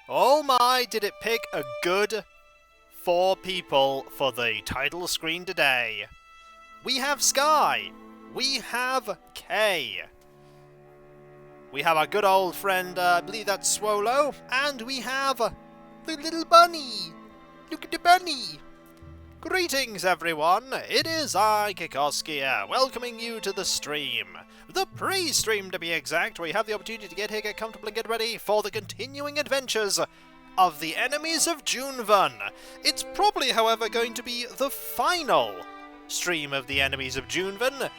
Oh my, did it pick a good 4 people for the title screen today. We have Sky. We have Kay. We have our good old friend, I believe that's Swolo. And we have the little bunny. Look at the bunny. Greetings everyone, it is I, Kikoskia, welcoming you to the stream. The pre-stream to be exact, where you have the opportunity to get here, get comfortable and get ready for the continuing adventures of the enemies of Junevan. It's probably, however, going to be the final stream of the enemies of Junevan,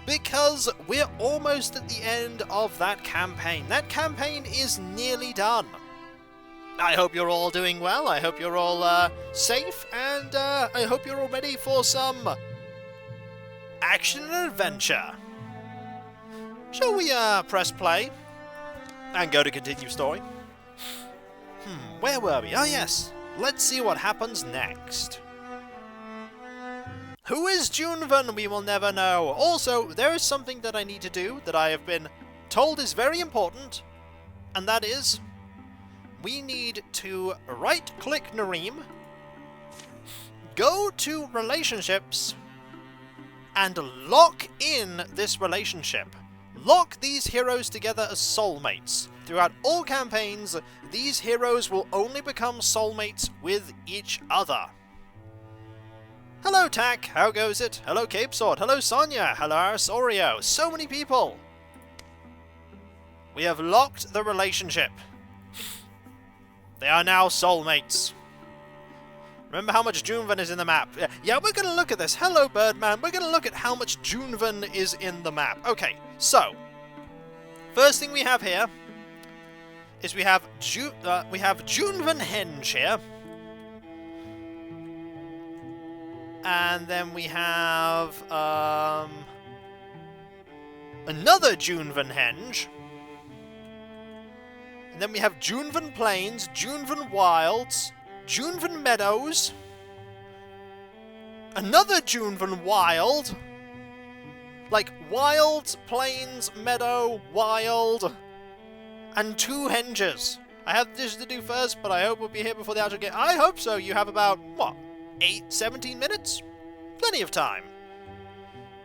because we're almost at the end of that campaign. That campaign is nearly done. I hope you're all doing well, I hope you're all safe, and I hope you're all ready for some action and adventure. Shall we press play and go to continue story? Where were we? Oh yes, let's see what happens next. Who is Junevan? We will never know. Also, there is something that I need to do that I have been told is very important, and that is we need to right-click Nareem, go to relationships, and lock in this relationship. Lock these heroes together as soulmates. Throughout all campaigns, these heroes will only become soulmates with each other. Hello Tak, how goes it? Hello Cape Sword, hello Sonia, hello Arsorio, so many people. We have locked the relationship. They are now soulmates. Remember how much Junevan is in the map? Yeah, we're going to look at this. Hello, Birdman. We're going to look at how much Junevan is in the map. Okay, so first thing we have here is we have Junevan Henge here, and then we have another Junevan Henge. And then we have Junevan Plains, Junevan Wilds, Junevan Meadows, another Junevan Wild, like Wild, Plains, Meadow, Wild, and 2 Henges. I have this to do first, but I hope we'll be here before the actual game. I hope so. You have about, what, 17 minutes? Plenty of time.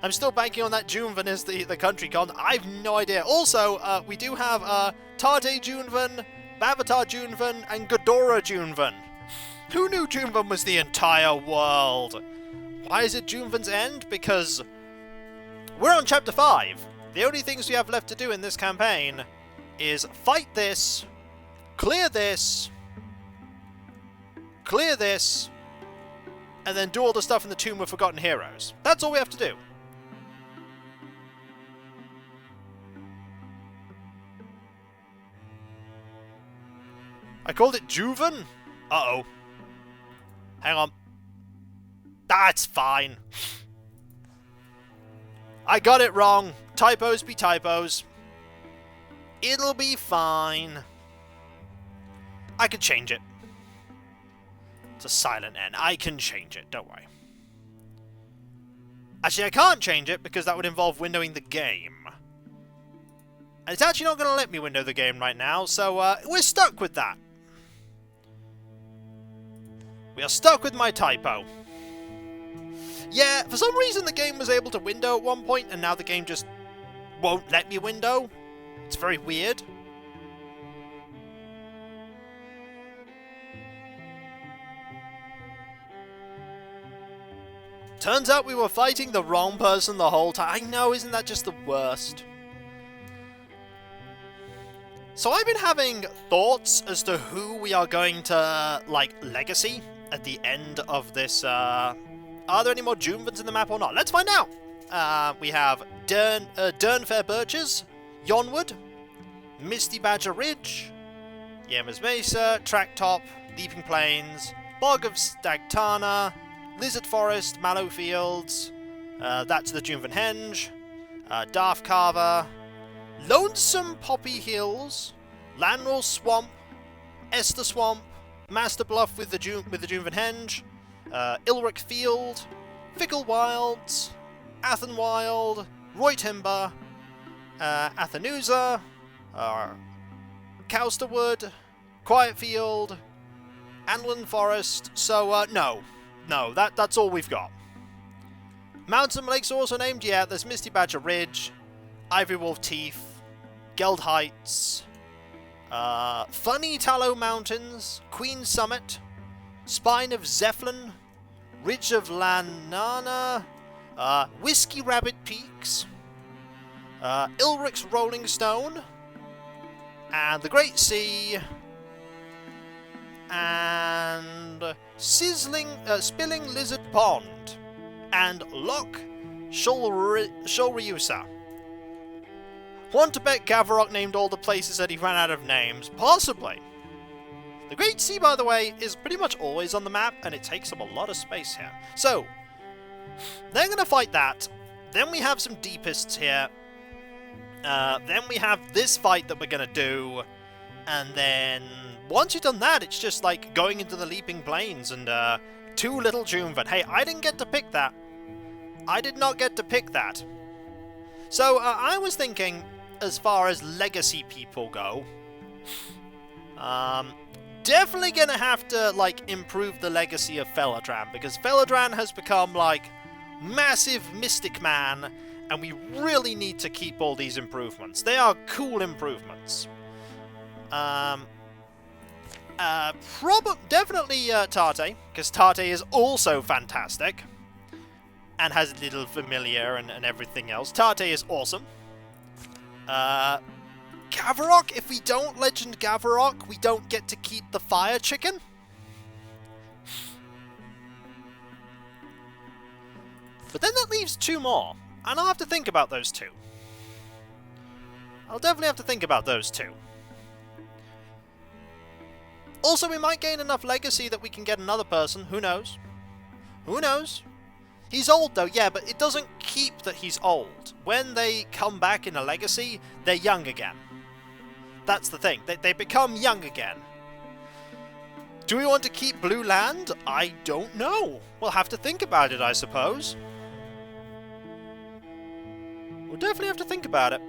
I'm still banking on that Junevan is the country con. I have no idea. Also, we do have Tarte Junevan, Bavatar Junevan, and Ghidorah Junevan. Who knew Junevan was the entire world? Why is it Junevan's end? Because we're on chapter 5. The only things we have left to do in this campaign is fight this, clear this, and then do all the stuff in the Tomb of Forgotten Heroes. That's all we have to do. I called it Juven? Uh-oh. Hang on. That's fine. I got it wrong. Typos be typos. It'll be fine. I can change it. It's a silent N. I can change it, don't worry. Actually, I can't change it because that would involve windowing the game. And it's actually not going to let me window the game right now, so we're stuck with that. We are stuck with my typo. Yeah, for some reason the game was able to window at one point, and now the game just won't let me window. It's very weird. Turns out we were fighting the wrong person the whole time. I know, isn't that just the worst? So I've been having thoughts as to who we are going to, like, legacy at the end of this. Are there any more Junevans in the map or not? Let's find out! We have Durnfair Birches, Yonwood, Misty Badger Ridge, Yema's Mesa, Tracktop, Leaping Plains, Bog of Stagtana, Lizard Forest, Mallow Fields, that's the Junevan Henge, Daft Carver, Lonesome Poppy Hills, Lanroll Swamp, Esther Swamp, Master Bluff with the Junevan Henge, Ilric Field, Fickle Wilds, Athen Wild, Roy Timber, Athanusa, Cowsterwood, Quiet Field, Anlin Forest. So, no. No, that's all we've got. Mountain Lakes are also named. Yeah, there's Misty Badger Ridge, Ivory Wolf Teeth, Geld Heights, Funny Tallow Mountains, Queen Summit, Spine of Zephlin, Ridge of Lanana, Whiskey Rabbit Peaks, Ilrich's Rolling Stone, and the Great Sea, and Spilling Lizard Pond, and Loch Shulriusa. Want to bet Gavarok named all the places that he ran out of names? Possibly. The Great Sea, by the way, is pretty much always on the map, and it takes up a lot of space here. So, they're going to fight that. Then we have some Deepists here. Then we have this fight that we're going to do. And then, once you've done that, it's just like going into the Leaping Plains and 2 Little Junvan. Hey, I didn't get to pick that. I did not get to pick that. So, I was thinking, as far as legacy people go, definitely gonna have to, like, improve the legacy of Felidran, because Felidran has become, like, massive mystic man, and we really need to keep all these improvements. They are cool improvements. Definitely Tate, because Tate is also fantastic, and has little familiar and everything else. Tate is awesome. Gavarok, if we don't Legend Gavarok, we don't get to keep the Fire Chicken. But then that leaves 2 more, and I'll have to think about those 2. I'll definitely have to think about those 2. Also, we might gain enough legacy that we can get another person. Who knows? Who knows? He's old though, yeah, but it doesn't keep that he's old. When they come back in a legacy, they're young again. That's the thing. They become young again. Do we want to keep Blue Land? I don't know. We'll have to think about it, I suppose. We'll definitely have to think about it.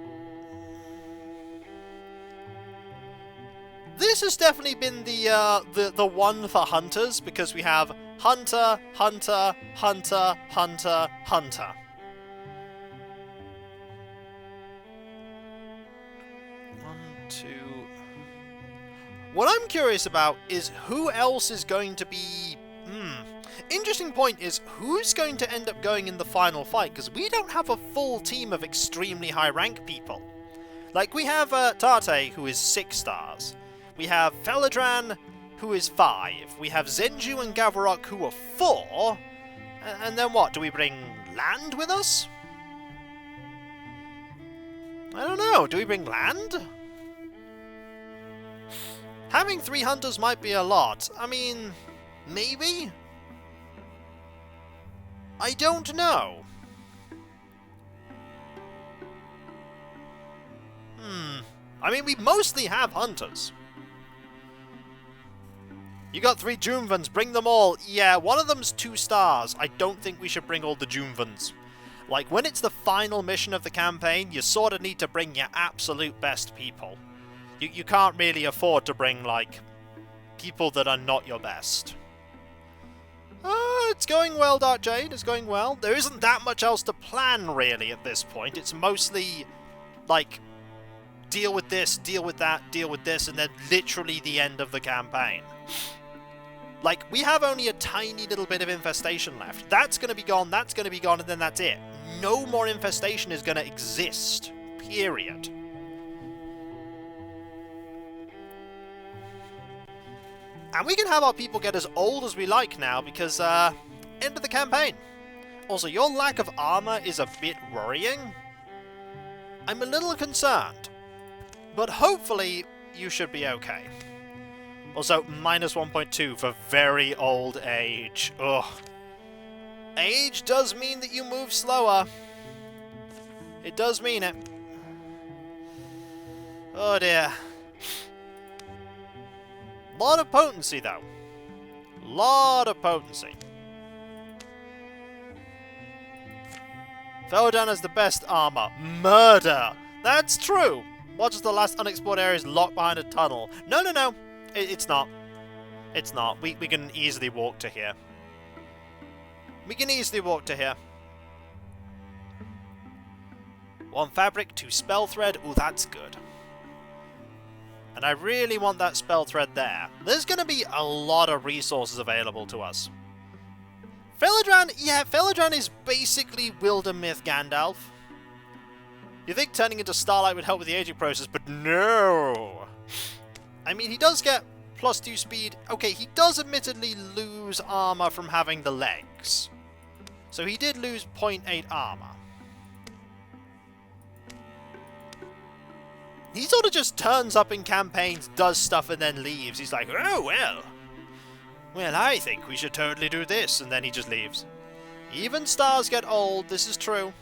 This has definitely been the one for hunters, because we have Hunter, Hunter, Hunter, Hunter, Hunter. What I'm curious about is who else is going to be... Interesting point is, who's going to end up going in the final fight? Because we don't have a full team of extremely high rank people. Like, we have Tate, who is 6 stars. We have Felidran, who is 5. We have Zenju and Gavarok, who are 4. And then what? Do we bring Land with us? I don't know. Do we bring Land? Having 3 hunters might be a lot. I mean, maybe? I don't know. I mean, we mostly have hunters. You got 3 Junvans, bring them all. Yeah, one of them's 2 stars. I don't think we should bring all the Junvans. Like, when it's the final mission of the campaign, you sort of need to bring your absolute best people. You can't really afford to bring, like, people that are not your best. It's going well, Dark Jade. It's going well. There isn't that much else to plan, really, at this point. It's mostly, like, deal with this, deal with that, deal with this, and then literally the end of the campaign. Like, we have only a tiny little bit of infestation left. That's going to be gone, and then that's it. No more infestation is going to exist. Period. And we can have our people get as old as we like now, because, end of the campaign. Also, your lack of armor is a bit worrying. I'm a little concerned. But hopefully, you should be okay. Also, minus 1.2 for very old age. Ugh. Age does mean that you move slower. It does mean it. Oh dear. Lot of potency, though. Lot of potency. Felidran has the best armor. Murder! That's true! Watch as the last unexplored area is locked behind a tunnel. No, no, no. It's not. It's not. We can easily walk to here. We can easily walk to here. 1 fabric, 2 spell thread. Ooh, that's good. And I really want that spell thread there. There's going to be a lot of resources available to us. Felidran, yeah, Felidran is basically Wildermyth Gandalf. You think turning into Starlight would help with the aging process, but no! I mean, he does get +2 speed. Okay, he does admittedly lose armor from having the legs. So he did lose 0.8 armor. He sort of just turns up in campaigns, does stuff, and then leaves. He's like, oh, well. Well, I think we should totally do this, and then he just leaves. Even stars get old, this is true.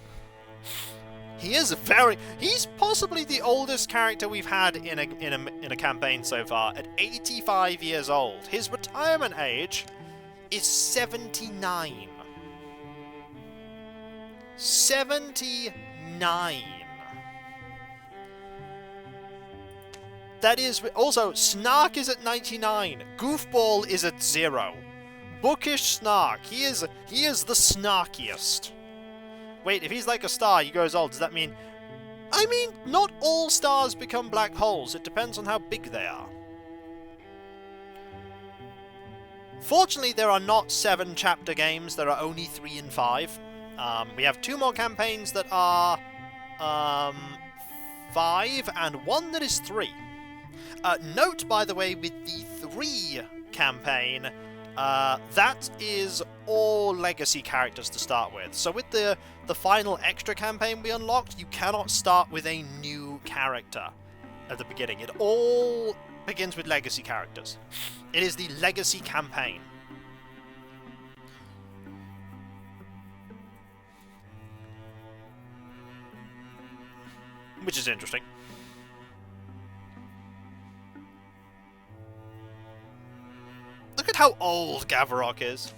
He's possibly the oldest character we've had in a campaign so far, at 85 years old. His retirement age is 79. 79. That is... Also, Snark is at 99. Goofball is at 0. Bookish Snark. He is the snarkiest. Wait, if he's like a star, he grows old. Does that mean... I mean, not all stars become black holes. It depends on how big they are. Fortunately, there are not 7 chapter games. There are only 3 and 5. We have 2 more campaigns that are 5 and 1 that is 3. Note, by the way, with the 3 campaign, that is all legacy characters to start with. So with the final extra campaign we unlocked, you cannot start with a new character at the beginning. It all begins with legacy characters. It is the legacy campaign. Which is interesting. Look at how old Gavarok is.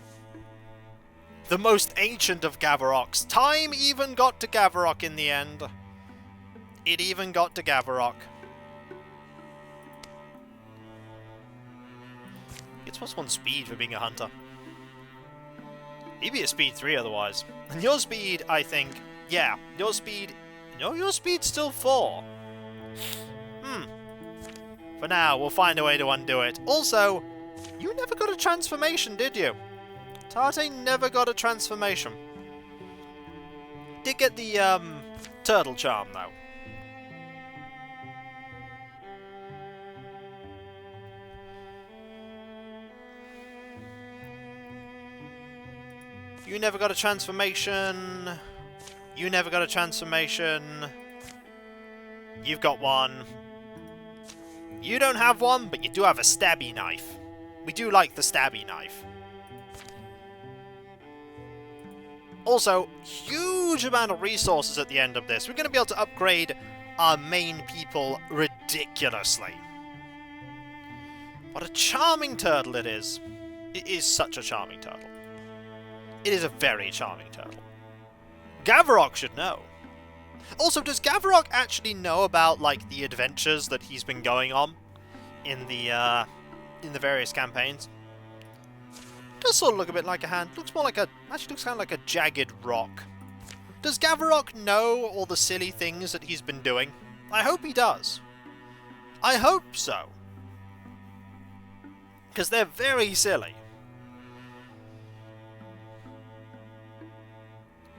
The most ancient of Gavaroks. Time even got to Gavarok in the end. It even got to Gavarok. It's +1 speed for being a hunter. He'd be a speed 3 otherwise. And your speed, I think... Yeah, your speed... No, your speed's still 4. For now, we'll find a way to undo it. Also... You never got a transformation, did you? Tate never got a transformation. Did get the, turtle charm, though. You never got a transformation. You never got a transformation. You've got one. You don't have one, but you do have a stabby knife. We do like the stabby knife. Also, huge amount of resources at the end of this. We're going to be able to upgrade our main people ridiculously. What a charming turtle it is. It is such a charming turtle. It is a very charming turtle. Gavarok should know. Also, does Gavarok actually know about, like, the adventures that he's been going on in the various campaigns? It does sort of look a bit like a hand. Looks more like a... Actually looks kind of like a jagged rock. Does Gavarok know all the silly things that he's been doing? I hope he does. I hope so. Because they're very silly.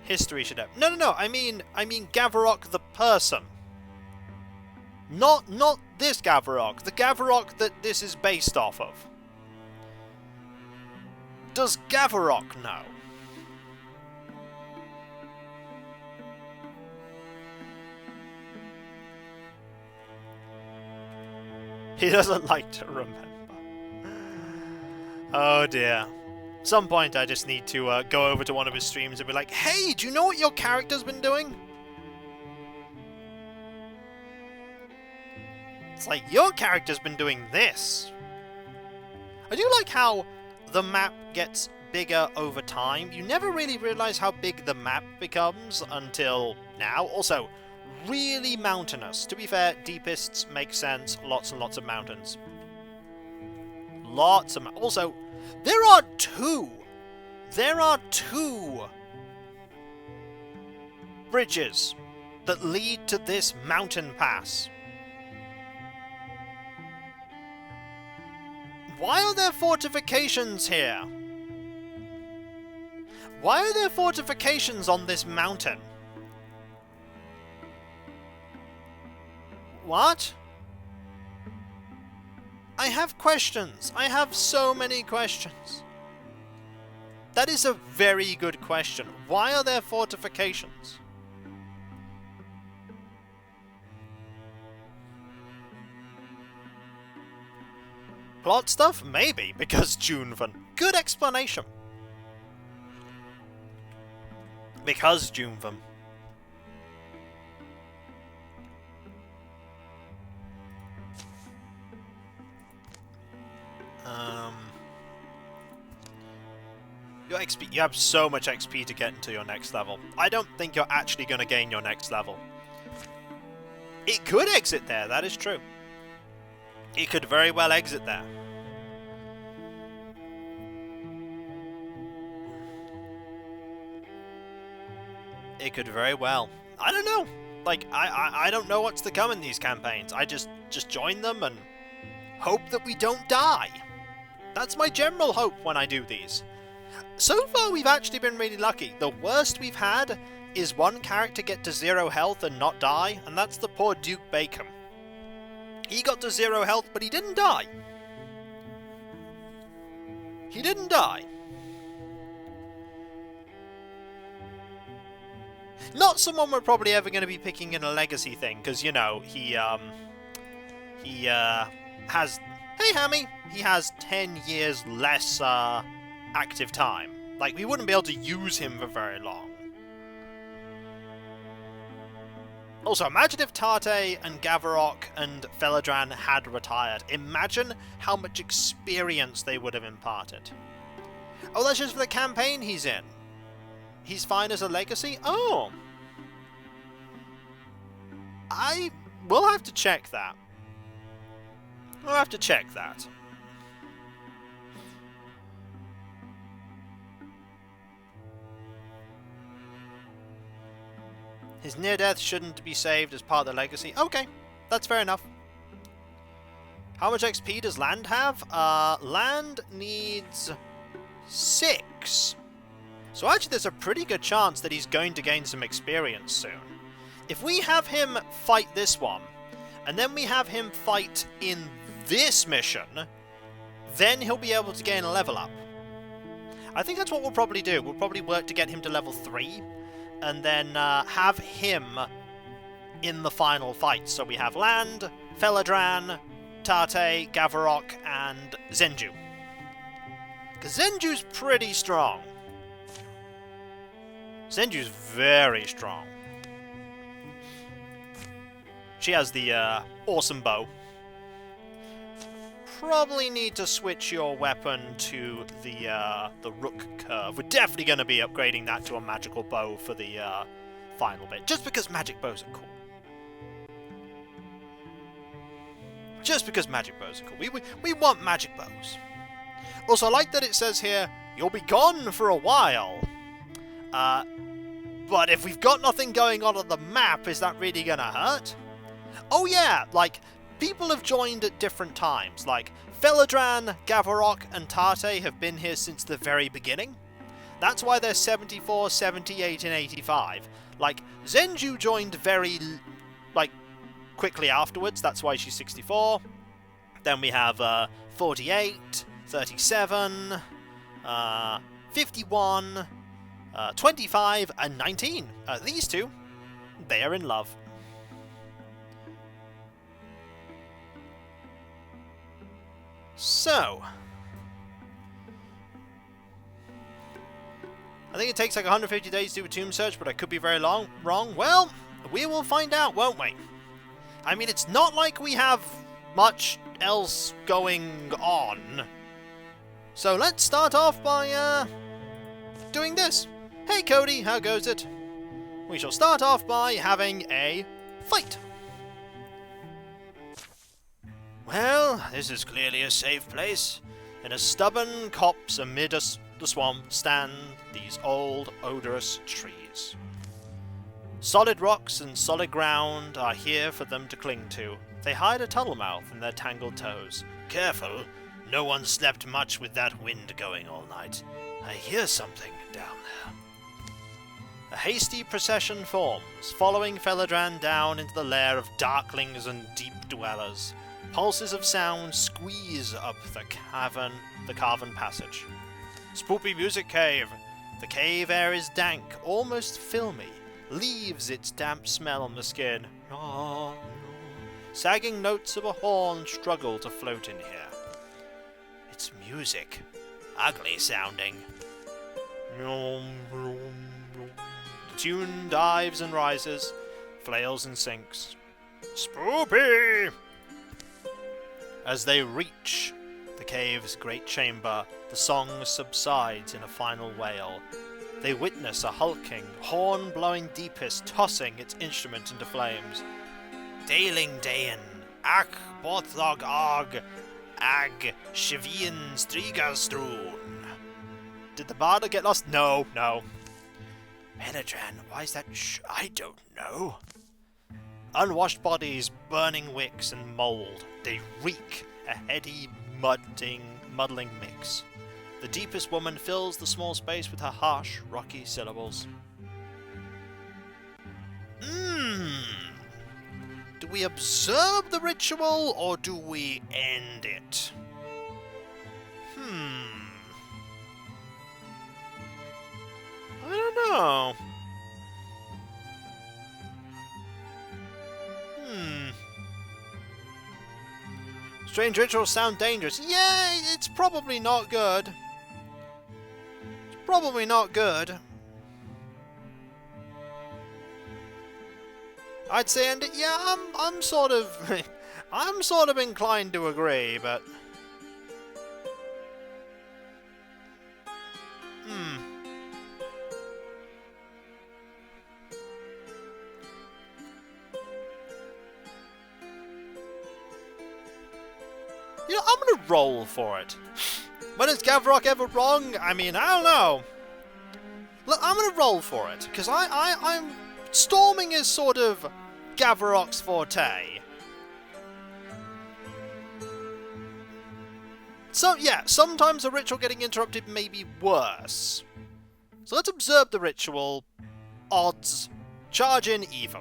History should have... No. I mean Gavarok the person. Not this Gavarok. The Gavarok that this is based off of. Does Gavarok know? He doesn't like to remember. Oh dear. At some point I just need to go over to one of his streams and be like, hey, do you know what your character's been doing? It's like, your character's been doing this. I do like how the map gets bigger over time. You never really realize how big the map becomes until now. Also, really mountainous. To be fair, deepists make sense. Lots and lots of mountains. lots of... Also, there are two bridges that lead to this mountain pass. Why are there fortifications here? Why are there fortifications on this mountain? What? I have questions. I have so many questions. That is a very good question. Why are there fortifications? Plot stuff? Maybe, because Junvan. Good explanation. Because Junvan. Your XP, you have so much XP to get into your next level. I don't think you're actually going to gain your next level. It could exit there, that is true. It could very well exit there. It could very well. I don't know. Like, I don't know what's to come in these campaigns. I just join them and hope that we don't die. That's my general hope when I do these. So far, we've actually been really lucky. The worst we've had is one character get to 0 health and not die, and that's the poor Duke Bacon. He got to 0 health, but he didn't die. He didn't die. Not someone we're probably ever going to be picking in a legacy thing, because, you know, he has... Hey, Hammy! He has 10 years less, active time. Like, we wouldn't be able to use him for very long. Also, imagine if Tate and Gavarok and Felidran had retired. Imagine how much experience they would have imparted. Oh, that's just for the campaign he's in. He's fine as a legacy? Oh! I will have to check that. We'll have to check that. His near-death shouldn't be saved as part of the legacy. Okay, that's fair enough. How much XP does Land have? Land needs 6. So actually there's a pretty good chance that he's going to gain some experience soon. If we have him fight this one, and then we have him fight in this mission, then he'll be able to gain a level up. I think that's what we'll probably do. We'll probably work to get him to level 3, and then have him in the final fight. So we have Land, Felidran, Tate, Gavarok, and Zenju. Because Zenju's pretty strong. Zenju's very strong. She has the awesome bow. Probably need to switch your weapon to the Rook Curve. We're definitely going to be upgrading that to a magical bow for the final bit, just because magic bows are cool. Just because magic bows are cool. We want magic bows. Also, I like that it says here, you'll be gone for a while. But if we've got nothing going on the map, is that really going to hurt? Oh yeah, like, people have joined at different times. Like, Felidran, Gavarok, and Tate have been here since the very beginning. That's why they're 74, 78, and 85. Like, Zenju joined very, like, quickly afterwards. That's why she's 64. Then we have 48, 37, 51, 25, and 19. These two, they are in love. So, I think it takes like 150 days to do a tomb search, but I could be very wrong. Well, we will find out, won't we? I mean, it's not like we have much else going on. So let's start off by doing this. Hey Cody, how goes it? We shall start off by having a fight. Well, this is clearly a safe place. In a stubborn copse amid the swamp stand these old, odorous trees. Solid rocks and solid ground are here for them to cling to. They hide a tunnel mouth in their tangled toes. Careful, no one slept much with that wind going all night. I hear something down there. A hasty procession forms, following Felidran down into the lair of darklings and deep dwellers. Pulses of sound squeeze up the carven passage. Spoopy music cave. The cave air is dank, almost filmy. Leaves its damp smell on the skin. Sagging notes of a horn struggle to float in here. It's music. Ugly sounding. The tune dives and rises, flails and sinks. Spoopy! As they reach the cave's great chamber, the song subsides in a final wail. They witness a hulking, horn-blowing deepest tossing its instrument into flames. Dailing Dain, Ak Bothog Og, Ag Shivian Strigastrun. Did the barda get lost? No. Felidran, why is that I don't know. Unwashed bodies, burning wicks and mould. They reek, a heady, muddling mix. The deepest woman fills the small space with her harsh, rocky syllables. Do we observe the ritual, or do we end it? I don't know. Strange rituals sound dangerous. Yeah, it's probably not good. I'd say end it. Yeah, I'm sort of I'm sort of inclined to agree, but you know, I'm gonna roll for it. When is Gavrok ever wrong? I mean, I don't know. Look, I'm gonna roll for it, because I'm storming is sort of Gavrok's forte. So yeah, sometimes a ritual getting interrupted may be worse. So let's observe the ritual. Odds. Charge in even.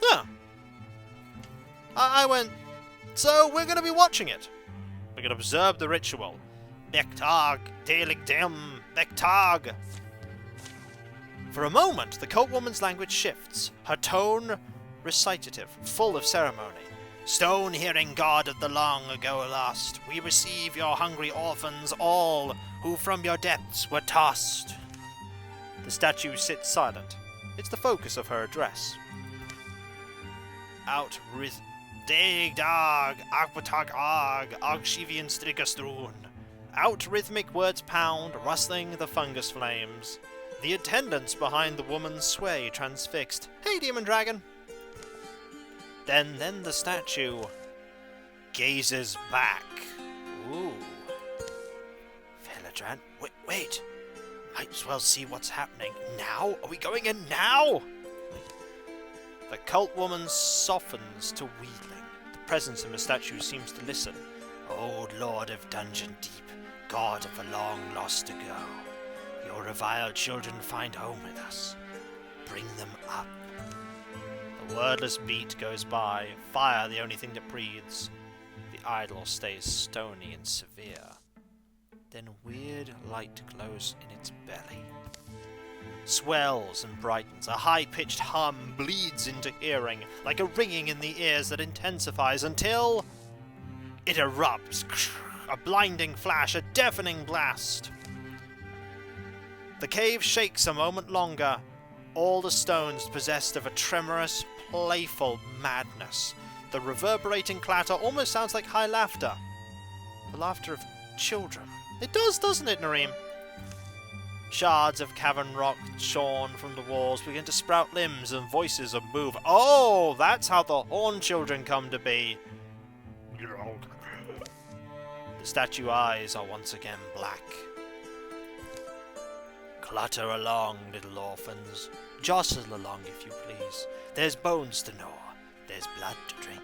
Yeah. I went... So we're going to be watching it. We're going to observe the ritual. Bektag, Daelig Dem, Bektag. For a moment, the cult woman's language shifts, her tone recitative, full of ceremony. Stone-hearing god of the long ago lost, we receive your hungry orphans all, who from your depths were tossed. The statue sits silent. It's the focus of her address. Out with Daeg Dag, Agbatag Ag, Agshivian Strigastrun. Out rhythmic words pound, rustling the fungus flames. The attendants behind the woman's sway transfixed. Hey, demon dragon! Then the statue gazes back. Ooh. Felidran, wait. Might as well see what's happening. Now? Are we going in now? The cult woman softens to wheedling. The presence in the statue seems to listen. Old Lord of Dungeon Deep, God of a long lost ago, your reviled children find home with us. Bring them up. The wordless beat goes by, fire the only thing that breathes. The idol stays stony and severe. Then weird light glows in its belly. Swells and brightens, a high-pitched hum bleeds into hearing, like a ringing in the ears that intensifies until it erupts. A blinding flash, a deafening blast. The cave shakes a moment longer, all the stones possessed of a tremorous, playful madness. The reverberating clatter almost sounds like high laughter. The laughter of children. It does, doesn't it, Nareem? Shards of cavern rock shorn from the walls begin to sprout limbs and voices of move. Oh, that's how the horn children come to be. The Statue eyes are once again black. Clutter along, little orphans. Jostle along, if you please. There's bones to gnaw. There's blood to drink.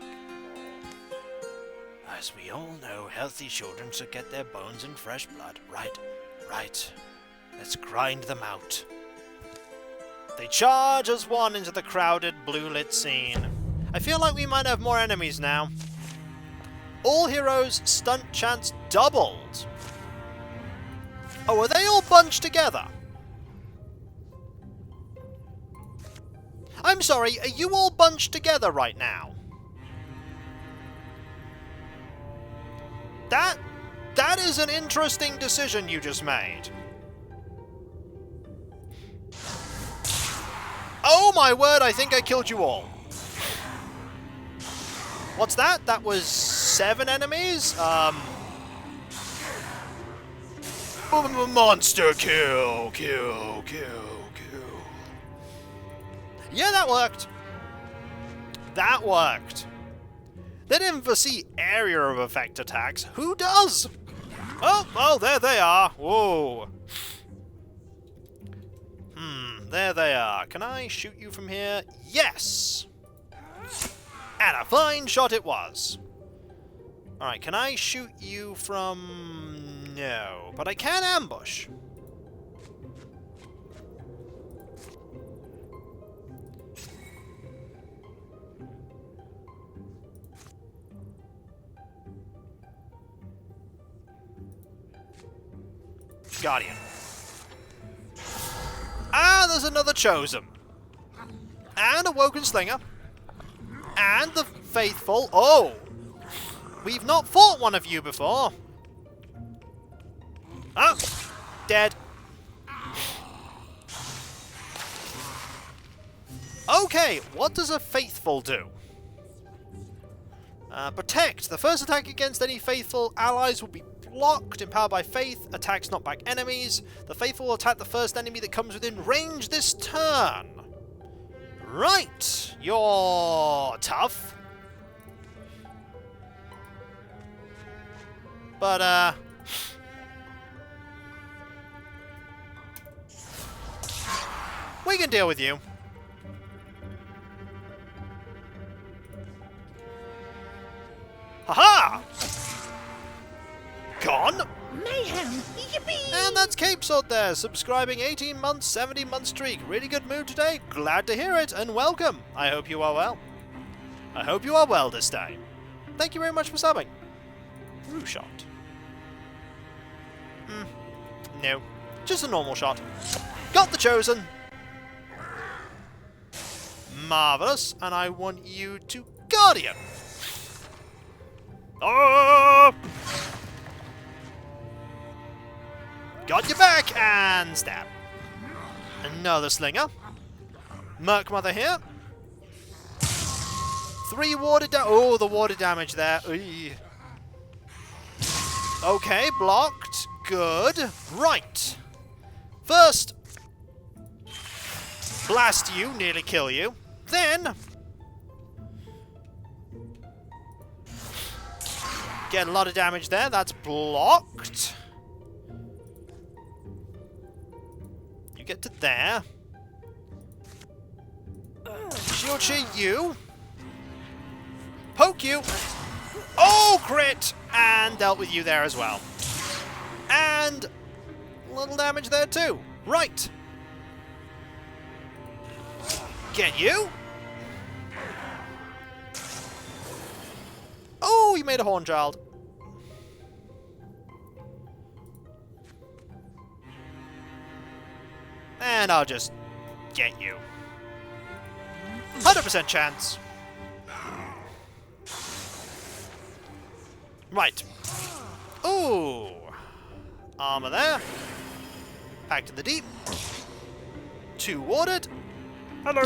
As we all know, healthy children should get their bones in fresh blood. Right, right. Let's grind them out. They charge as one into the crowded, blue-lit scene. I feel like we might have more enemies now. All heroes' stunt chance doubled. Oh, are they all bunched together? I'm sorry, are you all bunched together right now? That is an interesting decision you just made. Oh my word, I think I killed you all. What's that? That was 7 enemies? Monster kill. Yeah, that worked. That worked. They didn't foresee area of effect attacks. Who does? Oh, there they are. Whoa. There they are. Can I shoot you from here? Yes! And a fine shot it was. Alright, can I shoot you from... No. But I can ambush. Guardian. Ah, there's another Chosen. And a Woken Slinger. And the Faithful. Oh! We've not fought one of you before. Oh! Dead. Okay, what does a Faithful do? Protect. The first attack against any Faithful allies will be blocked, empowered by Faith, attacks not back enemies. The Faithful will attack the first enemy that comes within range this turn. Right, you're tough. But, we can deal with you. Haha! Gone? Mayhem! Yippee! And that's Cape Sword there, subscribing 18 months, 70 month streak. Really good mood today? Glad to hear it, and welcome. I hope you are well. I hope you are well this day. Thank you very much for subbing. Through shot. No. Just a normal shot. Got the Chosen. Marvellous. And I want you to Guardian. Oh! Got your back, and stab. Another Slinger. Merc Mother here. 3 warded damage. Oh, the warded damage there. Oy. Okay, blocked. Good. Right. First, blast you, nearly kill you. Then, get a lot of damage there. That's blocked. You get to there. Shield Shear you. Poke you. Oh, crit! And dealt with you there as well. And a little damage there too. Right. Get you. Oh, you made a Horn Child. And I'll just get you. 100% chance. Right. Ooh. Armor there. Back to the deep. 2 warded. Hello.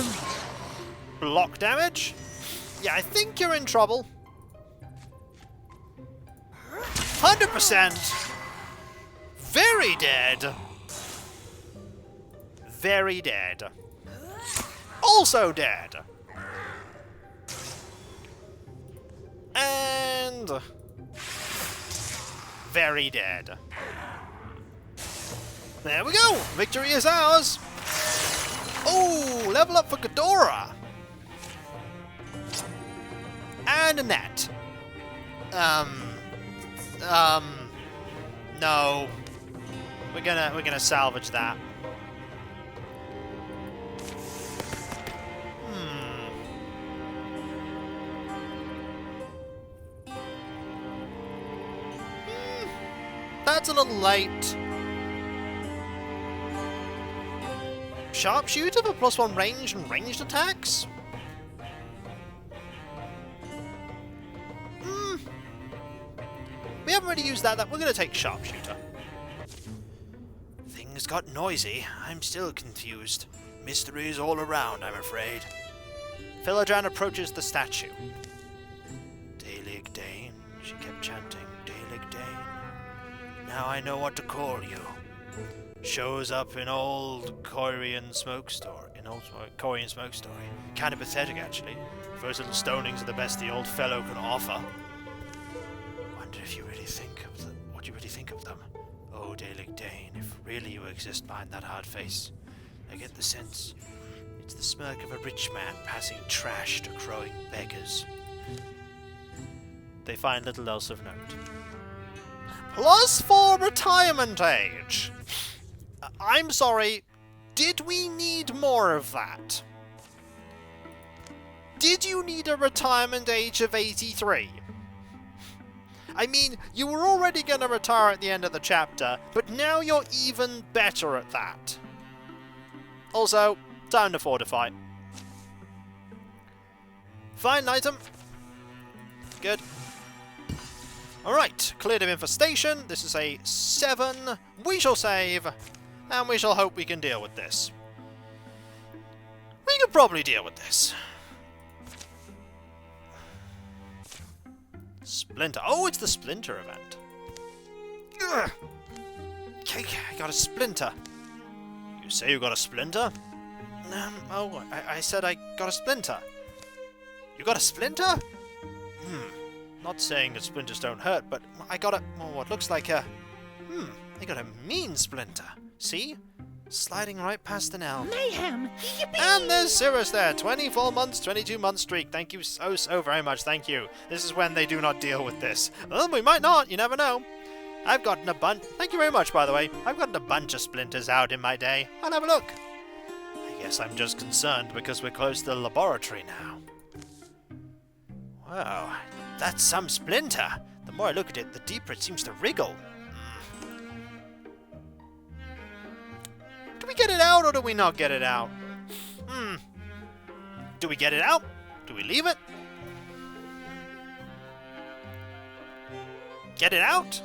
Block damage. Yeah, I think you're in trouble. 100%. Very dead. Very dead. Also dead. And very dead. There we go! Victory is ours! Oh, level up for Ghidorah! And a net. No. We're gonna salvage that. That's a little late. Sharpshooter for +1 range and ranged attacks? We haven't really used that. We're going to take Sharpshooter. Things got noisy. I'm still confused. Mysteries all around, I'm afraid. Philodran approaches the statue. Daelig Dane, she kept chanting. Daelig Dane. Now I know what to call you. Shows up in old Korean smoke story. Korean smoke story. Kind of pathetic, actually. First little stonings are the best the old fellow can offer. Wonder if you really think of them. What you really think of them. Oh, Daelig Dane, if really you exist behind that hard face. I get the sense. It's the smirk of a rich man passing trash to crowing beggars. They find little else of note. +4 retirement age. I'm sorry, did we need more of that? Did you need a retirement age of 83? I mean, you were already going to retire at the end of the chapter, but now you're even better at that. Also, time to fortify. Fine item. Good. Alright, cleared of infestation. This is a 7. We shall save, and we shall hope we can deal with this. We could probably deal with this. Splinter. Oh, it's the Splinter event. Ugh. Okay, I got a Splinter. You say you got a Splinter? I said I got a Splinter. You got a Splinter? Not saying that splinters don't hurt, but I got a... what looks like a... I got a mean Splinter. See? Sliding right past the nail. Mayhem! Yippee! And there's Cirrus there. 24 months, 22 month streak. Thank you so very much. Thank you. This is when they do not deal with this. Well, we might not. You never know. I've gotten a bunch... Thank you very much, by the way. I've gotten a bunch of splinters out in my day. I'll have a look. I guess I'm just concerned because we're close to the laboratory now. Wow, that's some splinter. The more I look at it, the deeper it seems to wriggle. Do we get it out or do we not get it out? Do we get it out? Do we leave it? Get it out?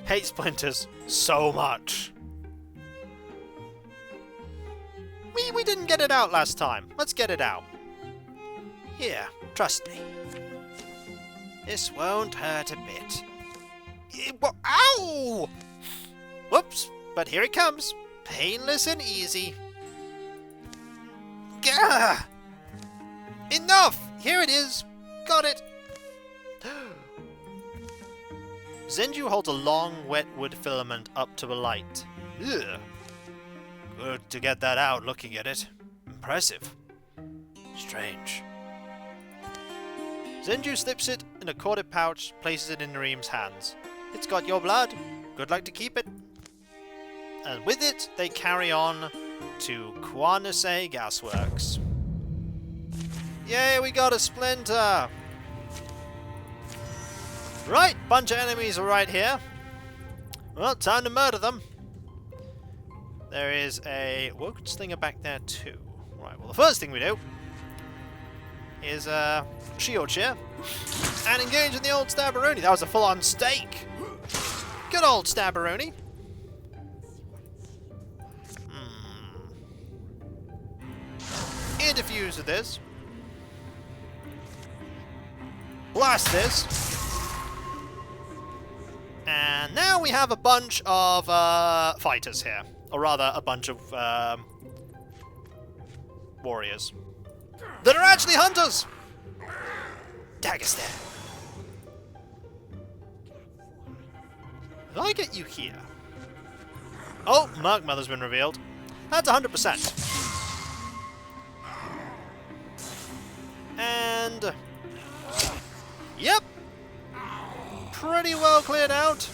Hate splinters so much. We didn't get it out last time. Let's get it out. Here, trust me. This won't hurt a bit. Ow! Whoops, but here it comes. Painless and easy. Gah! Enough! Here it is. Got it. Zenju holds a long, wet wood filament up to a light. Ugh. Good to get that out looking at it. Impressive. Strange. Zenju slips it in a corded pouch, places it in Nareem's hands. It's got your blood. Good luck to keep it. And with it, they carry on to Kwanase Gasworks. Yay, we got a splinter! Right, bunch of enemies are right here. Well, time to murder them. There is a woken slinger back there too. Right, well the first thing we do is shield cheer and engage in the old Stabberoni. That was a full-on stake. Good old Stabberoni. Interfuse with this. Blast this. And now we have a bunch of fighters here. Or rather, a bunch of warriors. That are actually hunters! Dagger stare. If I get you here... Oh, Merc Mother's been revealed. That's 100%. And... Yep! Pretty well cleared out.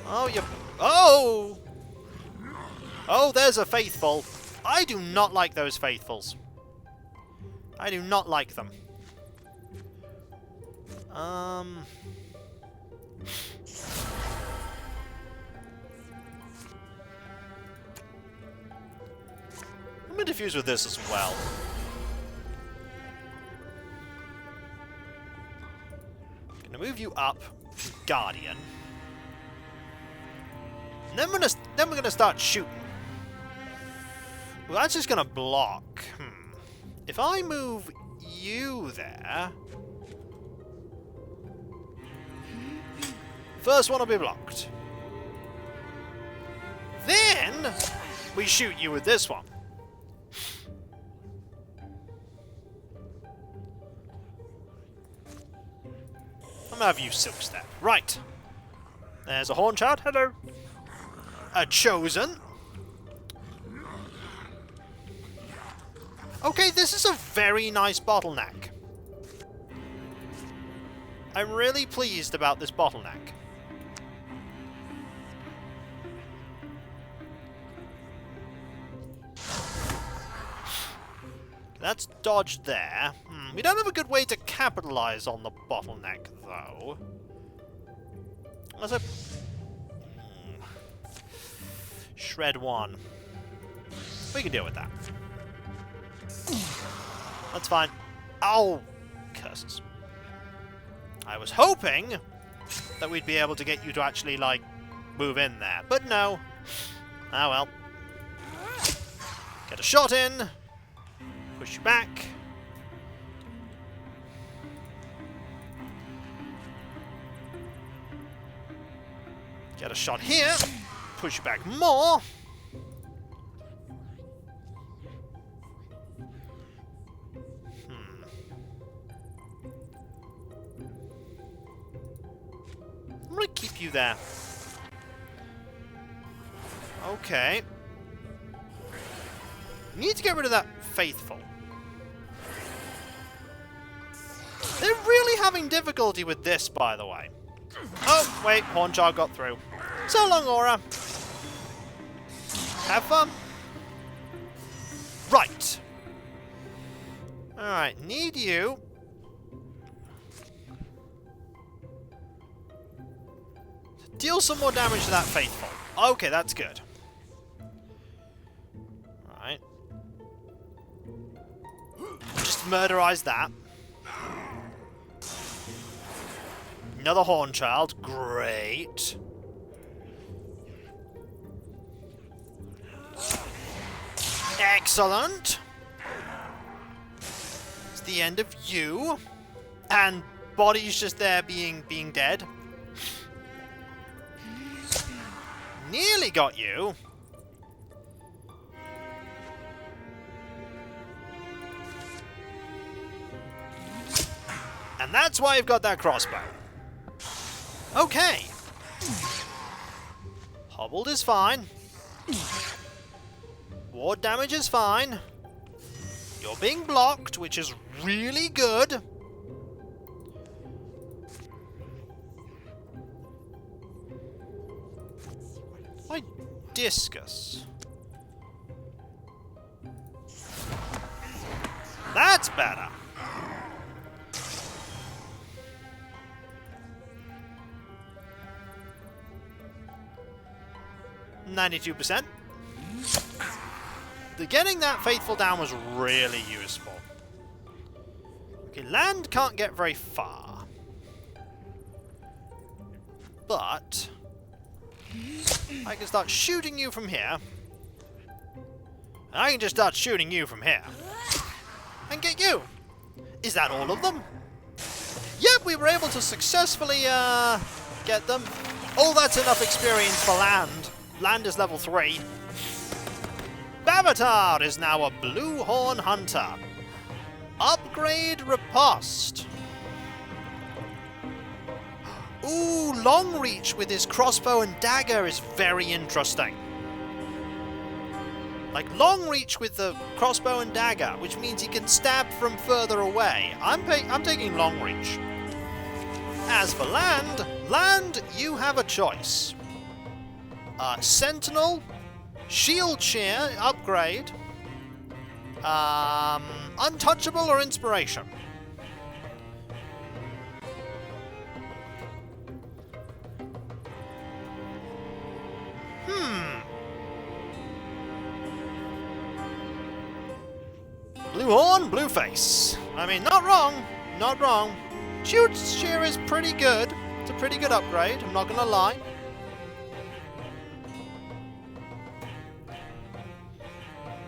Oh, you... Oh! Oh, there's a Faithful. I do not like those Faithfuls. I do not like them. I'm gonna defuse with this as well. Gonna move you up, Guardian. And then we're gonna start shooting. Well, that's just gonna block. If I move you there, first one will be blocked. Then we shoot you with this one. I'm gonna have you Silk Step. Right. There's a Horn Child. Hello. A Chosen. Okay, this is a very nice bottleneck. I'm really pleased about this bottleneck. That's dodged there. We don't have a good way to capitalize on the bottleneck, though. Let's hope... Shred 1. We can deal with that. That's fine. Oh! Curses. I was hoping that we'd be able to get you to actually, like, move in there. But no. Ah, well. Get a shot in. Push you back. Get a shot here. Push you back more. I'm gonna keep you there. Okay. Need to get rid of that Faithful. They're really having difficulty with this, by the way. Oh, wait, Hornchild got through. So long, Aura. Have fun. Right. Alright, need you. Deal some more damage to that Faithful. Okay, that's good. Alright. Just murderize that. Another Hornchild. Great. Excellent. It's the end of you. And Body's just there being dead. Nearly got you. And that's why you've got that crossbow. Okay. Hobbled is fine. Ward damage is fine. You're being blocked, which is really good. My discus. That's better. %. Getting that Faithful down was really useful. Okay, land can't get very far. But I can start shooting you from here. I can just start shooting you from here. And get you. Is that all of them? Yep, we were able to successfully get them. Oh, that's enough experience for land. Land is level 3. Bavatar is now a Blue Horn Hunter. Upgrade Riposte. Ooh, long reach with his crossbow and dagger is very interesting. Like, long reach with the crossbow and dagger, which means he can stab from further away. I'm taking long reach. As for land, you have a choice. Sentinel, shield cheer, upgrade, untouchable or inspiration. Blue horn, blue face. I mean, not wrong, not wrong. Shield cheer is pretty good. It's a pretty good upgrade, I'm not gonna lie.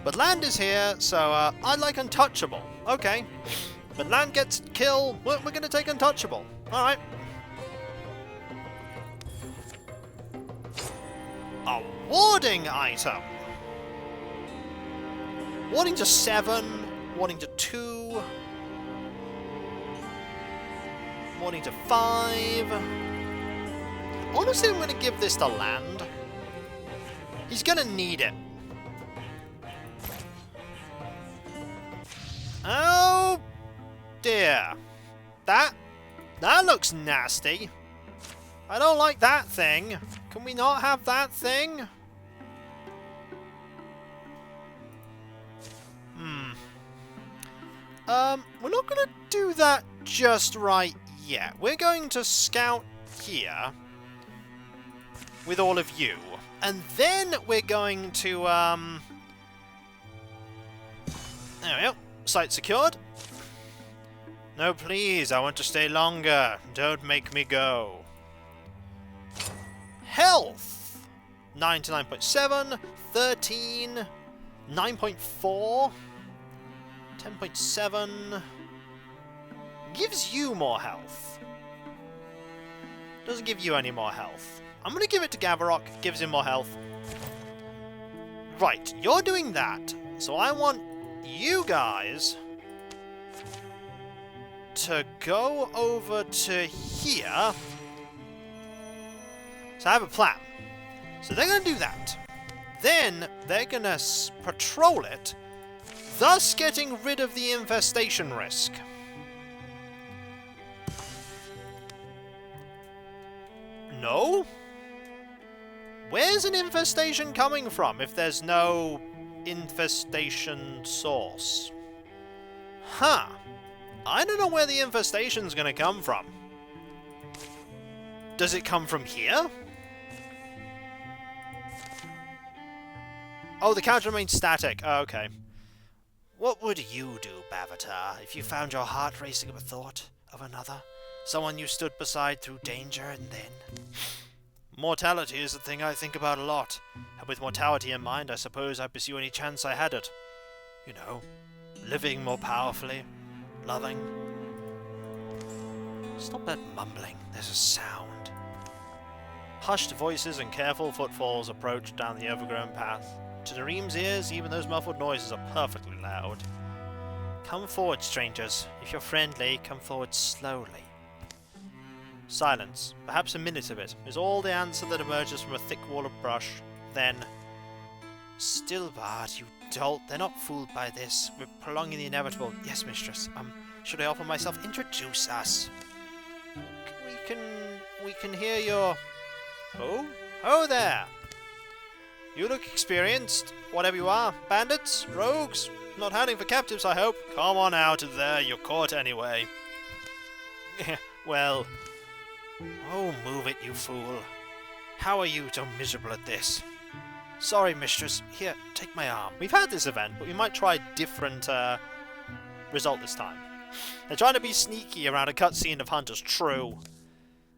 But land is here, so I like untouchable. Okay. But land gets kill, we're gonna take untouchable. Alright. A warding item. Warding to 7. Warding to 2. Warding to 5. Honestly, I'm going to give this to land. He's going to need it. Oh dear. That looks nasty. I don't like that thing. Can we not have that thing? We're not going to do that just right yet. We're going to scout here with all of you. And then we're going to, there we go. Site secured. No, please, I want to stay longer. Don't make me go. Health. 99.7, 13, 9.4. 10.7 gives you more health. Doesn't give you any more health. I'm going to give it to Gavarok, gives him more health. Right, you're doing that. So I want you guys to go over to here. So I have a plan. So they're going to do that. Then they're going to patrol it, thus getting rid of the infestation risk. No? Where's an infestation coming from if there's no infestation source? Huh. I don't know where the infestation's gonna come from. Does it come from here? Oh, the counter remains static. Oh, okay. What would you do, Bavatar, if you found your heart racing at the thought of another? Someone you stood beside through danger and then... Mortality is the thing I think about a lot. And with mortality in mind, I suppose I'd pursue any chance I had it. You know, living more powerfully, loving. Stop that mumbling, there's a sound. Hushed voices and careful footfalls approach down the overgrown path. To Nareem's ears, even those muffled noises are perfectly loud. Come forward, strangers. If you're friendly, come forward slowly. Silence, perhaps a minute of it, is all the answer that emerges from a thick wall of brush. Then, still, Bard, you dolt, they're not fooled by this. We're prolonging the inevitable. Yes, mistress. Should I offer myself? Introduce us. We can hear your... Oh? Oh there! You look experienced, whatever you are. Bandits? Rogues? Not hunting for captives, I hope. Come on out of there, you're caught anyway. Well... Oh, move it, you fool. How are you so miserable at this? Sorry, mistress. Here, take my arm. We've had this event, but we might try a different result this time. They're trying to be sneaky around a cutscene of hunters, true.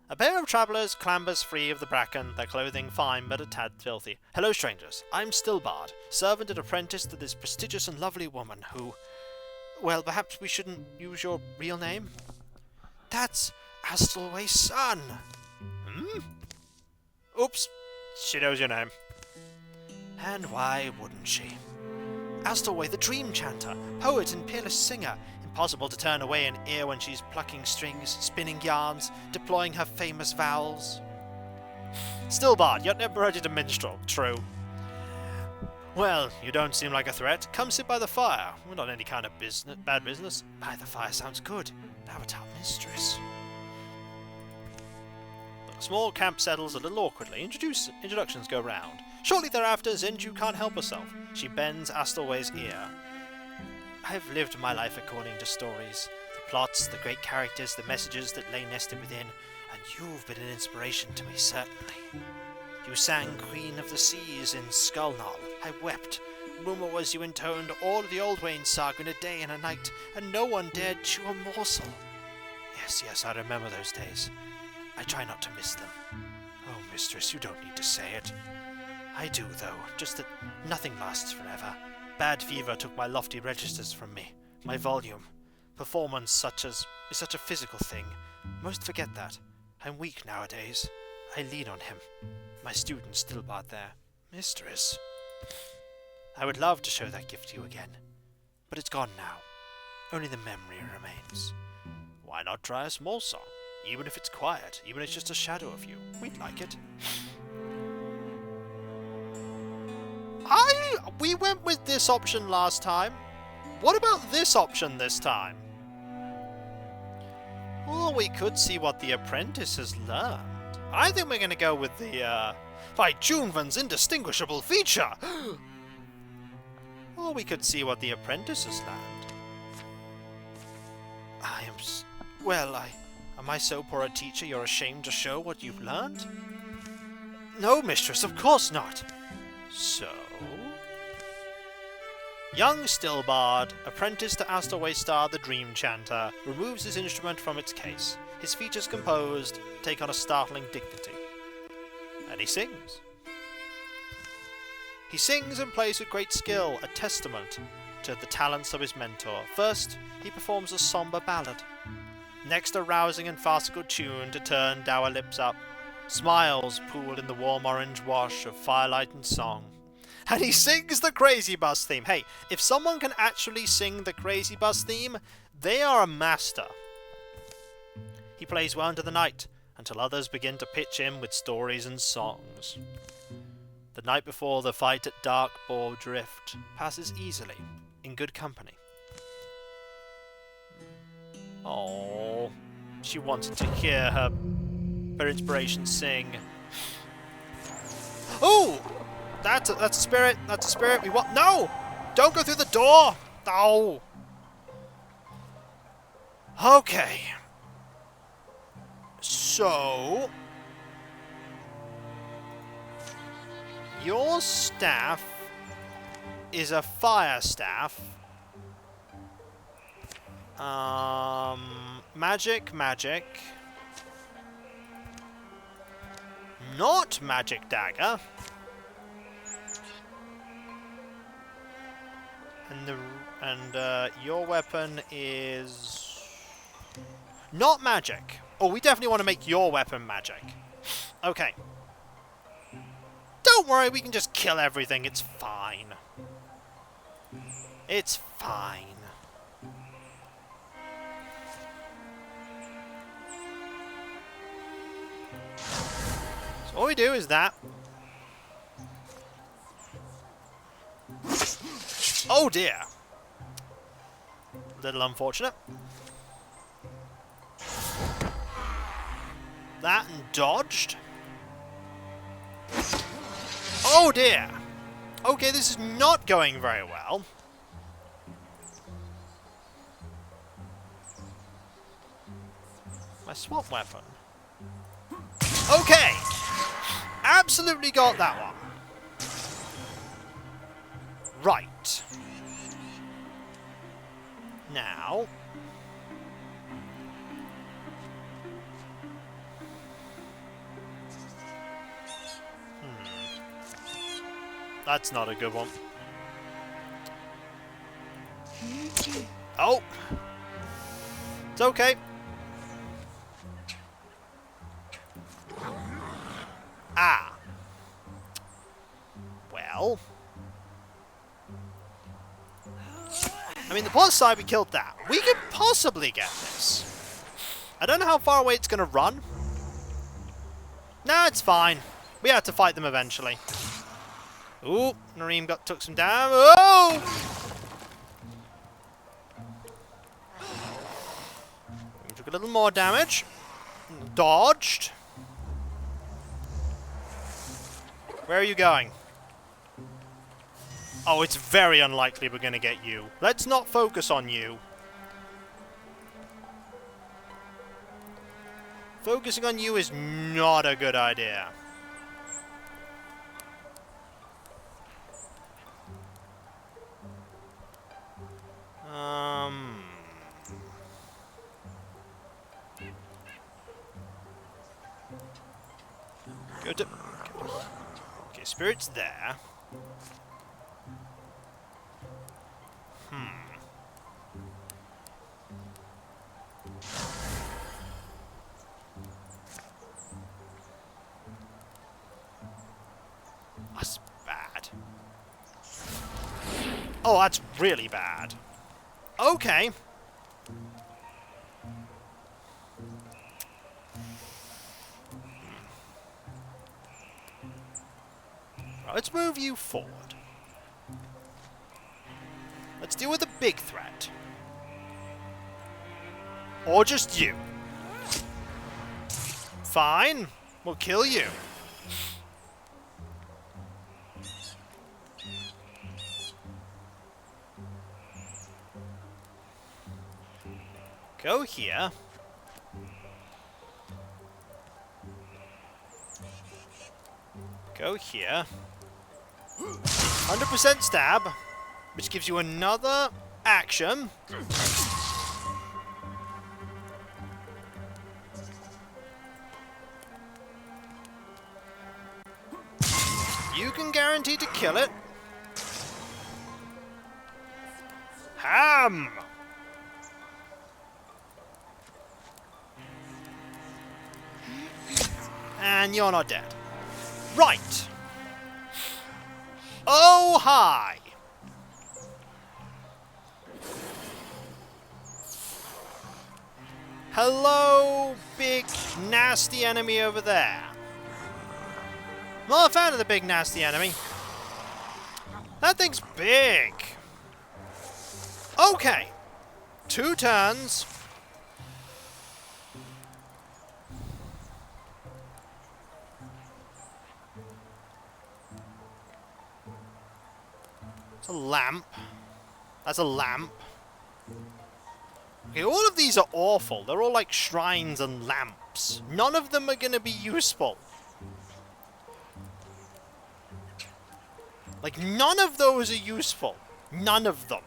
A pair of travellers clambers free of the bracken, their clothing fine but a tad filthy. Hello, strangers. I'm Stillbard, servant and apprentice to this prestigious and lovely woman who... Well, perhaps we shouldn't use your real name? That's Astleway's son. Hmm? Oops. She knows your name. And why wouldn't she? Astleway, the dream chanter, poet and peerless singer, Impossible to turn away an ear when she's plucking strings, spinning yarns, deploying her famous vowels. Still, Bard, you're never ready to minstrel. True. Well, you don't seem like a threat. Come sit by the fire. We're not any kind of bad business. By the fire sounds good. Now it's our mistress. The small camp settles a little awkwardly. Introductions go round. Shortly thereafter, Zenju can't help herself. She bends Astelway's ear. I have lived my life according to stories. The plots, the great characters, the messages that lay nested within. And you've been an inspiration to me, certainly. You sang Queen of the Seas in Skullknoll. I wept. Rumour was you intoned all of the Old Wayne saga in a day and a night, and no one dared chew a morsel. Yes, I remember those days. I try not to miss them. Oh, mistress, you don't need to say it. I do, though, just that nothing lasts forever. Bad fever took my lofty registers from me, my volume. Performance is such a physical thing. Most forget that. I'm weak nowadays. I lean on him. My student still bought there. Mistress. I would love to show that gift to you again, but it's gone now. Only the memory remains. Why not try a small song? Even if it's quiet, even if it's just a shadow of you. We'd like it. We went with this option last time. What about this option this time? Well, we could see what the apprentice has learned. I think we're going to go with the, by Junvan's indistinguishable feature! Or we could see what the apprentice has learned. Am I so poor a teacher you're ashamed to show what you've learned? No, mistress, of course not. So... Young Stillbard, apprentice to Astelway Star the Dream Chanter, removes his instrument from its case. His features composed take on a startling dignity. And he sings. He sings and plays with great skill, a testament to the talents of his mentor. First, he performs a somber ballad. Next, a rousing and farcical tune to turn dour lips up. Smiles pooled in the warm orange wash of firelight and song. And he sings the Crazy Bus theme. Hey, if someone can actually sing the Crazy Bus theme, they are a master. He plays well into the night, until others begin to pitch in with stories and songs. The night before the fight at Dark Boar Drift passes easily, in good company. Oh, she wanted to hear her inspiration sing. Oh! That's a spirit. That's a spirit. We want. No! Don't go through the door! No! Okay. So... your staff is a fire staff. Magic. Not magic dagger. And your weapon is not magic. Oh, we definitely want to make your weapon magic. Okay. Don't worry, we can just kill everything. It's fine. It's fine. So all we do is that. Oh dear. Little unfortunate. That and dodged. Oh dear. Okay, this is not going very well. My swap weapon. Okay. Absolutely got that one. Right. Now. That's not a good one. Oh. It's okay. Ah. Well. I mean, the plus side, we killed that. We could possibly get this. I don't know how far away it's going to run. No, it's fine. We have to fight them eventually. Ooh, Nareem took some damage. Oh! We took a little more damage. Dodged. Where are you going? Oh, it's very unlikely we're going to get you. Let's not focus on you. Focusing on you is not a good idea. Go to... Okay, Spirit's there. That's bad. Oh, that's really bad. Okay. Well, let's move you forward. Let's deal with the big threat. Or just you. Fine. We'll kill you. Go here. Go here. 100% stab, which gives you another action. You can guarantee to kill it. Ham! And you're not dead. Right. Oh, hi. Hello, big nasty enemy over there. Not a fan of the big nasty enemy. That thing's big. Okay. 2 turns. It's a lamp. That's a lamp. Okay, all of these are awful. They're all like shrines and lamps. None of them are going to be useful. Like, none of those are useful. None of them.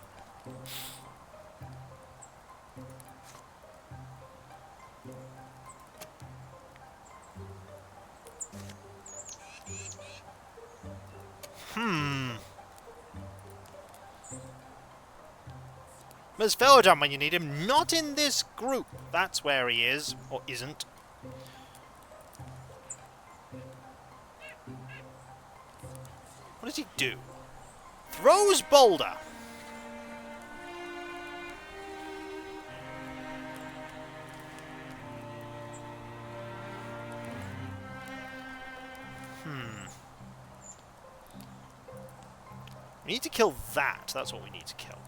There's Felodon when you need him. Not in this group. That's where he is. Or isn't. What does he do? Throws boulder. We need to kill that. That's what we need to kill.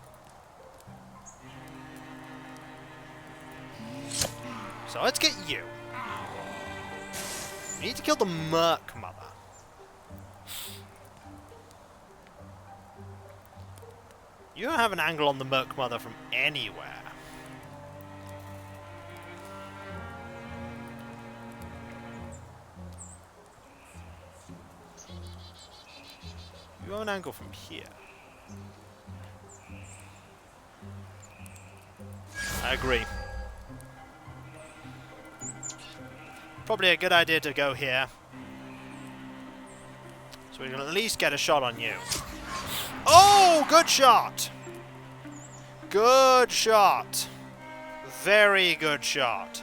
So let's get you. We need to kill the Merc Mother. You don't have an angle on the Merc Mother from anywhere. You have an angle from here. I agree. Probably a good idea to go here. So we can at least get a shot on you. Oh, good shot! Good shot. Very good shot.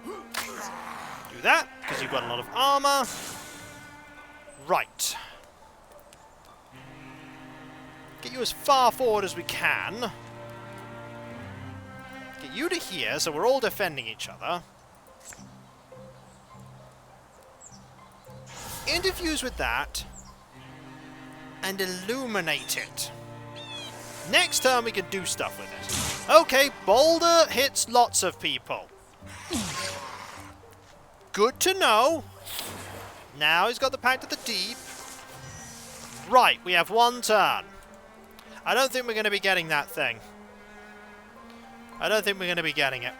Do do that, because you've got a lot of armor. Right. Get you as far forward as we can. Get you to here, so we're all defending each other. Interfuse with that. And illuminate it. Next turn we can do stuff with it. Okay, Boulder hits lots of people. Good to know. Now he's got the Pact of the Deep. Right, we have one turn. I don't think we're going to be getting that thing. I don't think we're going to be getting it.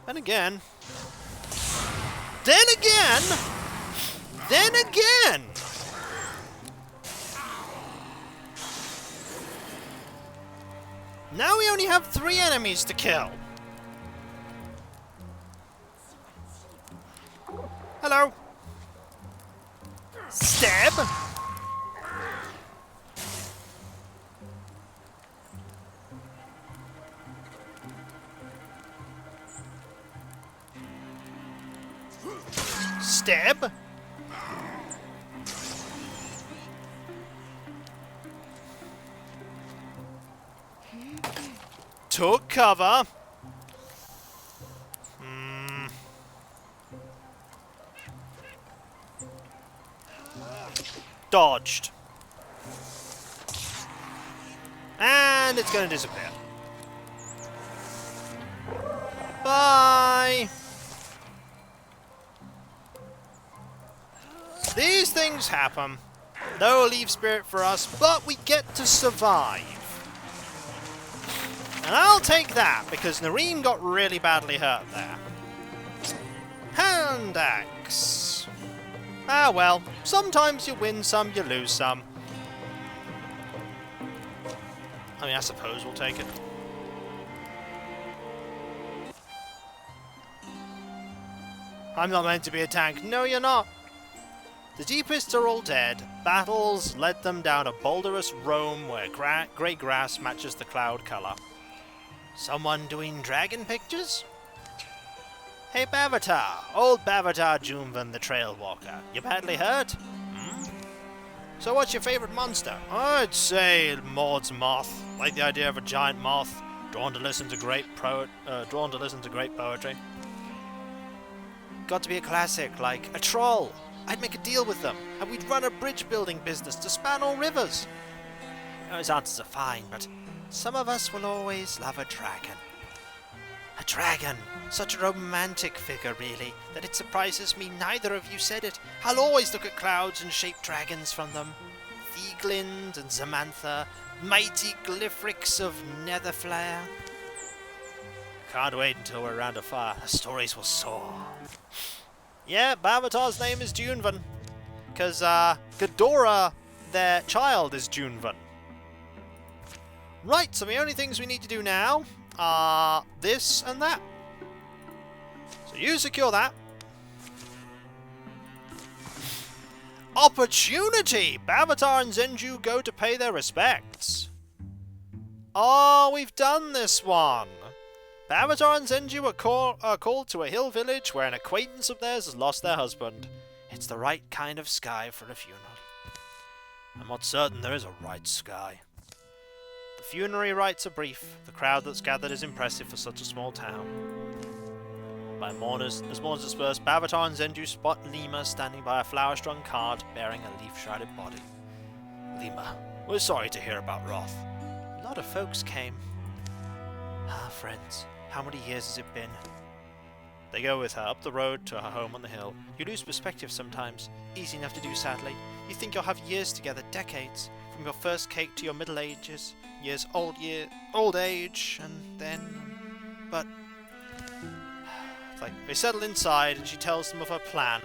And again. Then again! Now we only have 3 enemies to kill. Hello. Stab. Stab. Took cover. Dodged. And it's going to disappear. Bye! These things happen. No leaf spirit for us, but we get to survive. And I'll take that, because Nareem got really badly hurt there. Hand axe. Ah well, sometimes you win some, you lose some. I mean, I suppose we'll take it. I'm not meant to be a tank. No, you're not. The deepest are all dead. Battles led them down a boulderous roam where grey grass matches the cloud colour. Someone doing dragon pictures? Hey Bavatar, old Bavatar Junvan the Trail Walker. You badly hurt? Hmm? So what's your favourite monster? I'd say Maud's moth. Like the idea of a giant moth, drawn to listen to great poetry. Got to be a classic, like a troll. I'd make a deal with them, and we'd run a bridge building business to span all rivers. Those answers are fine, but some of us will always love a dragon. A dragon! Such a romantic figure, really, that it surprises me neither of you said it. I'll always look at clouds and shape dragons from them. Thieglind and Zamantha, mighty Glyphrix of Netherflare. Can't wait until we're around a fire. The stories will soar. Yeah, Bavatar's name is Junvan. Because, Ghidorah, their child, is Junvan. Right, so the only things we need to do now are this and that. So you secure that. Opportunity! Bavatar and Zenju go to pay their respects. Oh, we've done this one. Bavatar and Zenju are called to a hill village where an acquaintance of theirs has lost their husband. It's the right kind of sky for a funeral. I'm not certain there is a right sky. The funerary rites are brief. The crowd that's gathered is impressive for such a small town. As mourners disperse, Bavatar and Zenju spot Lima standing by a flower-strung cart bearing a leaf-shrouded body. Lima, we're sorry to hear about Roth. A lot of folks came. Ah, friends, how many years has it been? They go with her up the road to her home on the hill. You lose perspective sometimes. Easy enough to do, sadly. You think you'll have years together, decades. From your first cake to your middle ages, old age, and then... But... It's like, they settle inside and she tells them of her plan.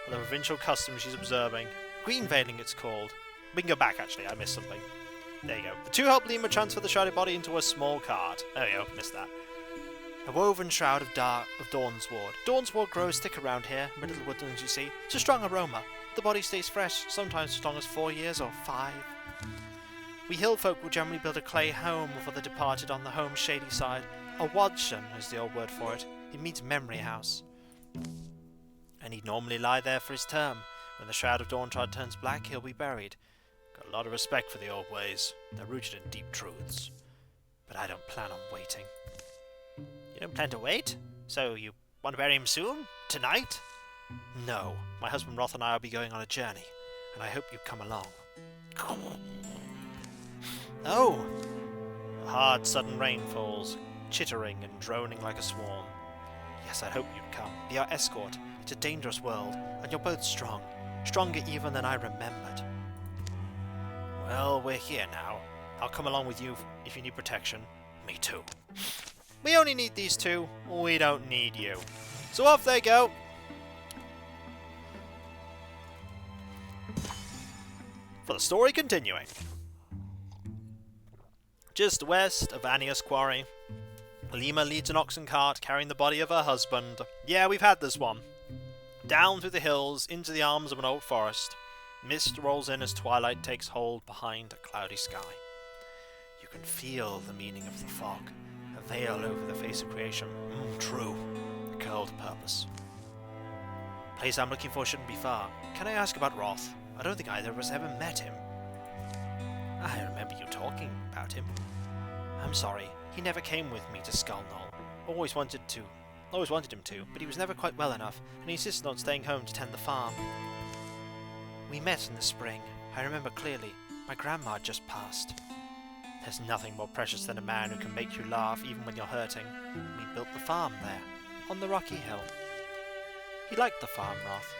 Of the provincial custom she's observing. Green veiling it's called. We can go back actually, I missed something. There you go. The two help Lima transfer the shrouded body into a small cart. There you go, missed that. A woven shroud of Dawnsward. Dawnsward grows thick around here, middle woodlands you see. It's a strong aroma. The body stays fresh, sometimes as long as 4 years or 5. We hill folk will generally build a clay home for the departed on the home's shady side. A wadsham is the old word for it. It means memory house. And he'd normally lie there for his term. When the shroud of Dawntrod turns black, he'll be buried. Got a lot of respect for the old ways. They're rooted in deep truths. But I don't plan on waiting. You don't plan to wait? So you want to bury him soon? Tonight? No. My husband Roth and I will be going on a journey, and I hope you come along. Oh! A hard, sudden rain falls, chittering and droning like a swarm. Yes, I'd hope you'd come. Be our escort. It's a dangerous world, and you're both strong. Stronger even than I remembered. Well, we're here now. I'll come along with you if you need protection. Me too. We only need these two. We don't need you. So off they go. For the story continuing. Just west of Anius Quarry, Lima leads an oxen cart carrying the body of her husband. Yeah, we've had this one. Down through the hills, into the arms of an old forest. Mist rolls in as twilight takes hold behind a cloudy sky. You can feel the meaning of the fog, a veil over the face of creation. True, a curled purpose. Place I'm looking for shouldn't be far. Can I ask about Roth? I don't think either of us ever met him. I remember you talking about him. I'm sorry, he never came with me to Skull Knoll. Always wanted him to, but he was never quite well enough, and he insisted on staying home to tend the farm. We met in the spring. I remember clearly. My grandma had just passed. There's nothing more precious than a man who can make you laugh even when you're hurting. We built the farm there, on the rocky hill. He liked the farm, Roth.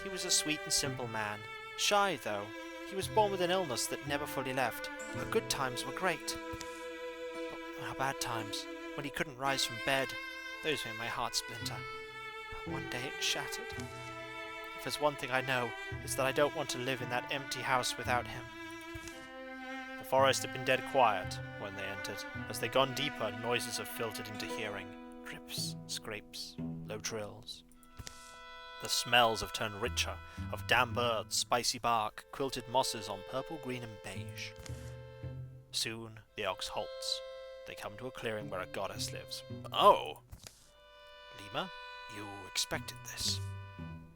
He was a sweet and simple man. Shy, though. He was born with an illness that never fully left. Our good times were great. But our bad times, when he couldn't rise from bed, those made my heart splinter. One day it shattered. If there's one thing I know, it's that I don't want to live in that empty house without him. The forest had been dead quiet when they entered. As they'd gone deeper, noises have filtered into hearing. Drips, scrapes, low trills. The smells have turned richer, of damp birds, spicy bark, quilted mosses on purple, green and beige. Soon the ox halts. They come to a clearing where a goddess lives. Oh! Lima, you expected this?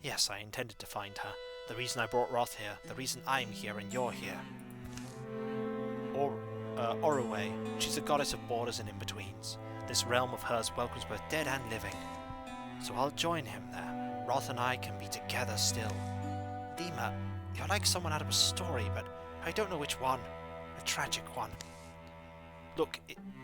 Yes, I intended to find her. The reason I brought Roth here, the reason I'm here and you're here. Oroway, she's a goddess of borders and in-betweens. This realm of hers welcomes both dead and living. So I'll join him there. Roth and I can be together still. Lima, you're like someone out of a story, but I don't know which one. A tragic one. Look,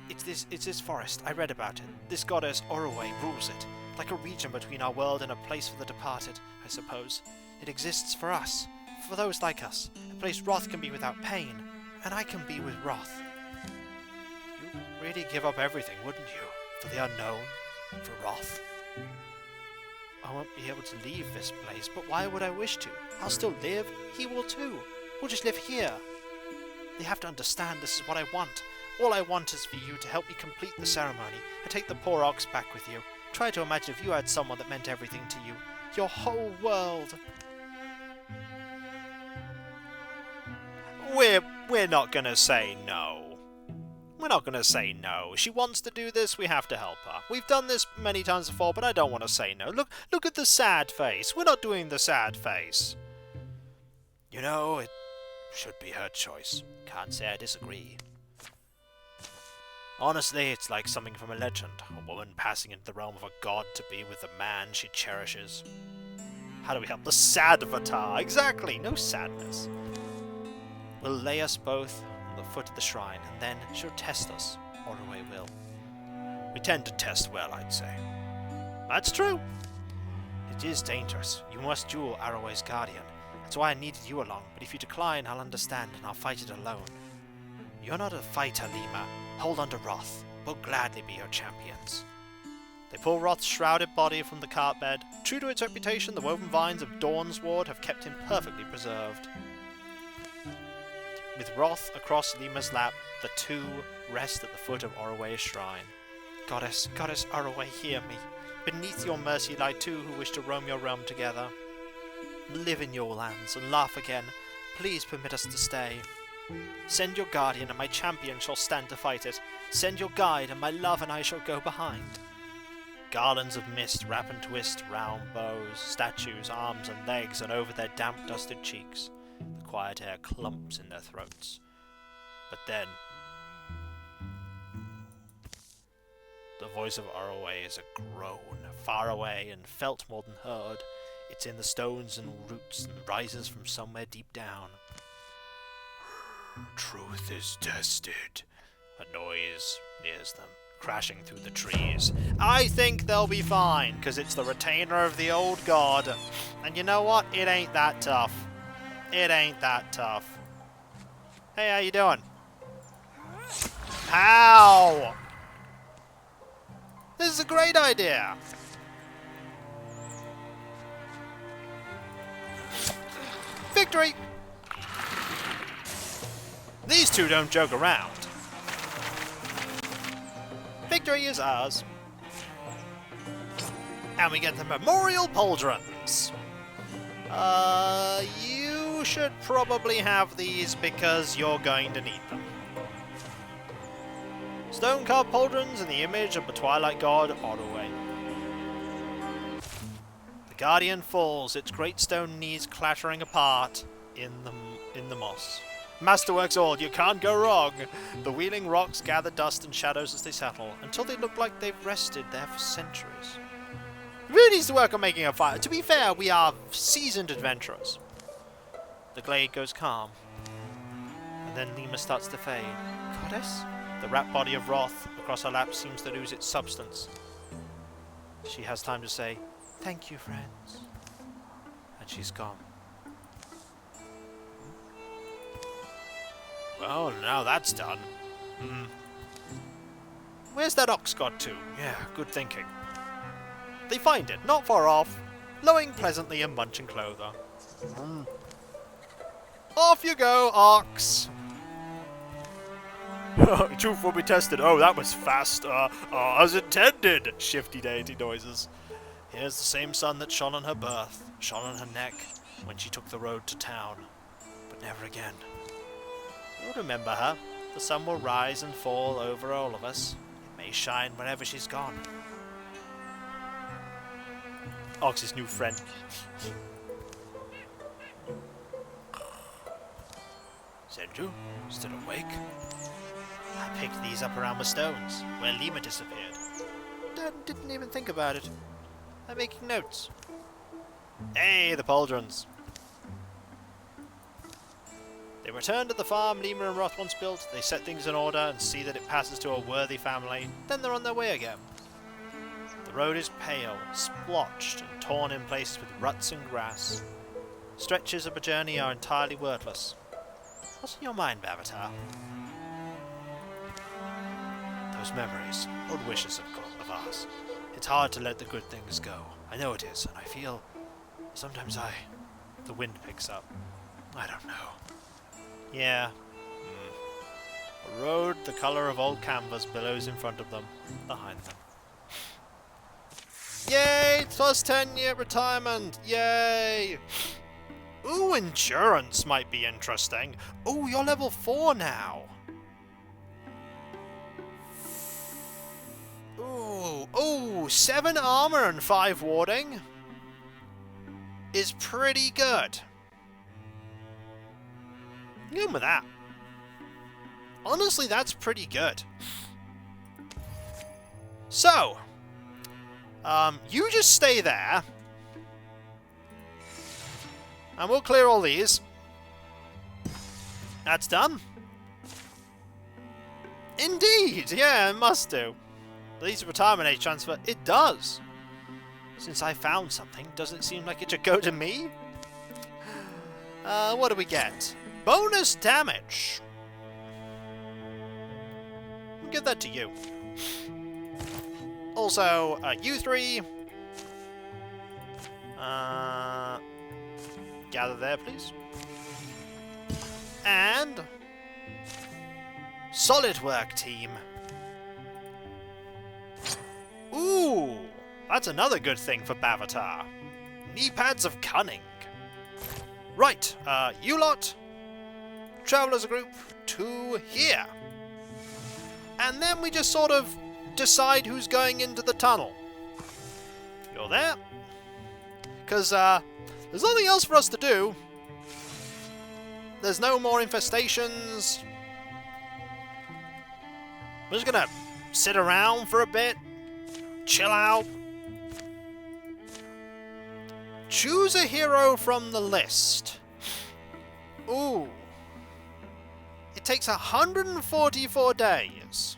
it's this forest. I read about it. This goddess Oroway rules it. Like a region between our world and a place for the departed, I suppose. It exists for us. For those like us. A place Roth can be without pain. And I can be with Roth. You'd really give up everything, wouldn't you? For the unknown? For Roth? I won't be able to leave this place, but why would I wish to? I'll still live. He will too. We'll just live here. You have to understand this is what I want. All I want is for you to help me complete the ceremony and take the poor ox back with you. Try to imagine if you had someone that meant everything to you. Your whole world. We're not gonna say no. We're not gonna say no. She wants to do this, we have to help her. We've done this many times before, but I don't want to say no. Look at the sad face. We're not doing the sad face. You know, it should be her choice. Can't say I disagree. Honestly, it's like something from a legend. A woman passing into the realm of a god to be with the man she cherishes. How do we help the sad avatar? Exactly, no sadness. We'll lay us both on the foot of the shrine, and then she'll test us, Oroway will. We tend to test well, I'd say. That's true. It is dangerous. You must duel Arroway's guardian. That's why I needed you along, but if you decline, I'll understand, and I'll fight it alone. You're not a fighter, Lima. Hold on to Roth. We'll gladly be your champions. They pull Roth's shrouded body from the cart bed. True to its reputation, the woven vines of Dawnsward have kept him perfectly preserved. With Roth across Lima's lap, the two rest at the foot of Oroway's shrine. Goddess Oroway, hear me. Beneath your mercy lie two who wish to roam your realm together. live in your lands and laugh again. Please permit us to stay. Send your guardian, and my champion shall stand to fight it. Send your guide, and my love and I shall go behind. Garlands of mist wrap and twist round bows, statues, arms and legs, and over their damp, dusted cheeks. The quiet air clumps in their throats. But then the voice of Orway is a groan, far away and felt more than heard. It's in the stones and roots and rises from somewhere deep down. Truth is tested. A noise nears them, crashing through the trees. I think they'll be fine, because it's the retainer of the old god. And you know what? It ain't that tough. It ain't that tough. Hey, how you doing? How? This is a great idea. Victory! These two don't joke around. Victory is ours. And we get the memorial pauldrons. You should probably have these because you're going to need them. Stone-carved pauldrons in the image of the Twilight God, Orway. The Guardian falls, its great stone knees clattering apart in the moss. Masterworks all, you can't go wrong! The wheeling rocks gather dust and shadows as they settle, until they look like they've rested there for centuries. We really need to work on making a fire. To be fair, we are seasoned adventurers. The glade goes calm, and then Lima starts to fade. Goddess? The wrapped body of wrath across her lap seems to lose its substance. She has time to say, "Thank you, friends." And she's gone. Well, now that's done. Where's that ox got to? Yeah, good thinking. They find it, not far off, lowing pleasantly and munching clover. Off you go, ox! Truth will be tested. Oh, that was fast. As intended. Shifty deity noises. Here's the same sun that shone on her birth, shone on her neck when she took the road to town. But never again. You'll remember her. The sun will rise and fall over all of us. It may shine wherever she's gone. Ox's new friend. Senju, still awake? I picked these up around the stones, where Lima disappeared. Didn't even think about it. I'm making notes. Hey, the pauldrons. They return to the farm Lima and Roth once built, they set things in order and see that it passes to a worthy family, then they're on their way again. The road is pale, splotched and torn in places with ruts and grass. Stretches of a journey are entirely wordless. What's in your mind, Bavatar? Those memories, old wishes of ours. It's hard to let the good things go. I know it is, and I feel... Sometimes the wind picks up. I don't know. Yeah. A road the colour of old canvas billows in front of them, behind them. Yay! Plus 10-year retirement! Yay! Ooh, endurance might be interesting. Ooh, you're level 4 now. Ooh, 7 armor and 5 warding is pretty good. Good with that. Honestly, that's pretty good. So, you just stay there, and we'll clear all these. That's done. Indeed, yeah, it must do. Leads to retirement age transfer. It does. Since I found something, doesn't it seem like it should go to me? What do we get? Bonus damage. We'll give that to you. Also, you three. Gather there, please. And solid work, team. Ooh, that's another good thing for Bavatar. Knee pads of cunning. Right, you lot, travel as a group to here. And then we just sort of decide who's going into the tunnel. You're there. Because there's nothing else for us to do. There's no more infestations. We're just gonna sit around for a bit. Chill out. Choose a hero from the list. Ooh. It takes 144 days.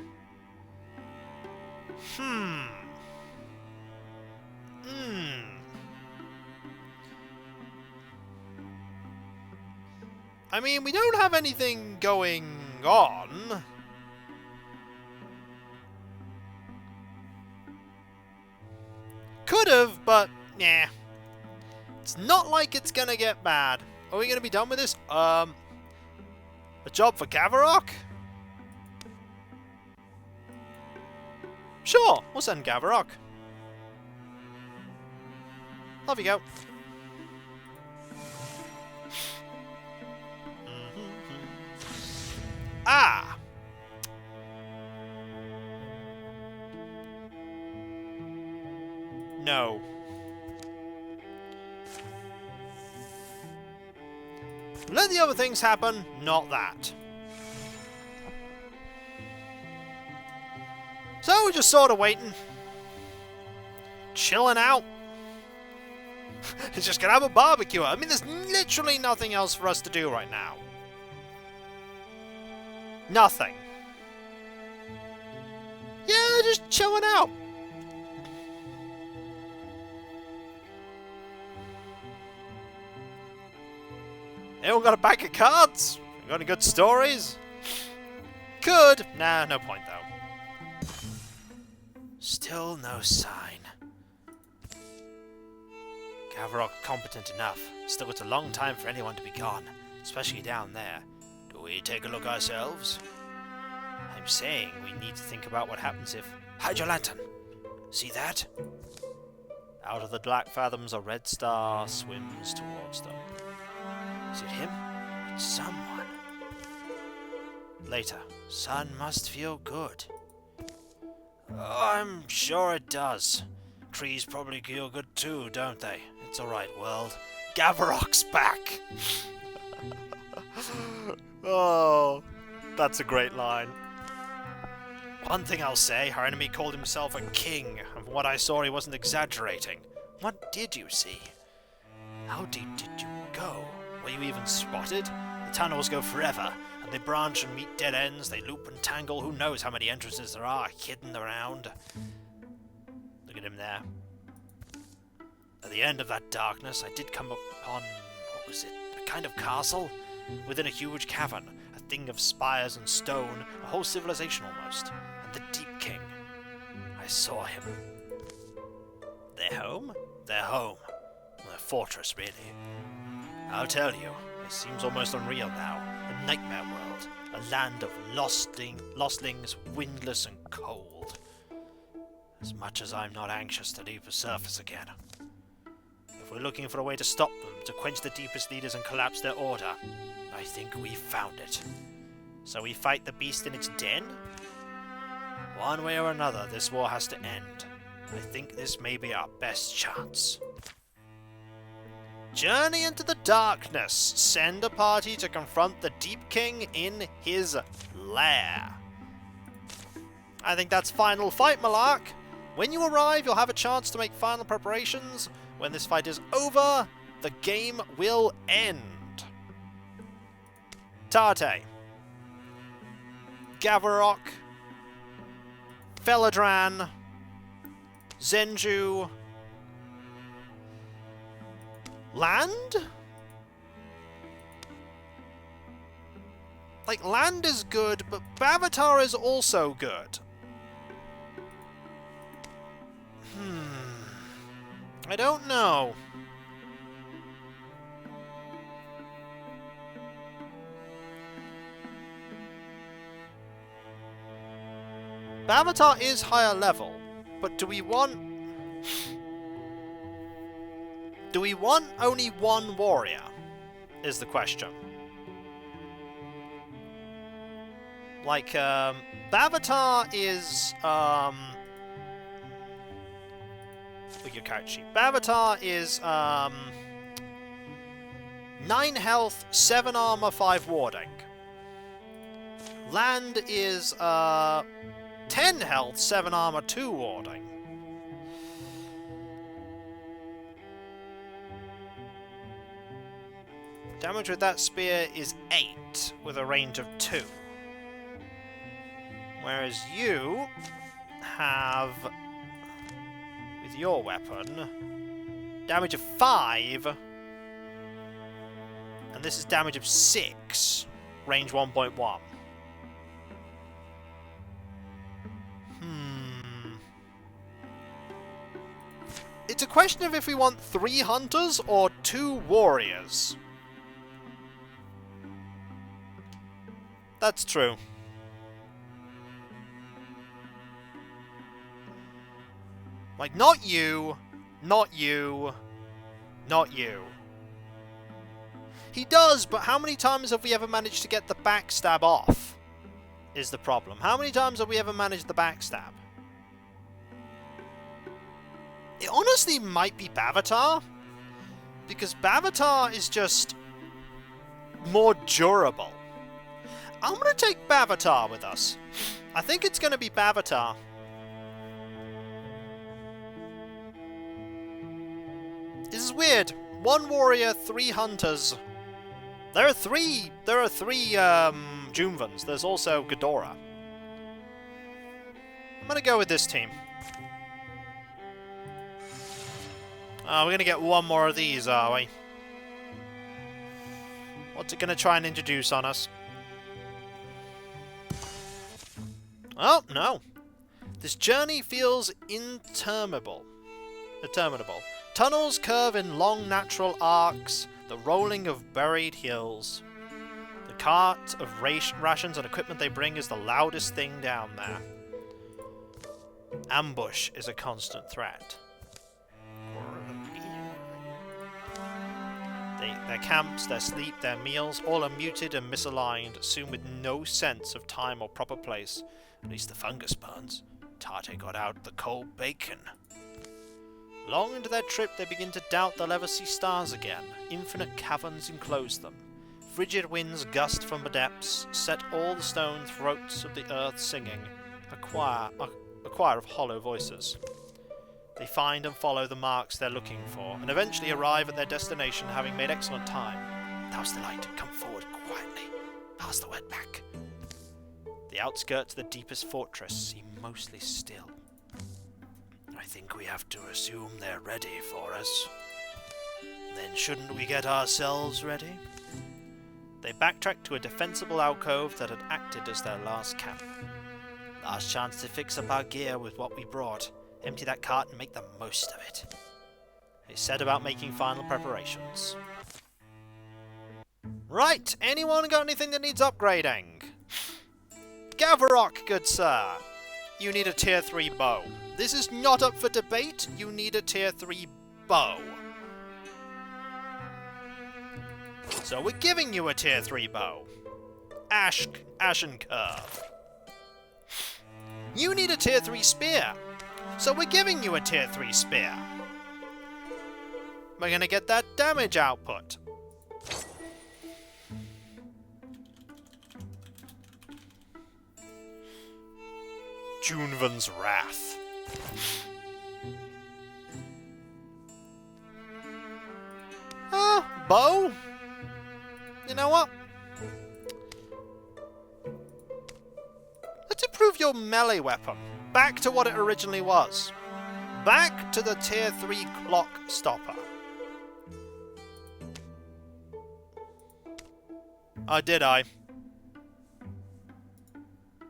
I mean, we don't have anything going on. Could have, but nah. It's not like it's gonna get bad. Are we gonna be done with this? A job for Gavarok? Sure, we'll send Gavarok. Off you go. Ah! No. Let the other things happen, not that. So we're just sort of waiting. Chilling out. Just gonna have a barbecue. I mean, there's literally nothing else for us to do right now. Nothing. Yeah, just chilling out. Anyone got a pack of cards? Got any good stories? Could. Nah, no point though. Still no sign. Gavarok competent enough. Still, it's a long time for anyone to be gone, especially down there. Do we take a look ourselves? I'm saying we need to think about what happens if... Hide your lantern! See that? Out of the black fathoms, a red star swims towards them. Is it him? It's someone. Later. Sun must feel good. Oh, I'm sure it does. Trees probably feel good too, don't they? It's alright, world. Gavarok's back! Oh, that's a great line. One thing I'll say, our enemy called himself a king, and from what I saw he wasn't exaggerating. What did you see? How deep did you go? Were you even spotted? The tunnels go forever, and they branch and meet dead ends, they loop and tangle, who knows how many entrances there are hidden around. Look at him there. At the end of that darkness, I did come upon, what was it, a kind of castle? Within a huge cavern, a thing of spires and stone, a whole civilization almost, and the Deep King. I saw him. Their home? Their home. Their fortress, really. I'll tell you, it seems almost unreal now. A nightmare world. A land of lostlings, windless and cold. As much as I'm not anxious to leave the surface again. If we're looking for a way to stop them, to quench the deepest leaders and collapse their order, I think we've found it. So we fight the beast in its den? One way or another, this war has to end. I think this may be our best chance. Journey into the darkness. Send a party to confront the Deep King in his lair. I think that's final fight, Malark. When you arrive, you'll have a chance to make final preparations. When this fight is over, the game will end. Tate. Gavarok. Felidran. Zenju. Land? Like, land is good, but Bavatar is also good. I don't know. Bavatar is higher level, but do we want only one warrior? is the question. Like, Bavatar is, look at your character sheet. Bavatar is, 9 health, 7 armor, 5 warding. Land is, 10 health, 7 armor, 2 warding. Damage with that spear is 8, with a range of 2. Whereas you have, with your weapon, damage of 5, and this is damage of 6, range 1.1. It's a question of if we want 3 hunters or 2 warriors. That's true. Like, not you, not you, not you. He does, but how many times have we ever managed to get the backstab off? Is the problem. How many times have we ever managed the backstab? It honestly might be Bavatar, because Bavatar is just more durable. I'm going to take Bavatar with us. I think it's going to be Bavatar. This is weird. 1 warrior, 3 hunters. There are 3 Junvans. There's also Ghidorah. I'm going to go with this team. We're going to get 1 more of these, are we? What's it going to try and introduce on us? Oh, no. This journey feels interminable. Tunnels curve in long natural arcs, the rolling of buried hills. The cart of rations and equipment they bring is the loudest thing down there. Ambush is a constant threat. Their camps, their sleep, their meals, all are muted and misaligned, soon with no sense of time or proper place. At least the fungus burns. Tate got out the cold bacon. Long into their trip, they begin to doubt they'll ever see stars again. Infinite caverns enclose them. Frigid winds gust from the depths, set all the stone throats of the earth singing, a choir of hollow voices. They find and follow the marks they're looking for, and eventually arrive at their destination having made excellent time. Now's the light. Come forward quietly. Pass the word back. The outskirts of the deepest fortress seem mostly still. I think we have to assume they're ready for us. Then shouldn't we get ourselves ready? They backtracked to a defensible alcove that had acted as their last camp. Last chance to fix up our gear with what we brought. Empty that cart and make the most of it. They set about making final preparations. Right, anyone got anything that needs upgrading? Gavarok, good sir. You need a tier 3 bow. This is not up for debate. You need a tier 3 bow. So we're giving you a tier 3 bow. Ashen Curve. You need a tier 3 spear. So we're giving you a tier 3 spear. We're gonna get that damage output. Junvan's Wrath. Bow? You know what? Let's improve your melee weapon. Back to what it originally was. Back to the tier 3 clock stopper. Oh, did I?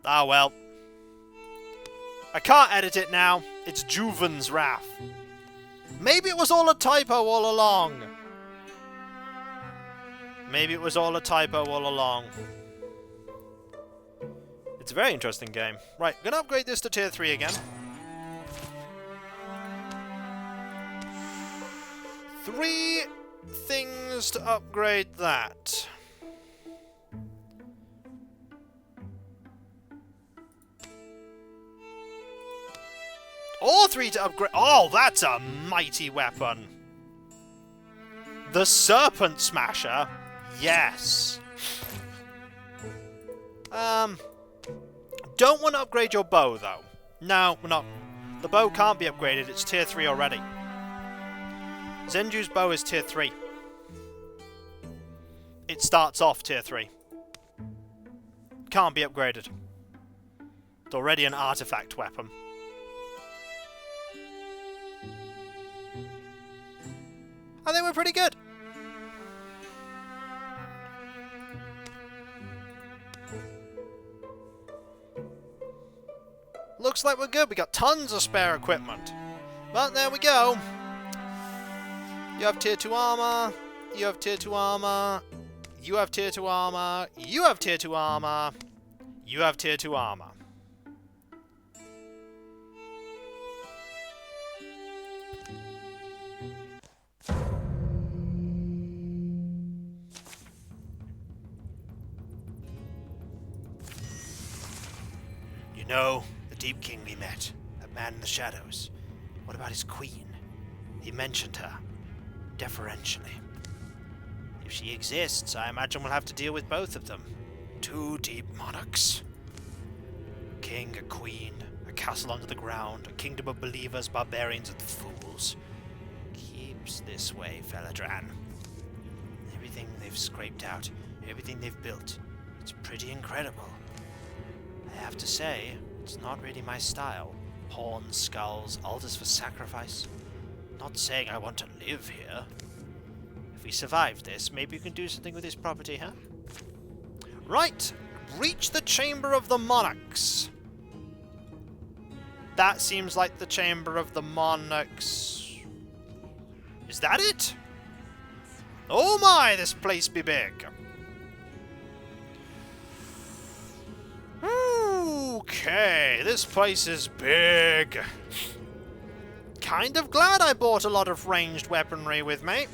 Ah, well. I can't edit it now. It's Juven's Wrath. Maybe it was all a typo all along. Maybe it was all a typo all along. It's a very interesting game. Right, I'm going to upgrade this to tier 3 again. 3 things to upgrade that. All 3 to upgrade. Oh, that's a mighty weapon. The Serpent Smasher. Yes. Don't want to upgrade your bow, though. No, we're not. The bow can't be upgraded. It's tier 3 already. Zenju's bow is tier 3. It starts off tier 3. Can't be upgraded. It's already an artifact weapon. I think we're pretty good. Looks like we're good. We got tons of spare equipment. But there we go. You have tier 2 armor. You have tier 2 armor. You have tier 2 armor. You have tier 2 armor. You have tier 2 armor. You know, the Deep King we met, that man in the shadows. What about his queen? He mentioned her, deferentially. If she exists, I imagine we'll have to deal with both of them. 2 deep monarchs. A king, a queen, a castle under the ground, a kingdom of believers, barbarians, and fools. Keeps this way, Felladran. Everything they've scraped out, everything they've built, it's pretty incredible. I have to say, it's not really my style. Horns, skulls, altars for sacrifice. Not saying I want to live here. If we survive this, maybe we can do something with this property, huh? Right! Reach the Chamber of the Monarchs. That seems like the Chamber of the Monarchs. Is that it? Oh my, this place be big. Okay, this place is big. Kind of glad I bought a lot of ranged weaponry with me.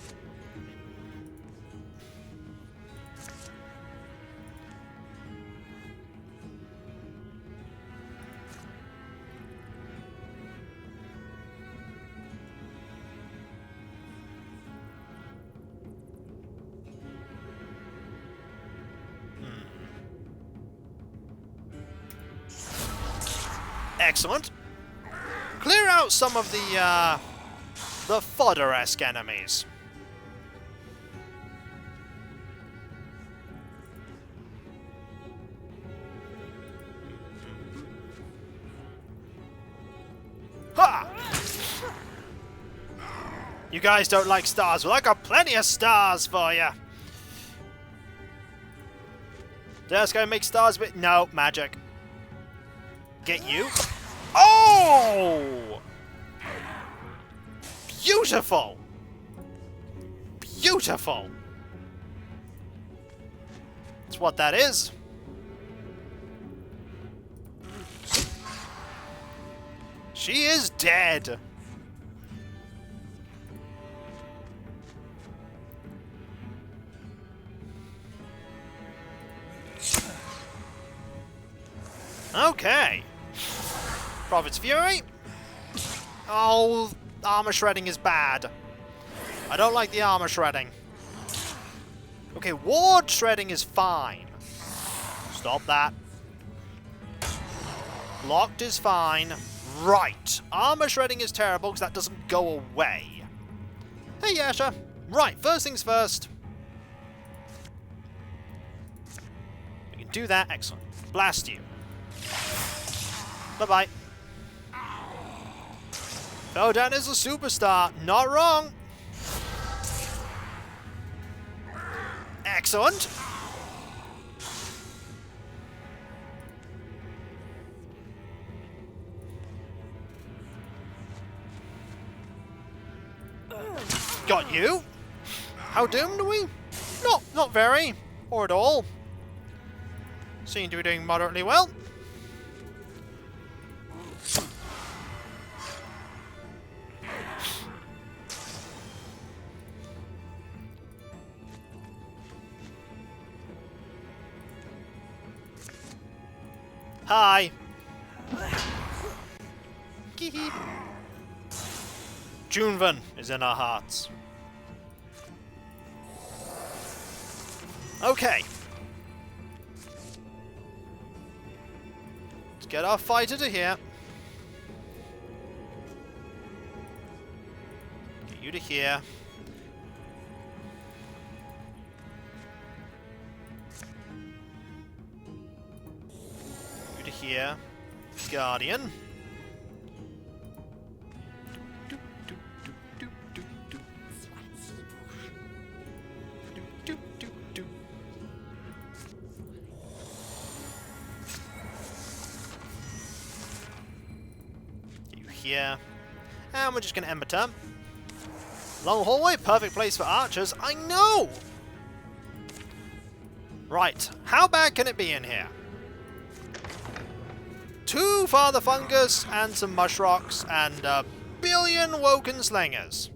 Excellent. Clear out some of the fodder-esque enemies. Ha! You guys don't like stars. Well, I got plenty of stars for you. Just gonna make stars with... No, magic. Get you. Oh! Beautiful! Beautiful! That's what that is. She is dead. Okay. Prophet's Fury. Oh, armor shredding is bad. I don't like the armor shredding. Okay, ward shredding is fine. Stop that. Blocked is fine. Right. Armor shredding is terrible because that doesn't go away. Hey, Yasha. Right, first things first. We can do that. Excellent. Blast you. Bye-bye. Feldan is a superstar. Not wrong. Excellent. Got you. How doomed are we? Not very. Or at all. Seem to be doing moderately well. Hi. Kee-hee. Junvan is in our hearts. Okay. Let's get our fighter to here. Get you to here. You to here. Guardian. Here. And we're just going to end my turn. Long hallway, perfect place for archers. I know! Right, how bad can it be in here? 2 Father Fungus and some Mush Rocks and a billion Woken Slingers.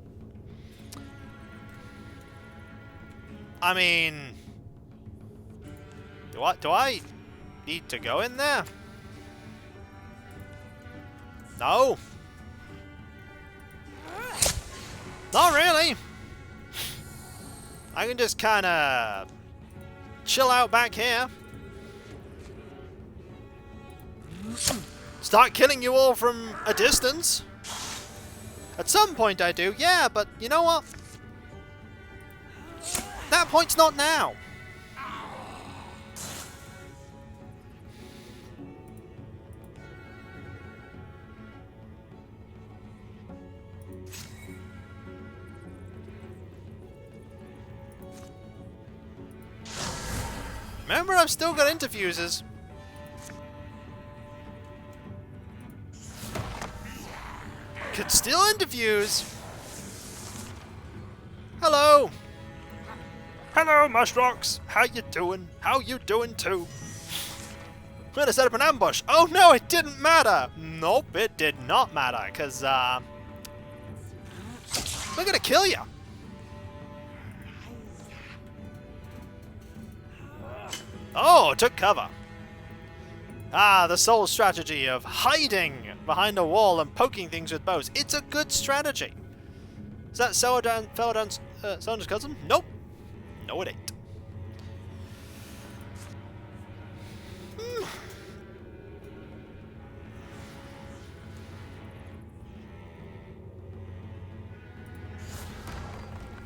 I mean... Do I need to go in there? No. Not really. I can just kind of chill out back here. Start killing you all from a distance. At some point I do, yeah, but you know what? That point's not now. Remember, I've still got interfuses. Could still interfuse. Hello. Hello, Mushrocks. How you doing? How you doing too? I'm gonna set up an ambush. Oh no, it didn't matter. Nope, it did not matter, because we're gonna kill you. Oh, took cover. Ah, the sole strategy of hiding behind a wall and poking things with bows. It's a good strategy. Is that Feldan's cousin? Nope. No, it ain't.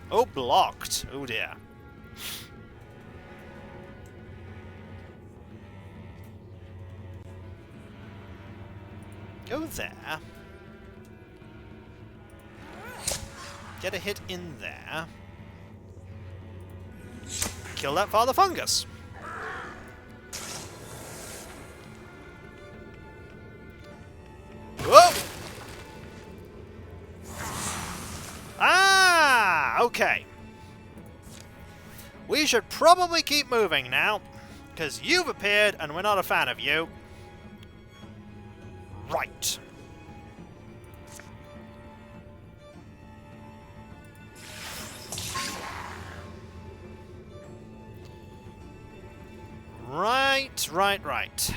Oh, blocked. Oh dear. Go there. Get a hit in there. Kill that Father Fungus. Whoa! Ah! Okay. We should probably keep moving now, because you've appeared and we're not a fan of you. Right. Right.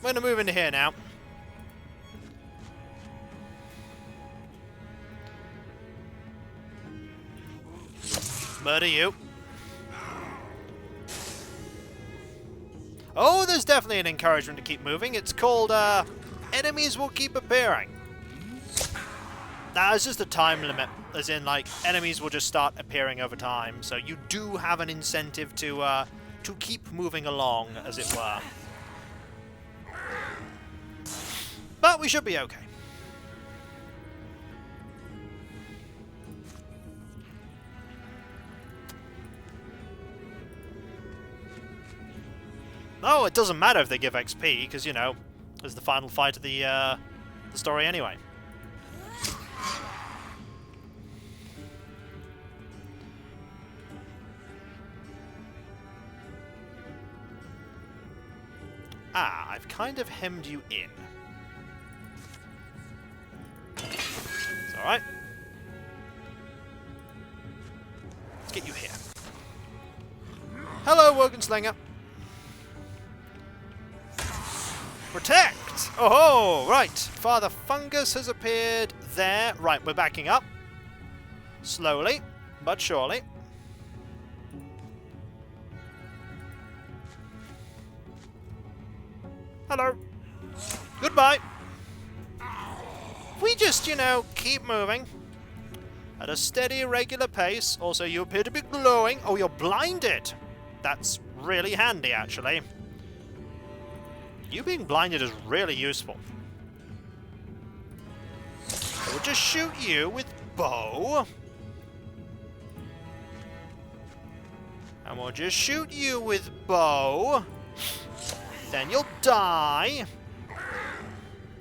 We're gonna move into here now. Murder you. Oh, there's definitely an encouragement to keep moving. It's called, enemies will keep appearing. Nah, it's just a time limit. As in, like, enemies will just start appearing over time. So you do have an incentive to keep moving along, as it were. But we should be okay. Oh, it doesn't matter if they give XP, because, you know, it's the final fight of the story anyway. Ah, I've kind of hemmed you in. It's alright. Let's get you here. Hello, Woken Slinger. Protect! Oh, right. Father Fungus has appeared there. Right, we're backing up. Slowly, but surely. Hello. Goodbye. We just, you know, keep moving at a steady, regular pace. Also, you appear to be glowing. Oh, you're blinded. That's really handy, actually. You being blinded is really useful. We'll just shoot you with bow. And we'll just shoot you with bow. Then you'll die.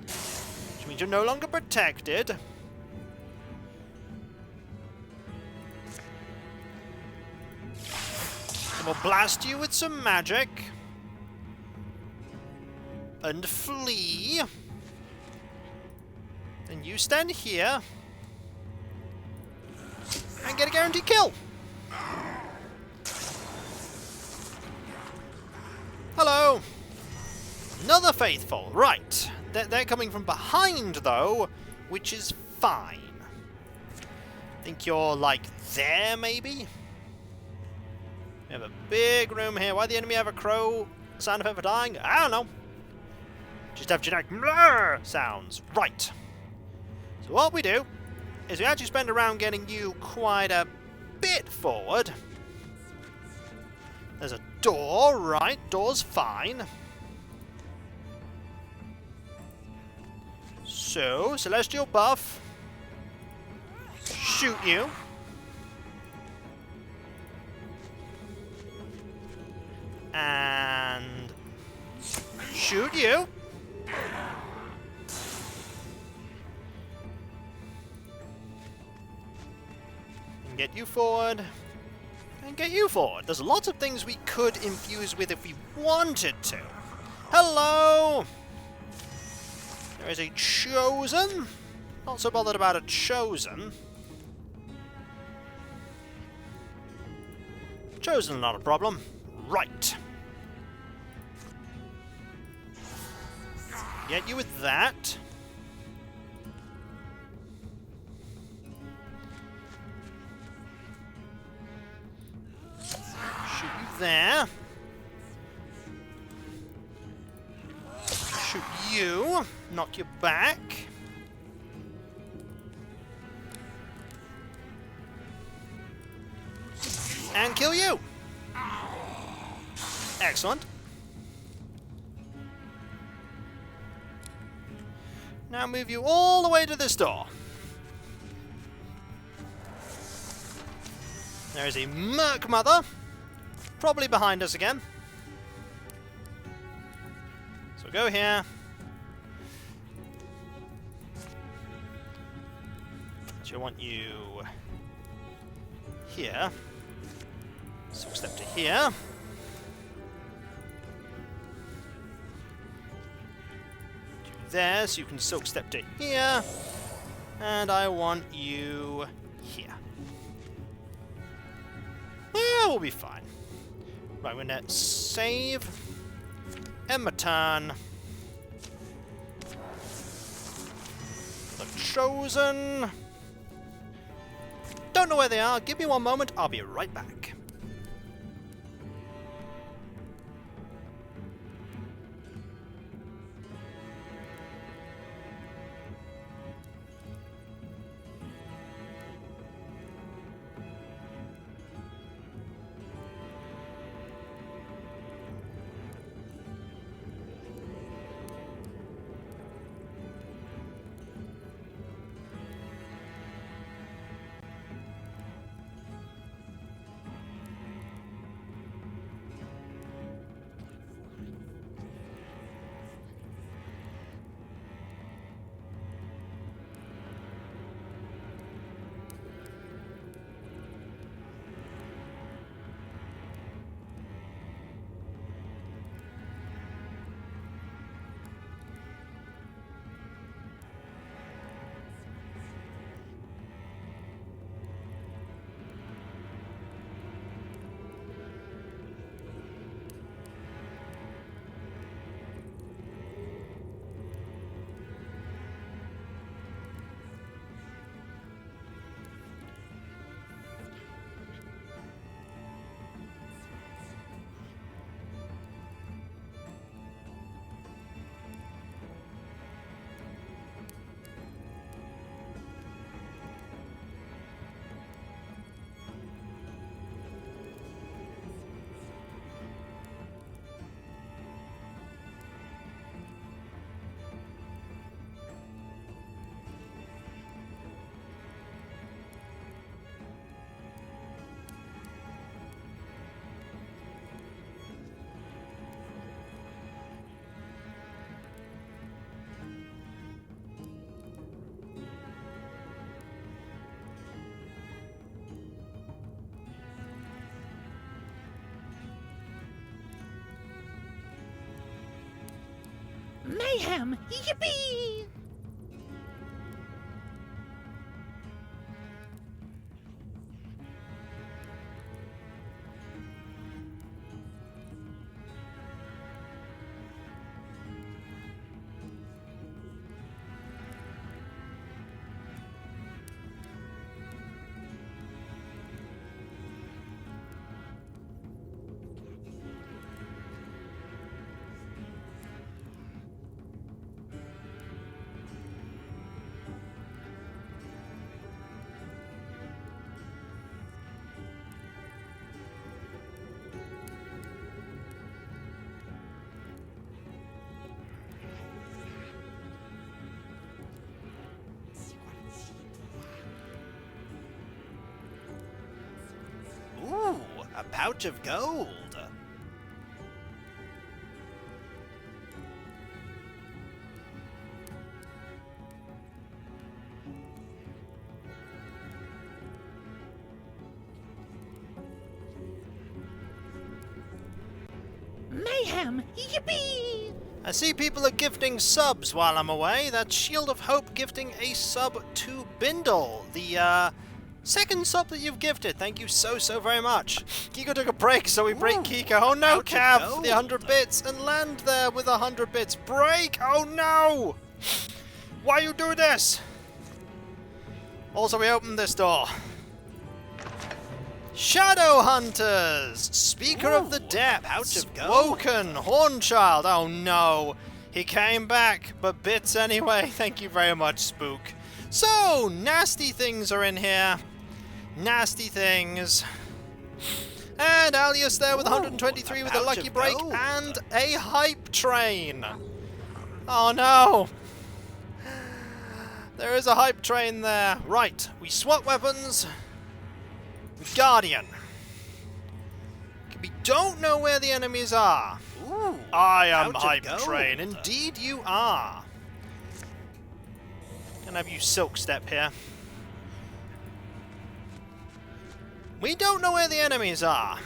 Which means you're no longer protected. And we'll blast you with some magic. And flee. And you stand here. And get a guaranteed kill. Hello. Another faithful. Right. They're coming from behind, though, which is fine. Think you're, like, there, maybe? We have a big room here. Why the enemy have a crow sound effect for dying? I don't know. Just have generic sounds. Right. So what we do is we actually spend a round getting you quite a bit forward. There's a door, right? Door's fine. So, Celestial buff. Shoot you. And shoot you. And get you forward. And get you forward. There's lots of things we could infuse with if we wanted to. Hello! There is a Chosen. Not so bothered about a Chosen. Chosen, not a problem. Right. Get you with that. Shoot you there. Shoot you. Knock you back. And kill you. Excellent. Now move you all the way to this door. There is a Merc Mother. Probably behind us again. So go here. So I want you here. So step to here. There, so you can silk step to here, and I want you here. Yeah, we'll be fine. Right, we're gonna save, end my turn. The Chosen. Don't know where they are. Give me one moment. I'll be right back. Mayhem! Yippee! Ooh, a pouch of gold. Mayhem! Yippee! I see people are gifting subs while I'm away. That's Shield of Hope gifting a sub to Bindle, the second sub that you've gifted. Thank you so very much. Kiko took a break, so we break Kiko. Oh no, Cav, the 100 bits, and land there with 100 bits. Break! Oh no! Why you do this? Also, we open this door. Shadow Hunters! Speaker of the Depths, Woken, Hornchild, oh no! He came back, but bits anyway, thank you very much, Spook. So, nasty things are in here. Nasty things. And Alias there with 123 with a lucky break, and a hype train! Oh no! There is a hype train there. Right, we swap weapons. Guardian. We don't know where the enemies are. Ooh, I am Hype Train. Indeed you are. Can I have you Silk Step here? We don't know where the enemies are.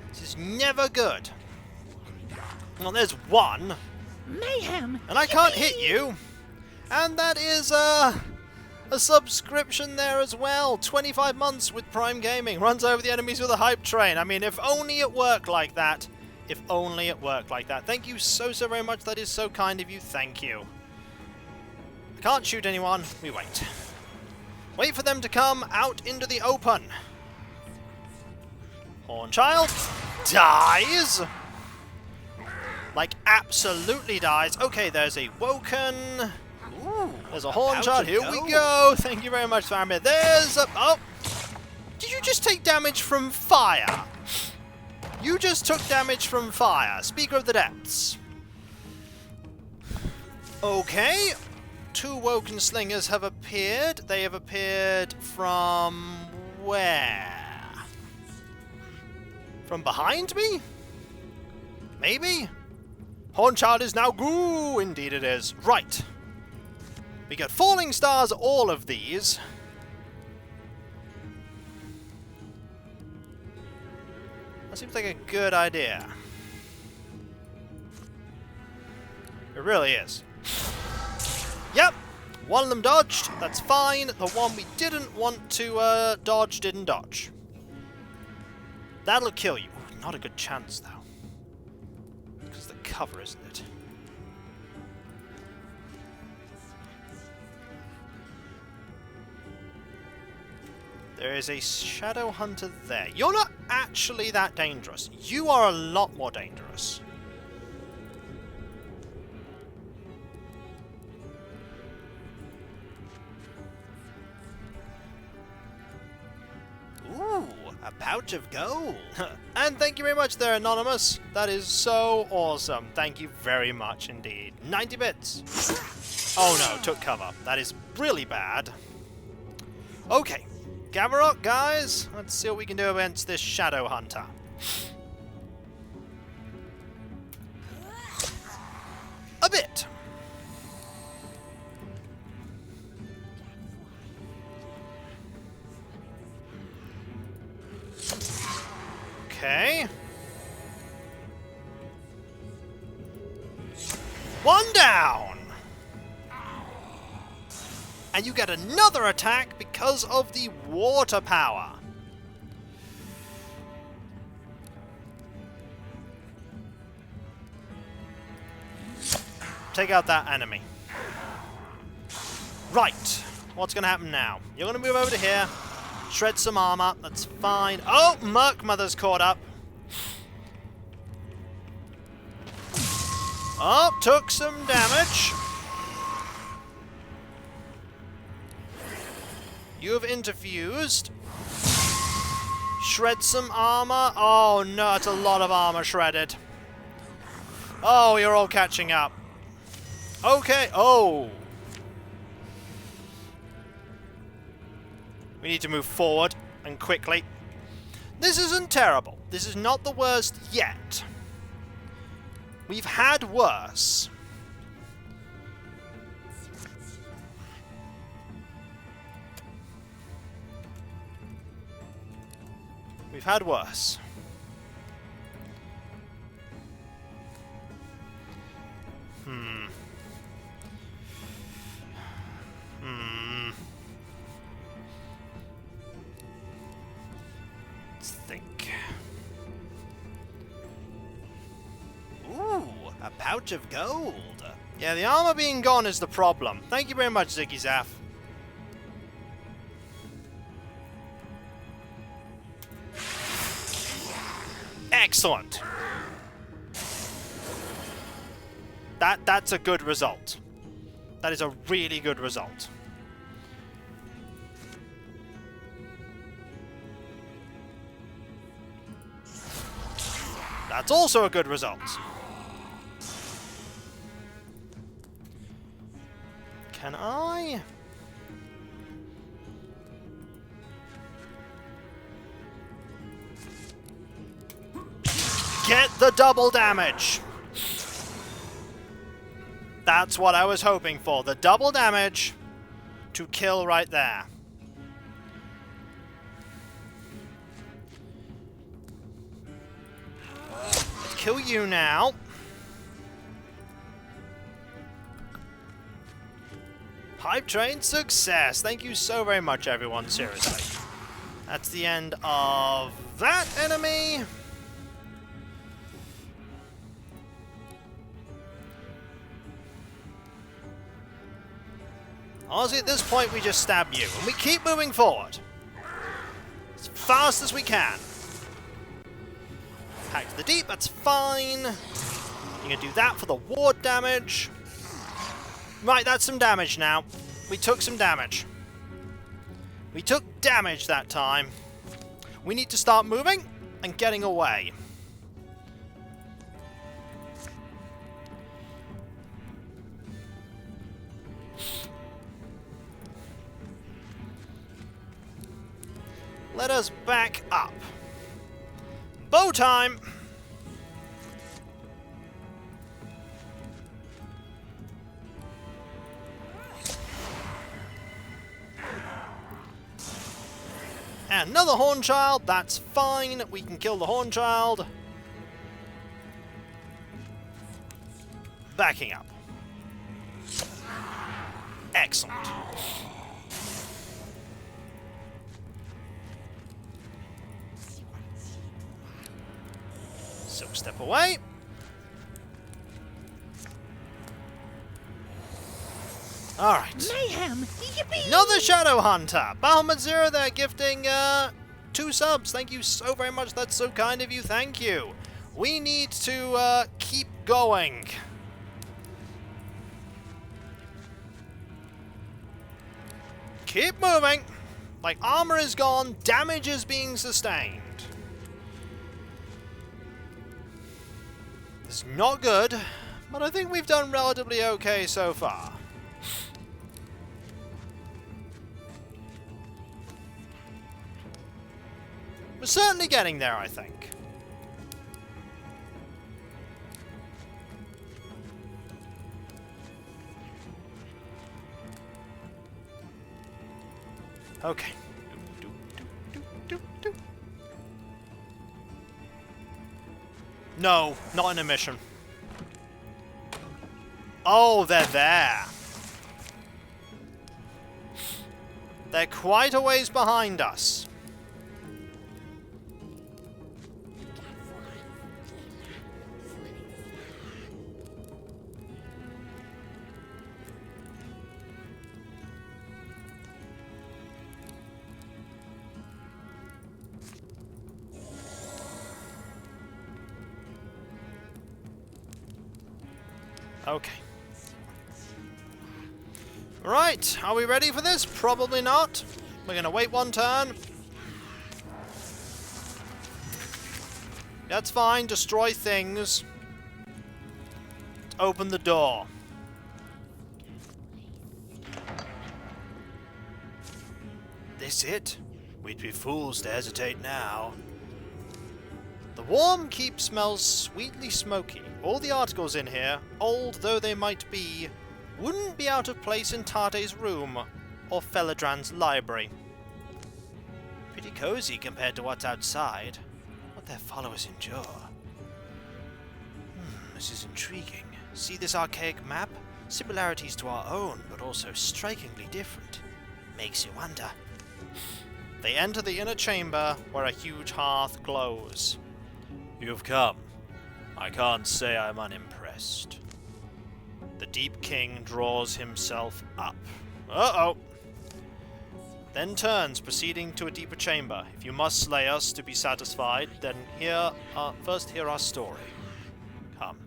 This is never good. Well, there's one. Mayhem! And I can't hit you. And that is, a subscription there as well. 25 months with Prime Gaming. Runs over the enemies with a hype train. I mean, if only it worked like that. If only it worked like that. Thank you so very much. That is so kind of you. Thank you. I can't shoot anyone. We wait. Wait for them to come out into the open. Hornchild dies. Like, absolutely dies. Okay, there's a Woken. Ooh, there's a Hornchild. Here we go. Thank you very much, family. There's a... Oh! Did you just take damage from fire? You just took damage from fire. Speaker of the Depths. Okay. 2 Woken Slingers have appeared. They have appeared from... where? From behind me? Maybe? Hornchild is now goo. Indeed it is. Right. We get falling stars, all of these. That seems like a good idea. It really is. Yep, one of them dodged. That's fine. The one we didn't want to dodge didn't dodge. That'll kill you. Ooh, not a good chance, though. Because the cover, isn't it? There is a Shadow Hunter there. You're not actually that dangerous. You are a lot more dangerous. Ooh, a pouch of gold. And thank you very much there, Anonymous. That is so awesome. Thank you very much indeed. 90 bits. Oh no, took cover. That is really bad. Okay. Gather up, guys. Let's see what we can do against this Shadow Hunter. A bit. Okay. One down! And you get another attack because of the water power. Take out that enemy. Right. What's going to happen now? You're going to move over to here. Shred some armor. That's fine. Oh, Merc Mother's caught up. Oh, took some damage. You have interfused. Shred some armor. Oh no, it's a lot of armor shredded. Oh, you're all catching up. Okay, oh. We need to move forward, and quickly. This isn't terrible. This is not the worst yet. We've had worse. We've had worse. Let's think. Ooh, a pouch of gold. Yeah, the armor being gone is the problem. Thank you very much, Ziggy Zaff. Excellent. That's a good result. That is a really good result. That's also a good result. Can I? Get the double damage! That's what I was hoping for. The double damage to kill right there. Let's kill you now. Hype train success. Thank you so very much, everyone. Seriously. That's the end of that enemy. Honestly, at this point, we just stab you, and we keep moving forward. As fast as we can. Hack to the deep, that's fine. You can do that for the ward damage. Right, that's some damage now. We took some damage. We took damage that time. We need to start moving and getting away. Let us back up. Bow time! And another Horn Child, that's fine. We can kill the Horn Child. Backing up. Excellent. So step away. Alright. Mayhem! Yippee! Another Shadow Hunter! Bahamut Zero there gifting 2 subs. Thank you so very much. That's so kind of you. Thank you. We need to keep going. Keep moving. Like, armor is gone. Damage is being sustained. It's not good, but I think we've done relatively okay so far. We're certainly getting there, I think. Okay. No, not in a mission. Oh, they're there. They're quite a ways behind us. Okay. Right, are we ready for this? Probably not. We're gonna wait one turn. That's fine, destroy things. Open the door. This it? We'd be fools to hesitate now. The warm keep smells sweetly smoky. All the articles in here, old though they might be, wouldn't be out of place in Tarde's room or Felidran's library. Pretty cozy compared to what's outside. What their followers endure. This is intriguing. See this archaic map? Similarities to our own, but also strikingly different. Makes you wonder. They enter the inner chamber, where a huge hearth glows. You've come. I can't say I'm unimpressed. The Deep King draws himself up. Uh-oh! Then turns, proceeding to a deeper chamber. If you must slay us to be satisfied, then first hear our story. Come.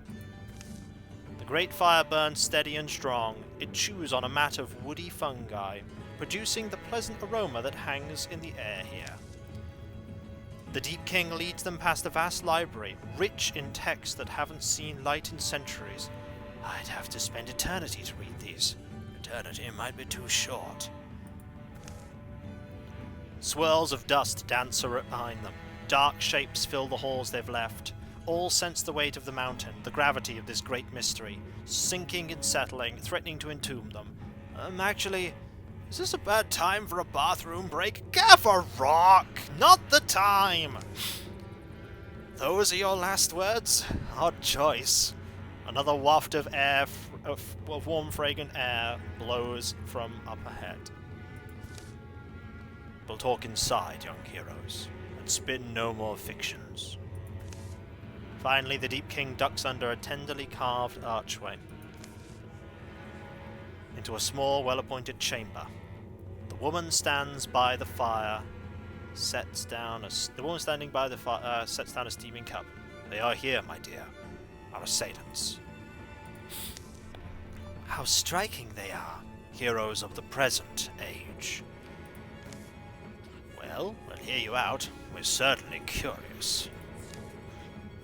The great fire burns steady and strong. It chews on a mat of woody fungi, producing the pleasant aroma that hangs in the air here. The Deep King leads them past a vast library, rich in texts that haven't seen light in centuries. I'd have to spend eternity to read these. Eternity might be too short. Swirls of dust dance behind them. Dark shapes fill the halls they've left. All sense the weight of the mountain, the gravity of this great mystery, sinking and settling, threatening to entomb them. Actually, is this a bad time for a bathroom break? Gaffer Rock! Not the time! Those are your last words? Odd choice. Another waft of air, of warm fragrant air, blows from up ahead. We'll talk inside, young heroes, and spin no more fictions. Finally, the Deep King ducks under a tenderly carved archway into a small, well-appointed chamber. The woman stands by the fire, sets down a steaming cup. They are here, my dear, our assailants. How striking they are, heroes of the present age. Well, we'll hear you out. We're certainly curious.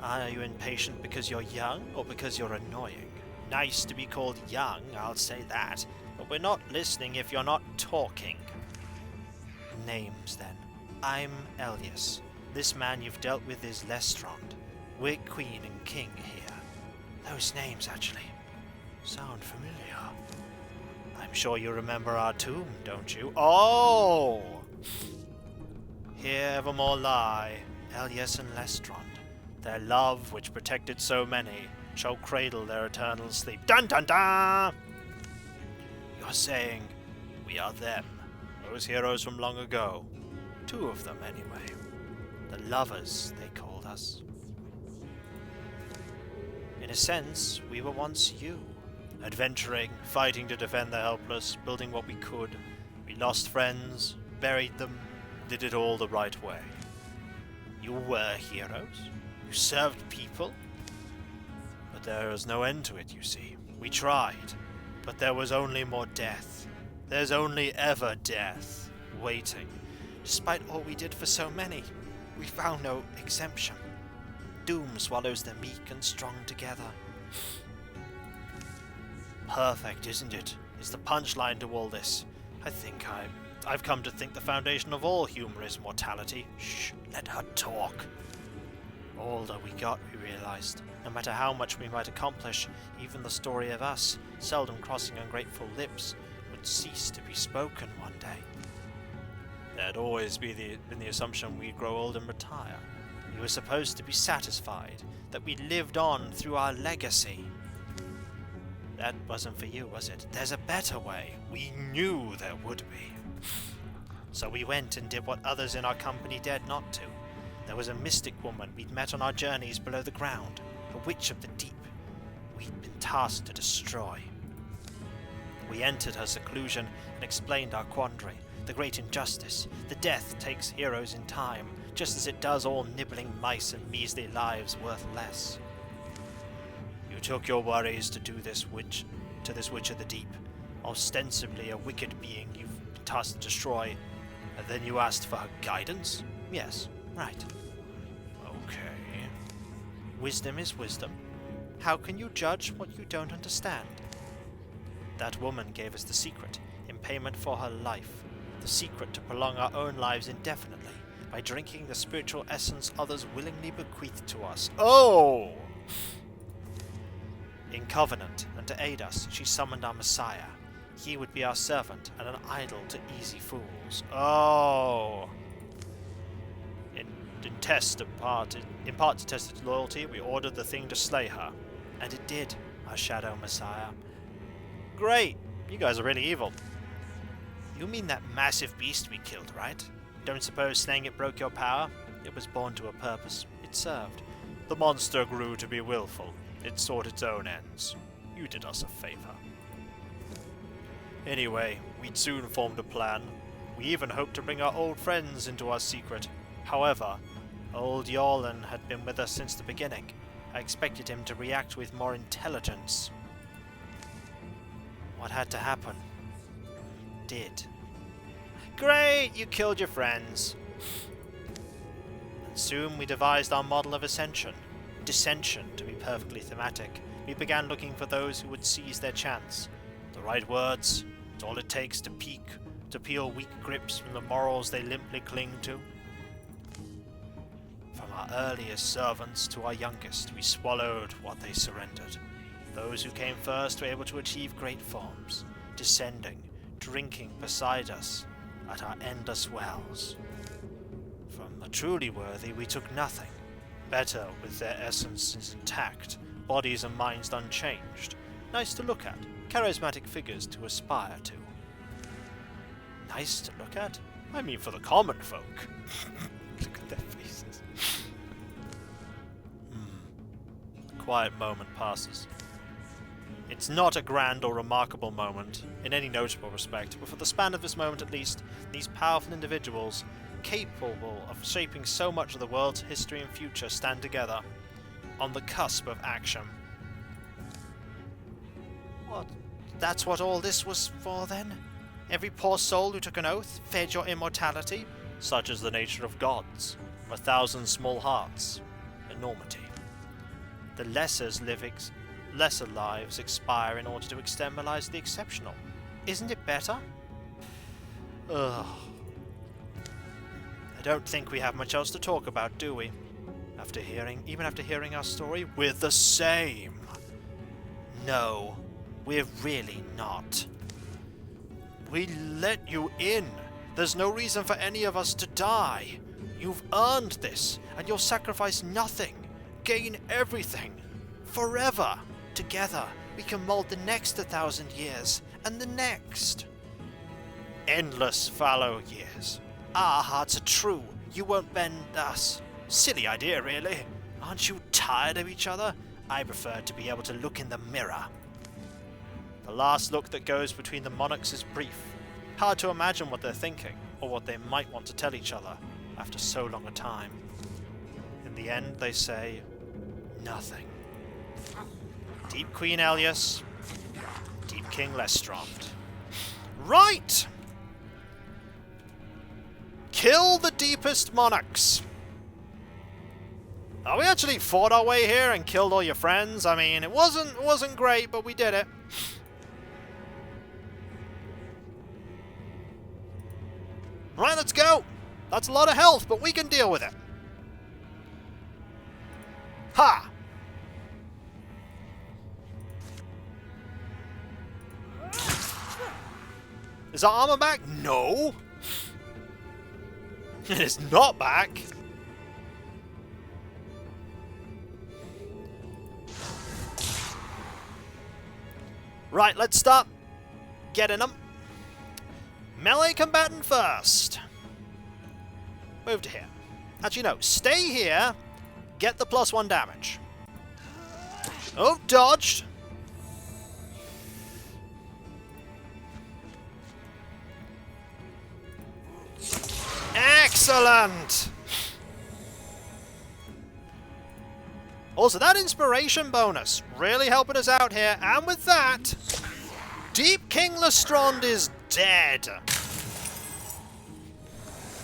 Are you impatient because you're young, or because you're annoying? Nice to be called young, I'll say that, but we're not listening if you're not talking. Names, then. I'm Elias. This man you've dealt with is Lestrand. We're queen and king here. Those names, actually, sound familiar. I'm sure you remember our tomb, don't you? Oh! Here evermore lie Elias and Lestrand. Their love, which protected so many, shall cradle their eternal sleep. Dun dun dun! You're saying we are them, those heroes from long ago. Two of them, anyway. The lovers, they called us. In a sense, we were once you. Adventuring, fighting to defend the helpless, building what we could. We lost friends, buried them, did it all the right way. You were heroes. You served people. But there was no end to it, you see. We tried, but there was only more death. There's only ever death, waiting. Despite all we did for so many, we found no exemption. Doom swallows the meek and strong together. Perfect, isn't it? Is the punchline to all this. I've come to think the foundation of all humor is mortality. Shh, let her talk. The older we got, we realized, no matter how much we might accomplish, even the story of us, seldom crossing ungrateful lips, would cease to be spoken one day. There'd always been the assumption we'd grow old and retire. We were supposed to be satisfied, that we lived on through our legacy. That wasn't for you, was it? There's a better way. We knew there would be. So we went and did what others in our company dared not to. There was a mystic woman we'd met on our journeys below the ground, a witch of the deep, we'd been tasked to destroy. We entered her seclusion and explained our quandary, the great injustice, the death takes heroes in time, just as it does all nibbling mice and measly lives worth less. You took your worries to this witch of the deep, ostensibly a wicked being you've been tasked to destroy, and then you asked for her guidance? Yes, right. Okay. Wisdom is wisdom. How can you judge what you don't understand? That woman gave us the secret, in payment for her life, the secret to prolong our own lives indefinitely, by drinking the spiritual essence others willingly bequeath to us. Oh! In covenant, and to aid us, she summoned our Messiah. He would be our servant, and an idol to easy fools. Oh! In part to test its loyalty, we ordered the thing to slay her. And it did, our shadow Messiah. Great! You guys are really evil. You mean that massive beast we killed, right? Don't suppose slaying it broke your power? It was born to a purpose. It served. The monster grew to be willful. It sought its own ends. You did us a favor. Anyway, we'd soon formed a plan. We even hoped to bring our old friends into our secret. However, old Yorlan had been with us since the beginning. I expected him to react with more intelligence. What had to happen? Did. Great! You killed your friends. And soon we devised our model of ascension. Dissension, to be perfectly thematic. We began looking for those who would seize their chance. The right words, it's all it takes to peel weak grips from the morals they limply cling to. From our earliest servants to our youngest, we swallowed what they surrendered. Those who came first were able to achieve great forms, descending, drinking beside us at our endless wells. From the truly worthy we took nothing, better with their essences intact, bodies and minds unchanged, nice to look at, charismatic figures to aspire to. Nice to look at? I mean for the common folk. Look at their faces. A quiet moment passes. It's not a grand or remarkable moment, in any notable respect, but for the span of this moment at least, these powerful individuals, capable of shaping so much of the world's history and future, stand together, on the cusp of action. What? That's what all this was for, then? Every poor soul who took an oath fed your immortality? Such is the nature of gods, 1,000 small hearts, enormity. The lesser lives expire in order to externalize the exceptional. Isn't it better? Ugh. I don't think we have much else to talk about, do we? Even after hearing our story, we're the same. No, we're really not. We let you in. There's no reason for any of us to die. You've earned this, and you'll sacrifice nothing, gain everything, forever. Together, we can mold the next 1,000 years, and the next. Endless fallow years. Our hearts are true. You won't bend us. Silly idea, really. Aren't you tired of each other? I prefer to be able to look in the mirror. The last look that goes between the monarchs is brief. Hard to imagine what they're thinking, or what they might want to tell each other after so long a time. In the end, they say nothing. Deep Queen Elias, Deep King Lestrond. Right! Kill the deepest monarchs! We actually fought our way here and killed all your friends. I mean, it wasn't great, but we did it. Right, let's go! That's a lot of health, but we can deal with it. Ha! Is our armor back? No! It is not back! Right, let's start getting them. Melee combatant first. Move to here. Actually, no. Stay here. Get the +1 damage. Oh, dodged. Excellent! Also, that inspiration bonus really helping us out here. And with that, Deep King Lestrand is dead.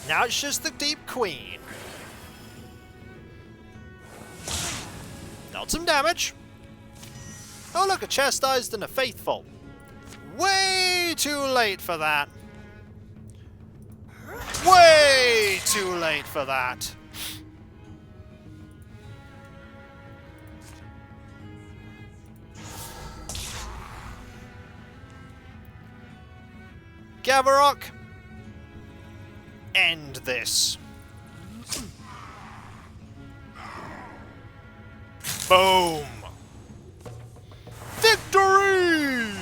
Now it's just the Deep Queen. Dealt some damage. Oh look, a chastised and a faithful. Way too late for that. Way too late for that. Gavarok, end this. Boom! Victory!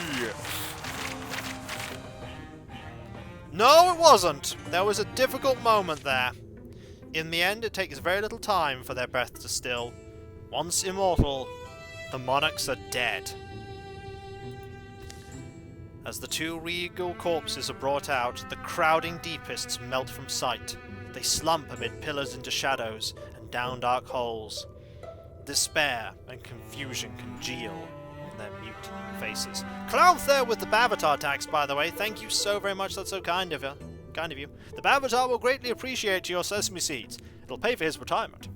No, it wasn't. There was a difficult moment there. In the end, it takes very little time for their breath to still. Once immortal, the monarchs are dead. As the two regal corpses are brought out, the crowding deepists melt from sight. They slump amid pillars into shadows and down dark holes. Despair and confusion congeal on their mute faces. Clouth there with the Bavatar tax, by the way. Thank you so very much. That's so kind of you. The Bavatar will greatly appreciate your sesame seeds. It'll pay for his retirement.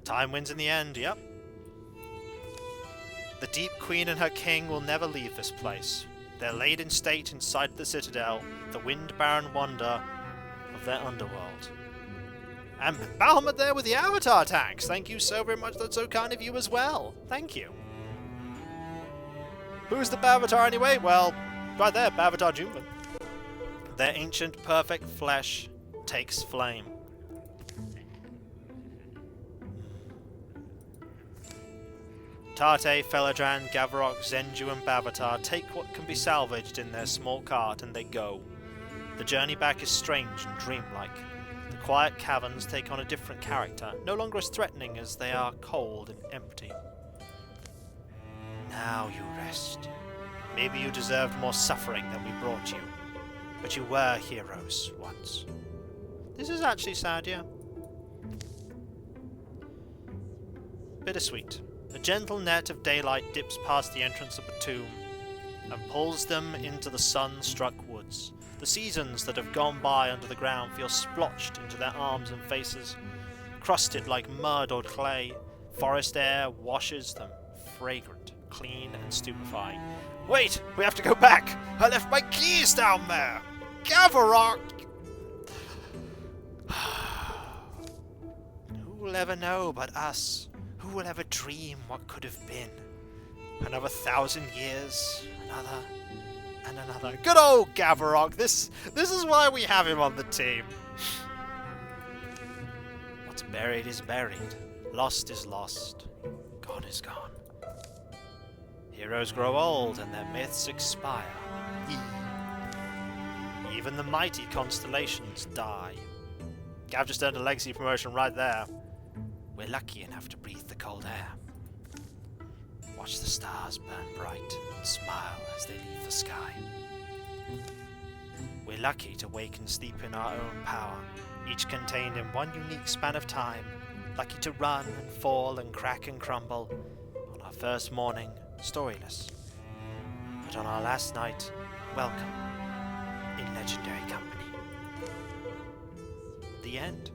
Time wins in the end, yep. The Deep Queen and her king will never leave this place. They're laid in state inside the citadel, the wind-barren wonder of their underworld. And Bahamut there with the Avatar tax. Thank you so very much. That's so kind of you as well. Thank you. Who's the Bavatar anyway? Well, right there, Bavatar Jumban. Their ancient perfect flesh takes flame. Tate, Felidran, Gavarok, Zenju and Bavatar take what can be salvaged in their small cart and they go. The journey back is strange and dreamlike. The quiet caverns take on a different character, no longer as threatening as they are cold and empty. Now you rest. Maybe you deserved more suffering than we brought you, but you were heroes once. This is actually sad, yeah. Bittersweet. A gentle net of daylight dips past the entrance of the tomb and pulls them into the sun-struck woods. The seasons that have gone by under the ground feel splotched into their arms and faces, crusted like mud or clay. Forest air washes them, fragrant, clean and stupefying. Wait! We have to go back! I left my keys down there! Gavarok! Who will ever know but us? Who will ever dream what could have been? Another 1,000 years, another, and another. Good old Gavarok! This is why we have him on the team. What's buried is buried. Lost is lost. Gone is gone. Heroes grow old and their myths expire. Even the mighty constellations die. Gav just earned a legacy promotion right there. We're lucky enough to breathe the cold air. Watch the stars burn bright and smile as they leave the sky. We're lucky to wake and sleep in our own power, each contained in one unique span of time, lucky to run and fall and crack and crumble, on our first morning, storyless. But on our last night, welcome, in legendary company. The end.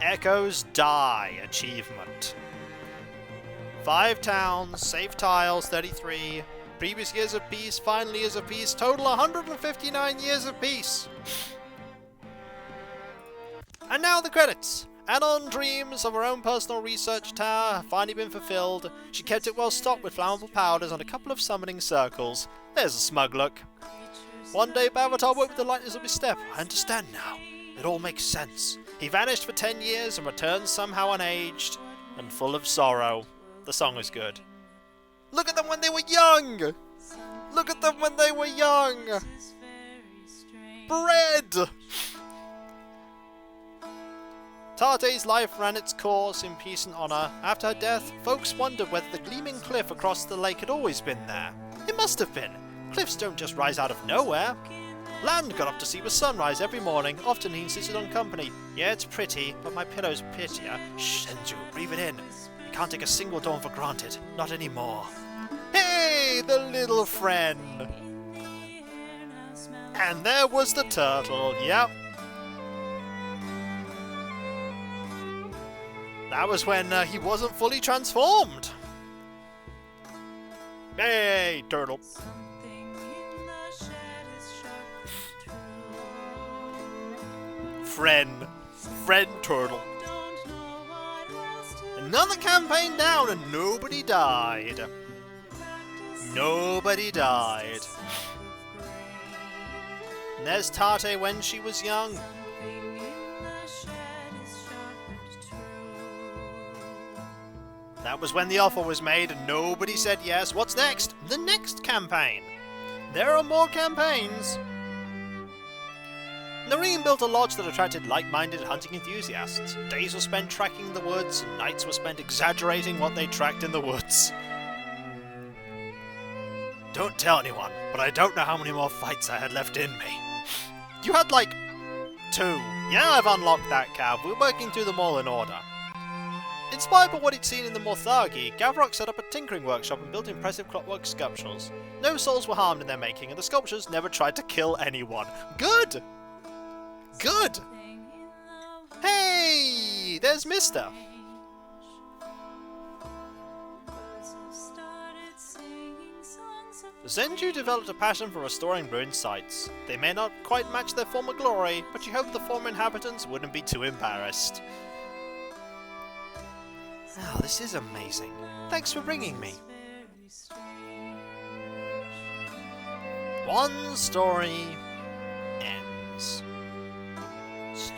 Echoes Die achievement. 5 towns, save tiles 33, previous years of peace, final years of peace, total 159 years of peace. And now the credits. Anon dreams of her own personal research tower have finally been fulfilled. She kept it well stocked with flammable powders and a couple of summoning circles. There's a smug look. One day Bavatar woke with the lightness of his step. I understand now. It all makes sense. He vanished for 10 years and returned somehow unaged and full of sorrow. The song was good. Look at them when they were young! Look at them when they were young! Bread! Tarte's life ran its course in peace and honour. After her death, folks wondered whether the gleaming cliff across the lake had always been there. It must have been. Cliffs don't just rise out of nowhere. Land got up to see the sunrise every morning. Often he insisted on company. Yeah, it's pretty, but my pillow's prettier. Shh, Senju, breathe it in. You can't take a single dawn for granted. Not anymore. Hey, the little friend! And there was the turtle, yep. That was when he wasn't fully transformed. Hey, turtle. Friend turtle. Another campaign down and nobody died. Nobody died. And there's Tate when she was young. That was when the offer was made and nobody said yes. What's next? The next campaign. There are more campaigns. Nareen built a lodge that attracted like-minded hunting enthusiasts. Days were spent tracking the woods, and nights were spent exaggerating what they tracked in the woods. Don't tell anyone, but I don't know how many more fights I had left in me. You had like 2. Yeah, I've unlocked that cab. We're working through them all in order. Inspired by what he'd seen in the Mortality, Gavrok set up a tinkering workshop and built impressive clockwork sculptures. No souls were harmed in their making, and the sculptures never tried to kill anyone. Good! Good! Hey! There's Mister! Zenju developed a passion for restoring ruined sites. They may not quite match their former glory, but she hoped the former inhabitants wouldn't be too embarrassed. Oh, this is amazing. Thanks for bringing me. One story ends. Sleep.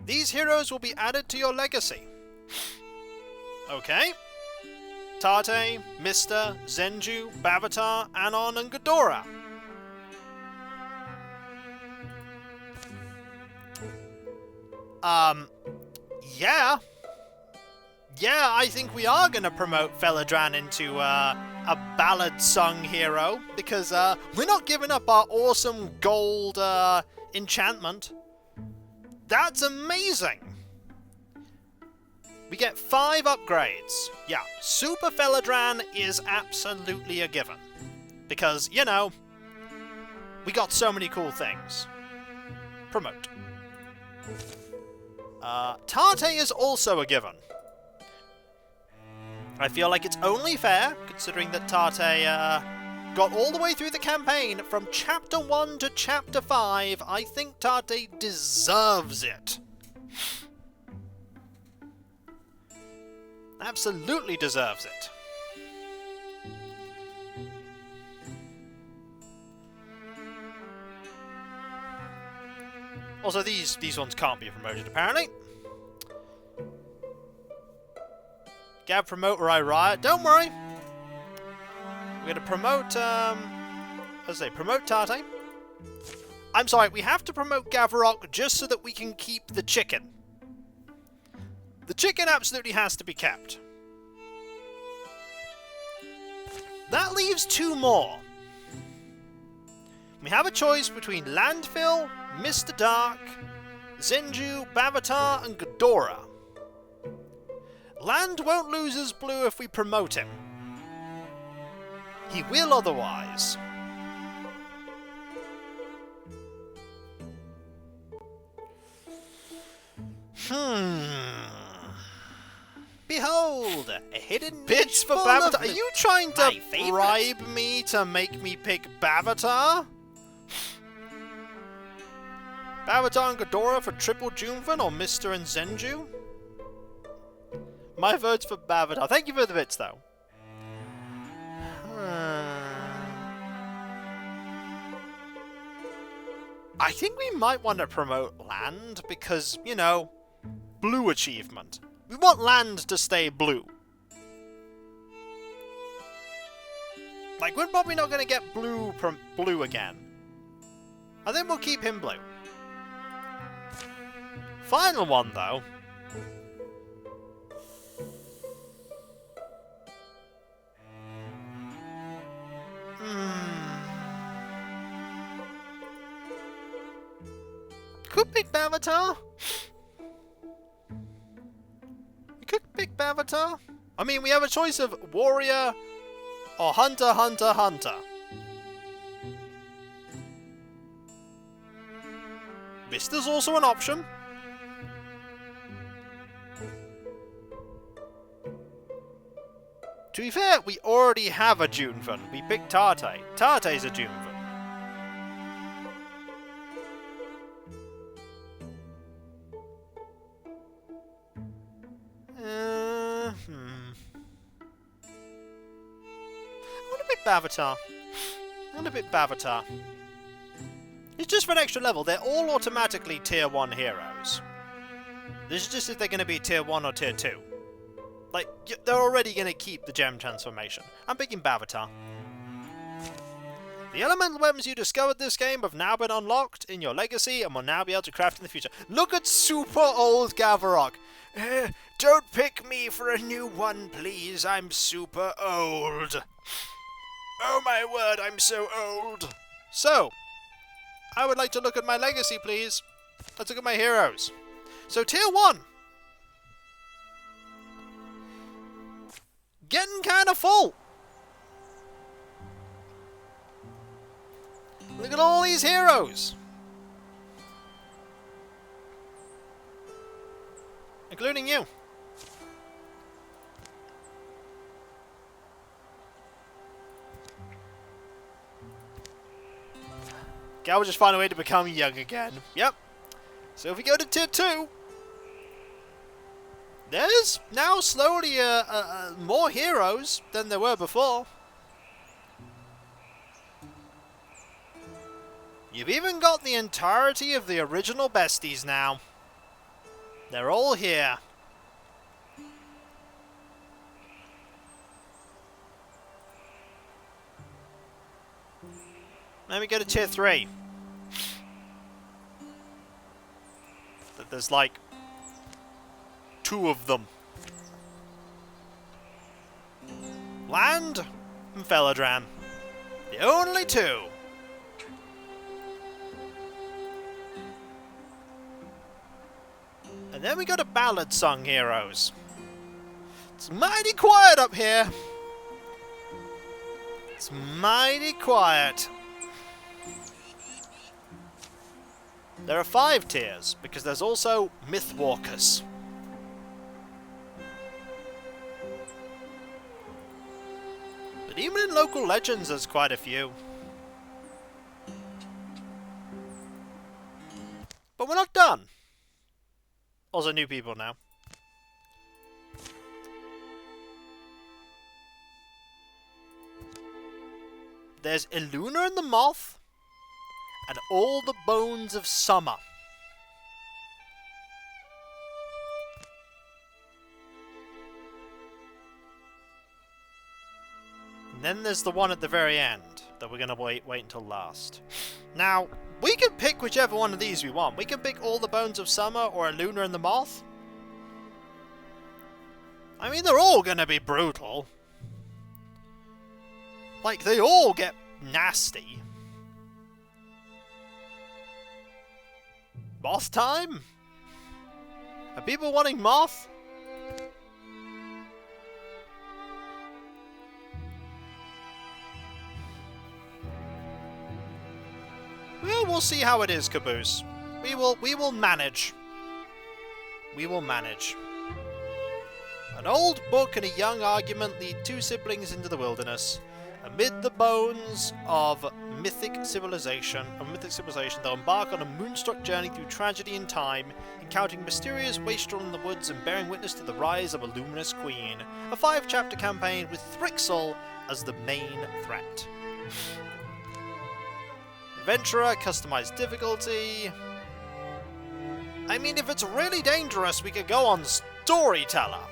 These heroes will be added to your legacy. Okay. Tate, Mister, Zenju, Bavatar, Anon, and Ghidorah. Yeah. Yeah, I think we are going to promote Felidran into a ballad-sung hero, because we're not giving up our awesome gold enchantment. That's amazing! We get 5 upgrades. Yeah, Super Felidran is absolutely a given. Because, you know, we got so many cool things. Promote. Tate is also a given. I feel like it's only fair, considering that Tate got all the way through the campaign from Chapter 1 to Chapter 5. I think Tate deserves it. Absolutely deserves it. Also, these ones can't be promoted, apparently. Gab promote or I riot. Don't worry. We're gonna promote, promote Tate. I'm sorry, we have to promote Gavrok just so that we can keep the chicken. The chicken absolutely has to be kept. That leaves 2 more. We have a choice between Landfill, Mr. Dark, Zenju, Bavatar, and Ghidorah. Land won't lose his blue if we promote him. He will otherwise. Behold, a hidden bits for Bavatar. Are you trying to bribe me to make me pick Bavatar? Bavatar and Ghidorah for triple Junfan or Mr. and Zenju? My vote's for Bavatar. Thank you for the bits, though. I think we might want to promote land because, you know, blue achievement. We want land to stay blue. Like, we're probably not going to get blue from blue again. I think we'll keep him blue. Final one, though. Could pick Bavatar. You could pick Bavatar. I mean, we have a choice of warrior or hunter, hunter, hunter. Vista's also an option. To be fair, we already have a Junvan. We picked Tate. Tate's a Junvan. I want to pick Bavatar. It's just for an extra level. They're all automatically tier 1 heroes. This is just if they're going to be tier 1 or tier 2. Like, they're already going to keep the gem transformation. I'm picking Bavatar. The elemental weapons you discovered this game have now been unlocked in your legacy and will now be able to craft in the future. Look at super old Gavarok. Don't pick me for a new one, please. I'm super old. Oh my word, I'm so old. So, I would like to look at my legacy, please. Let's look at my heroes. So, tier 1. Getting kind of full. Look at all these heroes. Including you. Gal will just find a way to become young again. Yep. So if we go to tier 2, there's now slowly more heroes than there were before. You've even got the entirety of the original besties now. They're all here. Let me go to tier 3. There's like 2 of them. Land and Felodran. The only 2. And then we go to Ballad Song Heroes. It's mighty quiet up here. It's mighty quiet. There are 5 tiers, because there's also Mythwalkers. But even in local legends, there's quite a few. But we're not done. Also new people now. There's Illuna and the Moth, and all the bones of summer. And then there's the one at the very end that we're going to wait until last. Now, we can pick whichever one of these we want. We can pick all the bones of summer or Illuna and the Moth. I mean, they're all going to be brutal. Like, they all get nasty. Moth time? Are people wanting Moth? Well, we'll see how it is, Caboose. We will manage. We will manage. An old book and a young argument lead 2 siblings into the wilderness. Amid the bones of mythic civilization, they'll embark on a moonstruck journey through tragedy and time, encountering mysterious wastrel in the woods and bearing witness to the rise of a luminous queen. A 5-chapter campaign with Thrixel as the main threat. Adventurer, customized difficulty. I mean, if it's really dangerous, we could go on Storyteller.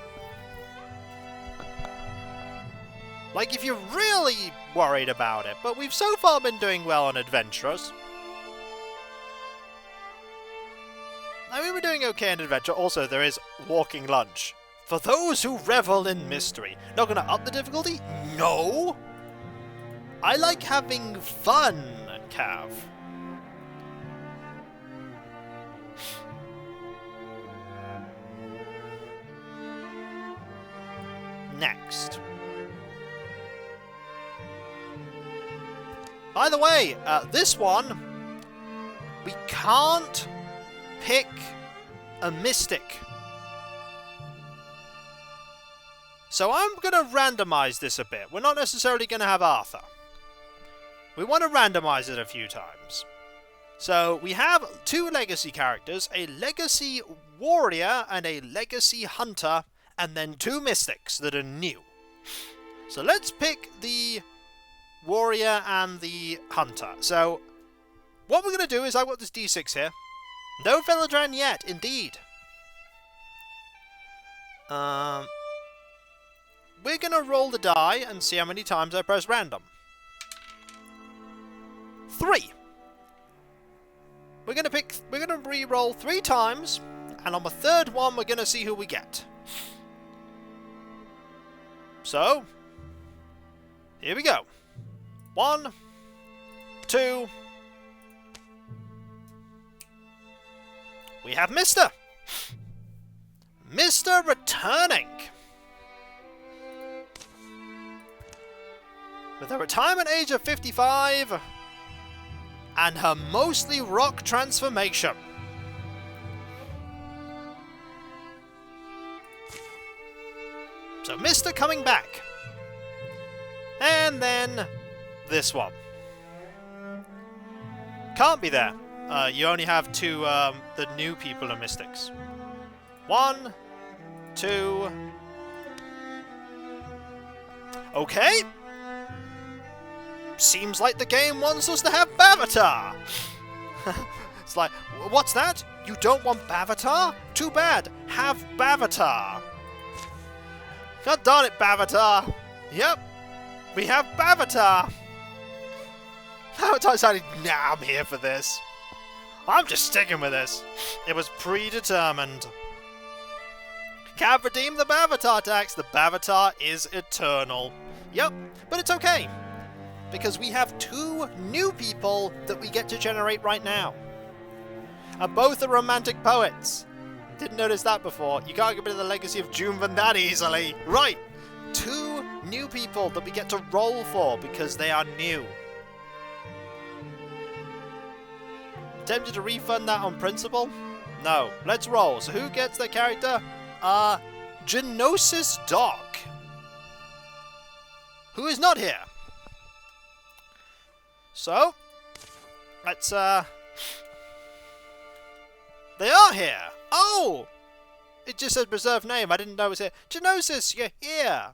Like, if you're really worried about it. But we've so far been doing well on Adventurers. I mean, we're doing okay in Adventure. Also, there is Walking Lunch. For those who revel in mystery. Not gonna up the difficulty? No! I like having fun, Cav. Next. By the way, this one, we can't pick a mystic. So I'm going to randomize this a bit. We're not necessarily going to have Arthur. We want to randomize it a few times. So we have two legacy characters, a legacy warrior and a legacy hunter, and then two mystics that are new. So let's pick the warrior and the hunter. So what we're going to do is I've got this D6 here. No Felidran yet, indeed. We're going to roll the die and see how many times I press random. 3. We're going to re-roll 3 times, and on the third one we're going to see who we get. So, here we go. 1, 2. We have Mr. Mr. returning. With a retirement age of 55 and her mostly rock transformation. So Mr. coming back. And then this one. Can't be there. You only have two, the new people are mystics. 1, 2. Okay. Seems like the game wants us to have Bavatar. It's like, what's that? You don't want Bavatar? Too bad. Have Bavatar. God darn it, Bavatar. Yep. We have Bavatar. How many times I decided, nah, I'm here for this. I'm just sticking with this. It was predetermined. Can't redeem the Bavatar tax. The Bavatar is eternal. Yep, but it's okay. Because we have 2 new people that we get to generate right now. And both are romantic poets. Didn't notice that before. You can't get rid of the legacy of Junvan that easily. Right. 2 new people that we get to roll for because they are new. Tempted to refund that on principle? No. Let's roll. So who gets their character? Genosis Dog. Who is not here. So, let's, they are here! Oh! It just said preserve name, I didn't know it was here. Genosis, you're here!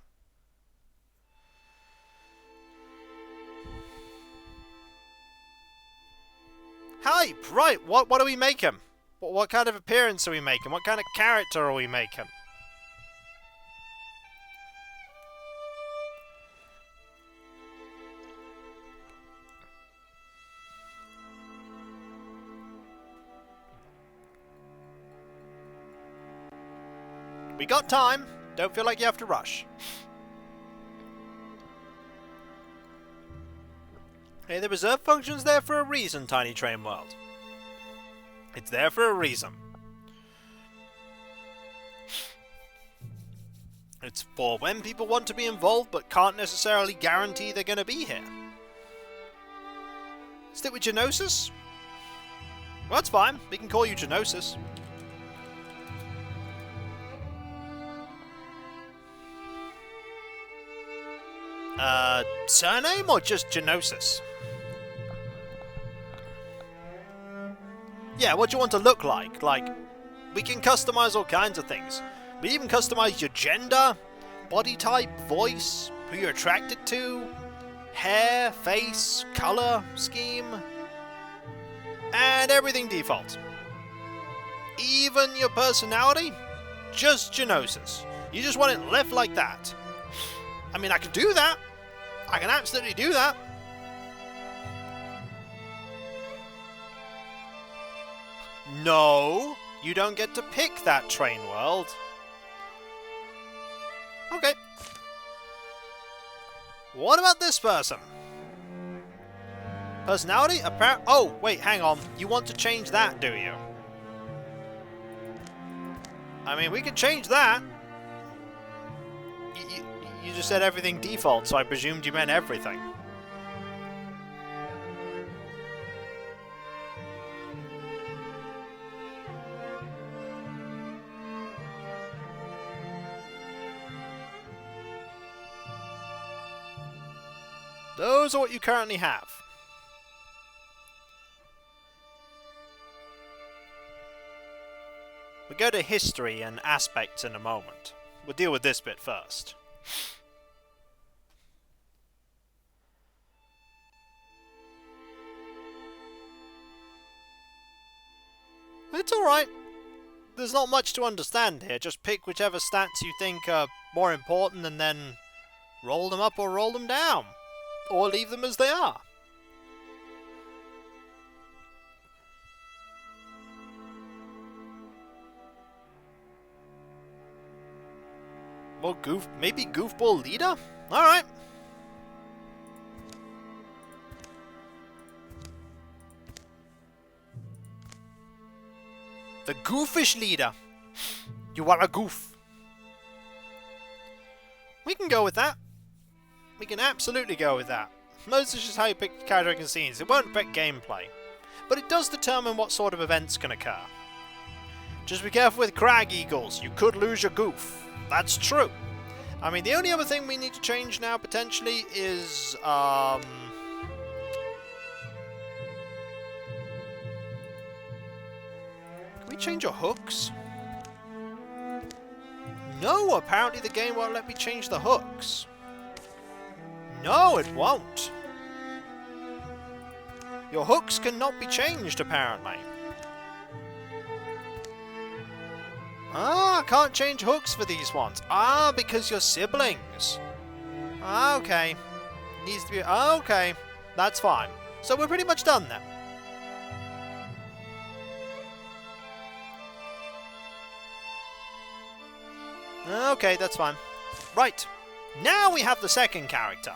Hi, right, what do we make him? What kind of appearance are we making? What kind of character are we making? We got time. Don't feel like you have to rush. Hey, the reserve function's there for a reason, Tiny Train World. It's there for a reason. It's for when people want to be involved but can't necessarily guarantee they're going to be here. Stick with Genosis? Well, that's fine. We can call you Genosis. Surname or just Genosis? Yeah, what do you want to look like? Like, we can customize all kinds of things. We even customize your gender, body type, voice, who you're attracted to, hair, face, color, scheme. And everything default. Even your personality? Just Genosis. You just want it left like that. I mean, I can do that. I can absolutely do that. No, you don't get to pick that train world. Okay. What about this person? Personality? Oh, wait, hang on. You want to change that, do you? I mean, we can change that. You just said everything default, so I presumed you meant everything. Those are what you currently have. We'll go to history and aspects in a moment. We'll deal with this bit first. It's alright. There's not much to understand here. Just pick whichever stats you think are more important and then roll them up or roll them down. Or leave them as they are. Well, maybe goofball leader? Alright. The goofish leader. You are a goof. We can go with that. We can absolutely go with that. Most is just how you pick character scenes. It won't affect gameplay. But it does determine what sort of events can occur. Just be careful with crag eagles. You could lose your goof. That's true. I mean, the only other thing we need to change now, potentially, is, Can we change your hooks? No, apparently the game won't let me change the hooks. No, it won't. Your hooks cannot be changed, apparently. Ah, I can't change hooks for these ones. Ah, because you're siblings. Ah, okay. Needs to be... Ah, okay. That's fine. So we're pretty much done then. Okay, that's fine. Right. Now we have the second character,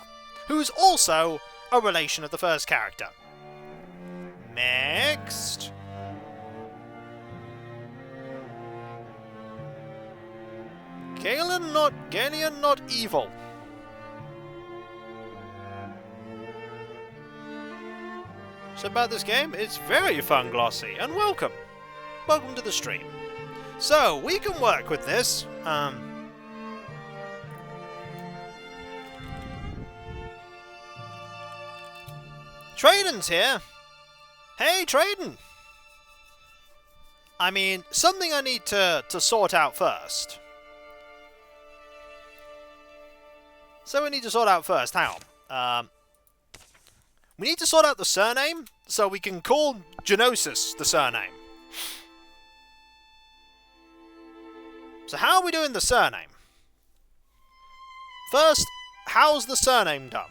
who's also a relation of the first character. Next. Galen not evil. So about this game, it's very fun, glossy, and welcome. Welcome to the stream. So, we can work with this. Trayden's here. Hey, Trayden. I mean, something I need to sort out first. So we need to sort out first. Hang on. We need to sort out the surname, so we can call Genosis the surname. So how are we doing the surname? First, how's the surname done?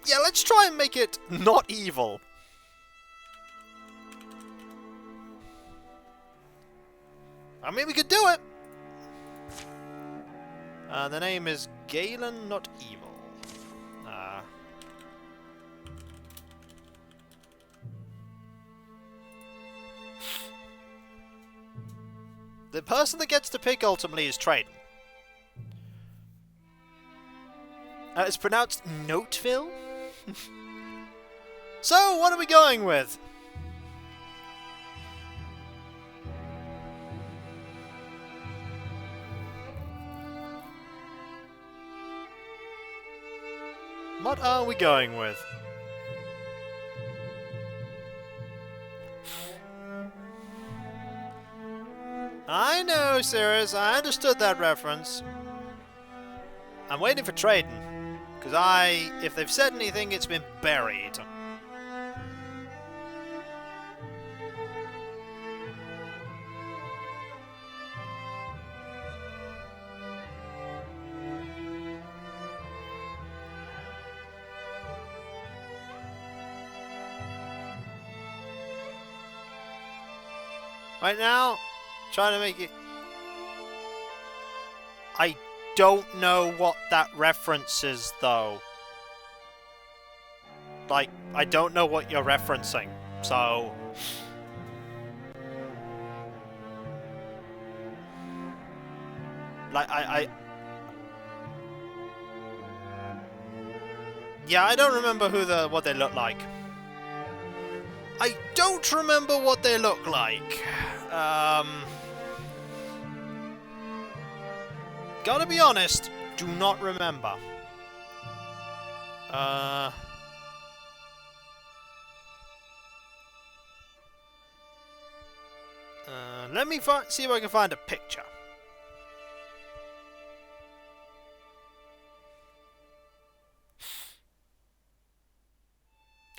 Yeah, let's try and make it not evil. I mean, we could do it. The name is Galen, not evil. The person that gets to pick ultimately is Trayden. It's pronounced Noteville? So, what are we going with? What are we going with? I know, Sirius, I understood that reference. I'm waiting for Trayden. Because if they've said anything, it's been buried. Right now, trying to make it... I don't know what that reference is, though. Like, I don't know what you're referencing, so... Like, Yeah, I don't remember what they look like. I don't remember what they look like. Gotta be honest, do not remember. Let me see if I can find a picture.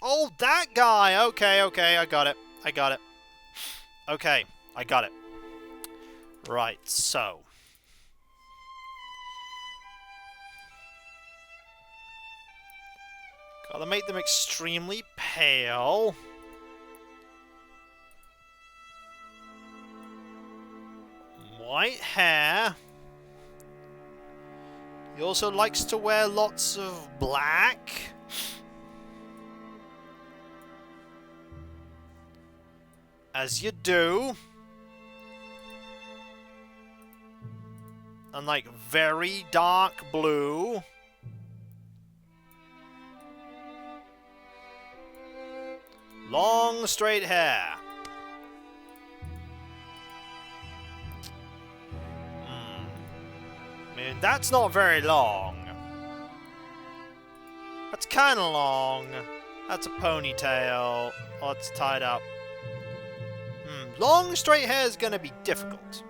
Oh, that guy! Okay, I got it. Okay, I got it. Right, so... Gotta make them extremely pale. White hair. He also likes to wear lots of black. As you do. And like very dark blue. Long straight hair. I mean, that's not very long. That's kind of long. That's a ponytail. Oh, it's tied up. Long straight hair is going to be difficult.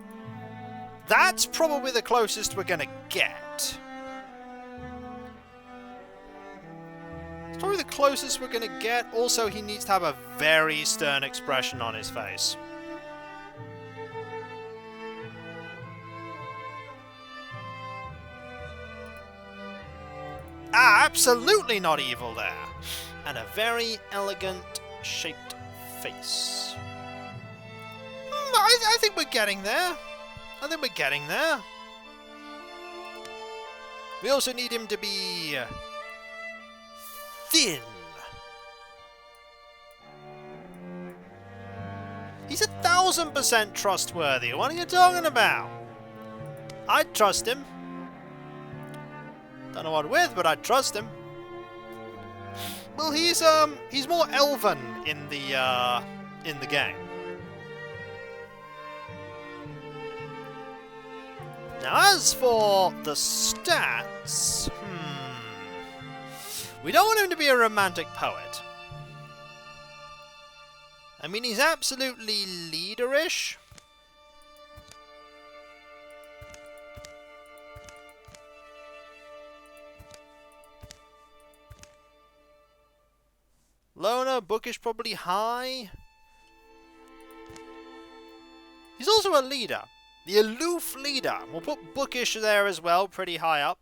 That's probably the closest we're going to get. It's probably the closest we're going to get. Also, he needs to have a very stern expression on his face. Ah, absolutely not evil there. And a very elegant shaped face. I think we're getting there. We also need him to be thin. He's 1000% trustworthy. What are you talking about? I'd trust him. Don't know what with, but I'd trust him. Well, he's more elven in the game. Now, as for the stats, we don't want him to be a romantic poet. I mean, he's absolutely leaderish. Loner, bookish, probably high. He's also a leader. The aloof leader. We'll put bookish there as well, pretty high up.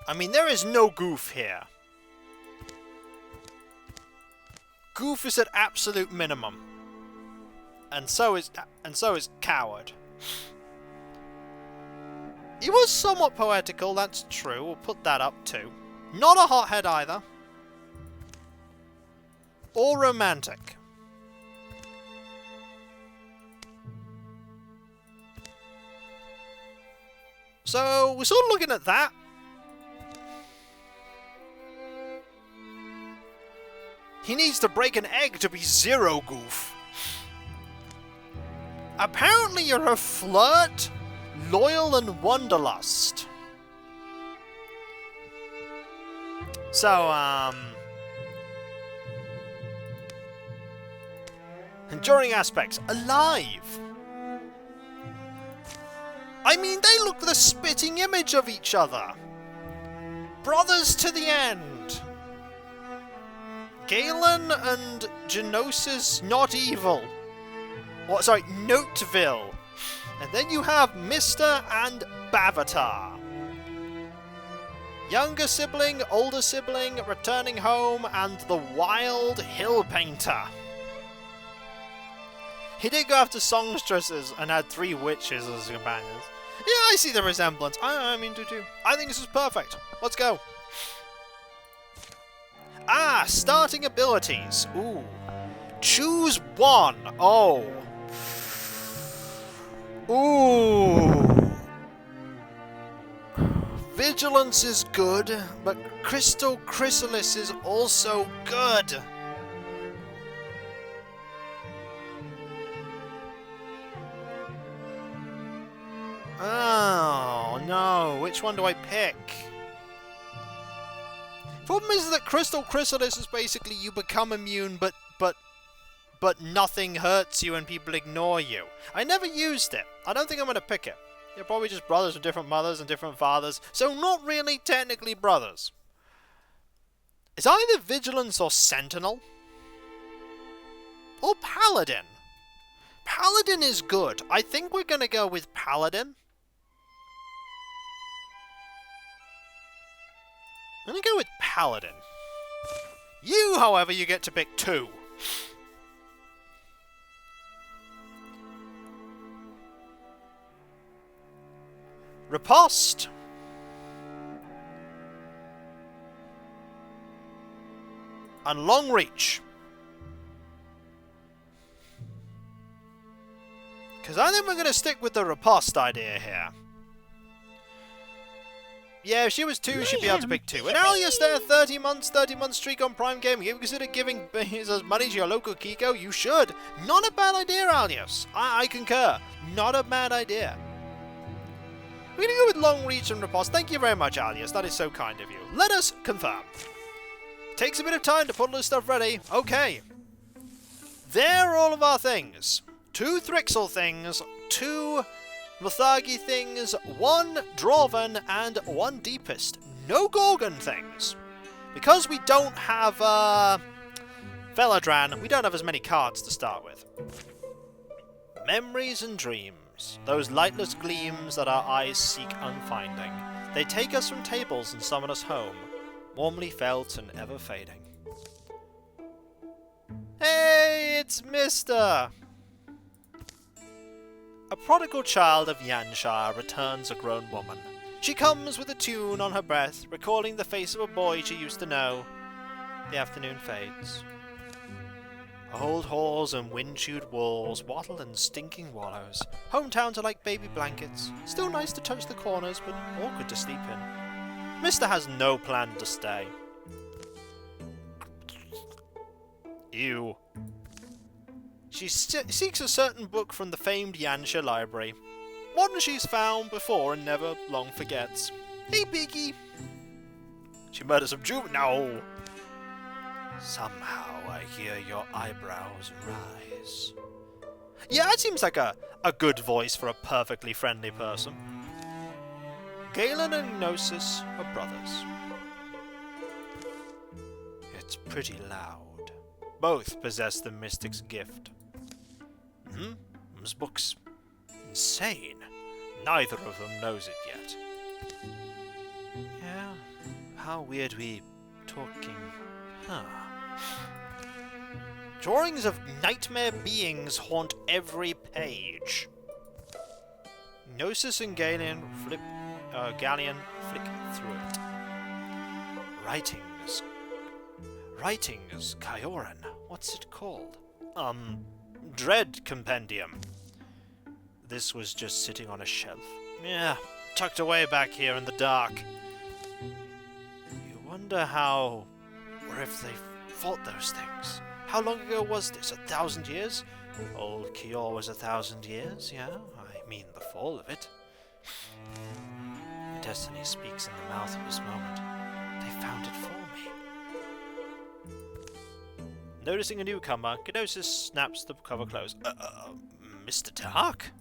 I mean, there is no goof here. Goof is at absolute minimum. And so is coward. He was somewhat poetical, that's true. We'll put that up too. Not a hothead either. Or romantic. So, we're sort of looking at that. He needs to break an egg to be zero goof. Apparently you're a flirt, loyal and wanderlust. So, enduring aspects. Alive. I mean, they look the spitting image of each other. Brothers to the end. Galen and Genosis not evil. What? Sorry, Noteville. And then you have Mr. and Bavatar. Younger sibling, older sibling, returning home, and the wild hill painter. He did go after songstresses and had 3 witches as companions. Yeah, I see the resemblance. I mean, do too. I think this is perfect. Let's go. Ah, starting abilities. Ooh. Choose one. Oh. Ooh. Vigilance is good, but Crystal Chrysalis is also good. Oh, no. Which one do I pick? Problem is that Crystal Chrysalis is basically you become immune, but nothing hurts you and people ignore you. I never used it. I don't think I'm going to pick it. They're probably just brothers with different mothers and different fathers, so not really technically brothers. It's either Vigilance or Sentinel. Or Paladin. Paladin is good. I think we're going to go with Paladin. I'm going to go with Paladin. You, however, you get to pick 2. Riposte. And Long Reach. Because I think we're going to stick with the riposte idea here. Yeah, if she was 2, she'd be able to pick 2. And Alias there, 30 month streak on Prime Gaming. If you consider giving his money to your local Kiko, you should. Not a bad idea, Alias. I concur. Not a bad idea. We're going to go with Long Reach and Riposte. Thank you very much, Alias. That is so kind of you. Let us confirm. Takes a bit of time to put all this stuff ready. Okay. There are all of our things. 2 Thrixel things, 2 Muthagi things, 1 Dwarven, and 1 Deepest. No Gorgon things. Because we don't have Veladran, we don't have as many cards to start with. Memories and dreams. Those lightless gleams that our eyes seek unfinding. They take us from tables and summon us home, warmly felt and ever fading. Hey, it's Mr. A prodigal child of Yanshire returns a grown woman. She comes with a tune on her breath, recalling the face of a boy she used to know. The afternoon fades. Old halls and wind-chewed walls, wattle and stinking wallows. Hometowns are like baby blankets. Still nice to touch the corners, but awkward to sleep in. Mister has no plan to stay. Ew. She seeks a certain book from the famed Yanshire library. One she's found before and never long forgets. Hey, Piggy! She murders some No! Somehow I hear your eyebrows rise. Yeah, that seems like a good voice for a perfectly friendly person. Galen and Gnosis are brothers. It's pretty loud. Both possess the mystic's gift. This book's insane. Neither of them knows it yet. Yeah, how weird we talking, huh? Drawings of nightmare beings haunt every page. Gnosis and Galleon flick through it. Writings, Kyoran. What's it called? Dread Compendium. This was just sitting on a shelf. Yeah, tucked away back here in the dark. You wonder how, or if they fought those things. How long ago was this? 1,000 years? Old Kior was 1,000 years, yeah? I mean the fall of it. Destiny speaks in the mouth of this moment. They found it for me. Noticing a newcomer, Kikoskia snaps the cover closed. Mr. Dark?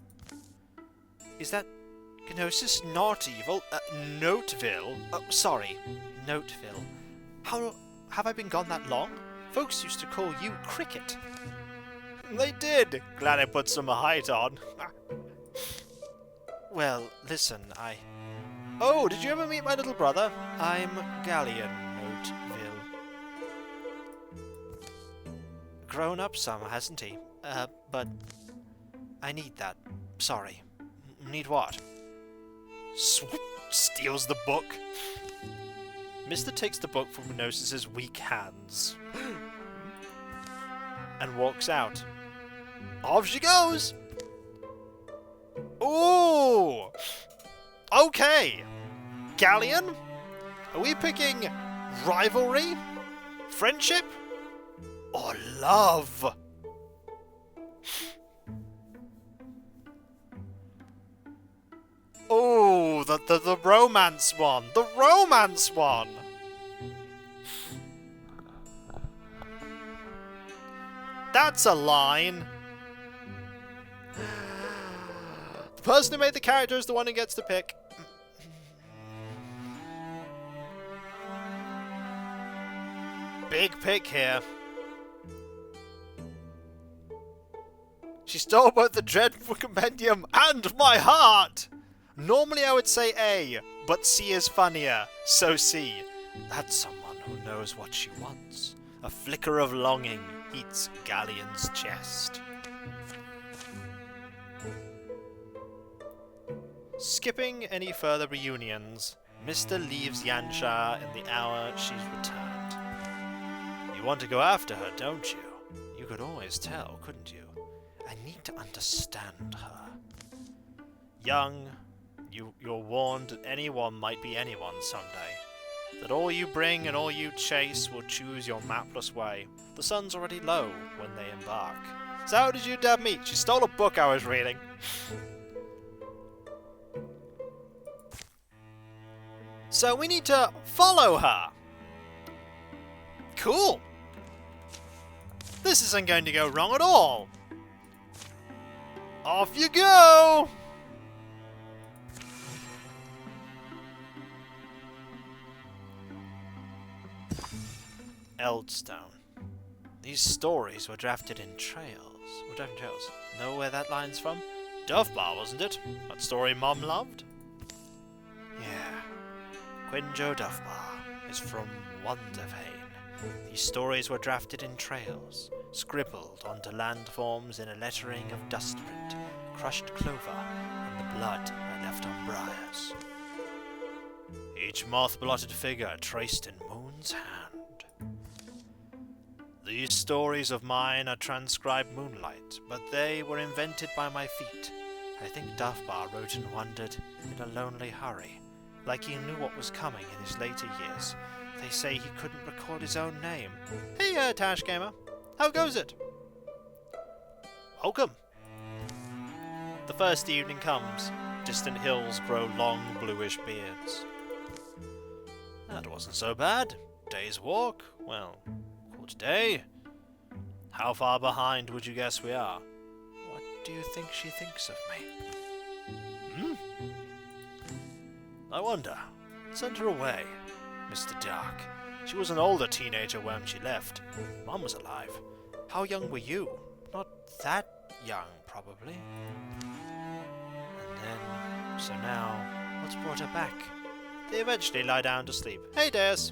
Is that Gnosis not evil. Noteville. Oh, sorry. Noteville. How have I been gone that long? Folks used to call you Cricket. They did. Glad I put some height on. Well, listen, Oh, did you ever meet my little brother? I'm Galleon Noteville. Grown up some, hasn't he? But I need that. Sorry. Need what? Swoop! Steals the book. Mister takes the book from Gnosis's weak hands and walks out. Off she goes! Ooh! Okay! Galleon? Are we picking rivalry? Friendship? Or love? Oh, the romance one! The romance one! That's a line! The person who made the character is the one who gets to pick. Big pick here. She stole both the Dreadful Compendium and my heart! Normally I would say A, but C is funnier, so C. That's someone who knows what she wants. A flicker of longing heats Galleon's chest. Skipping any further reunions, Mr. leaves Yansha in the hour she's returned. You want to go after her, don't you? You could always tell, couldn't you? I need to understand her. Young, you're warned that anyone might be anyone someday. That all you bring and all you chase will choose your mapless way. The sun's already low when they embark. So how did you dab meet? She stole a book I was reading. So we need to follow her. Cool. This isn't going to go wrong at all. Off you go! Eldstone. These stories were drafted in trails. Know where that line's from? Duffbar, wasn't it? That story Mom loved? Yeah. Quinjo Duffbar is from Wondervane. These stories were drafted in trails, scribbled onto landforms in a lettering of dustprint, crushed clover, and the blood I left on briars. Each moth-blotted figure traced in Moon's hand. These stories of mine are transcribed moonlight, but they were invented by my feet. I think Duffbar wrote and wondered in a lonely hurry, like he knew what was coming in his later years. They say he couldn't record his own name. Hey, Tash Gamer. How goes it? Welcome. The first evening comes. Distant hills grow long bluish beards. That wasn't so bad. Day's walk. Well, called a day. How far behind would you guess we are? What do you think she thinks of me? I wonder. Send her away. Mr. Dark. She was an older teenager when she left. Mom was alive. How young were you? Not that young, probably. And then, so now, what's brought her back? They eventually lie down to sleep. Hey, Dares!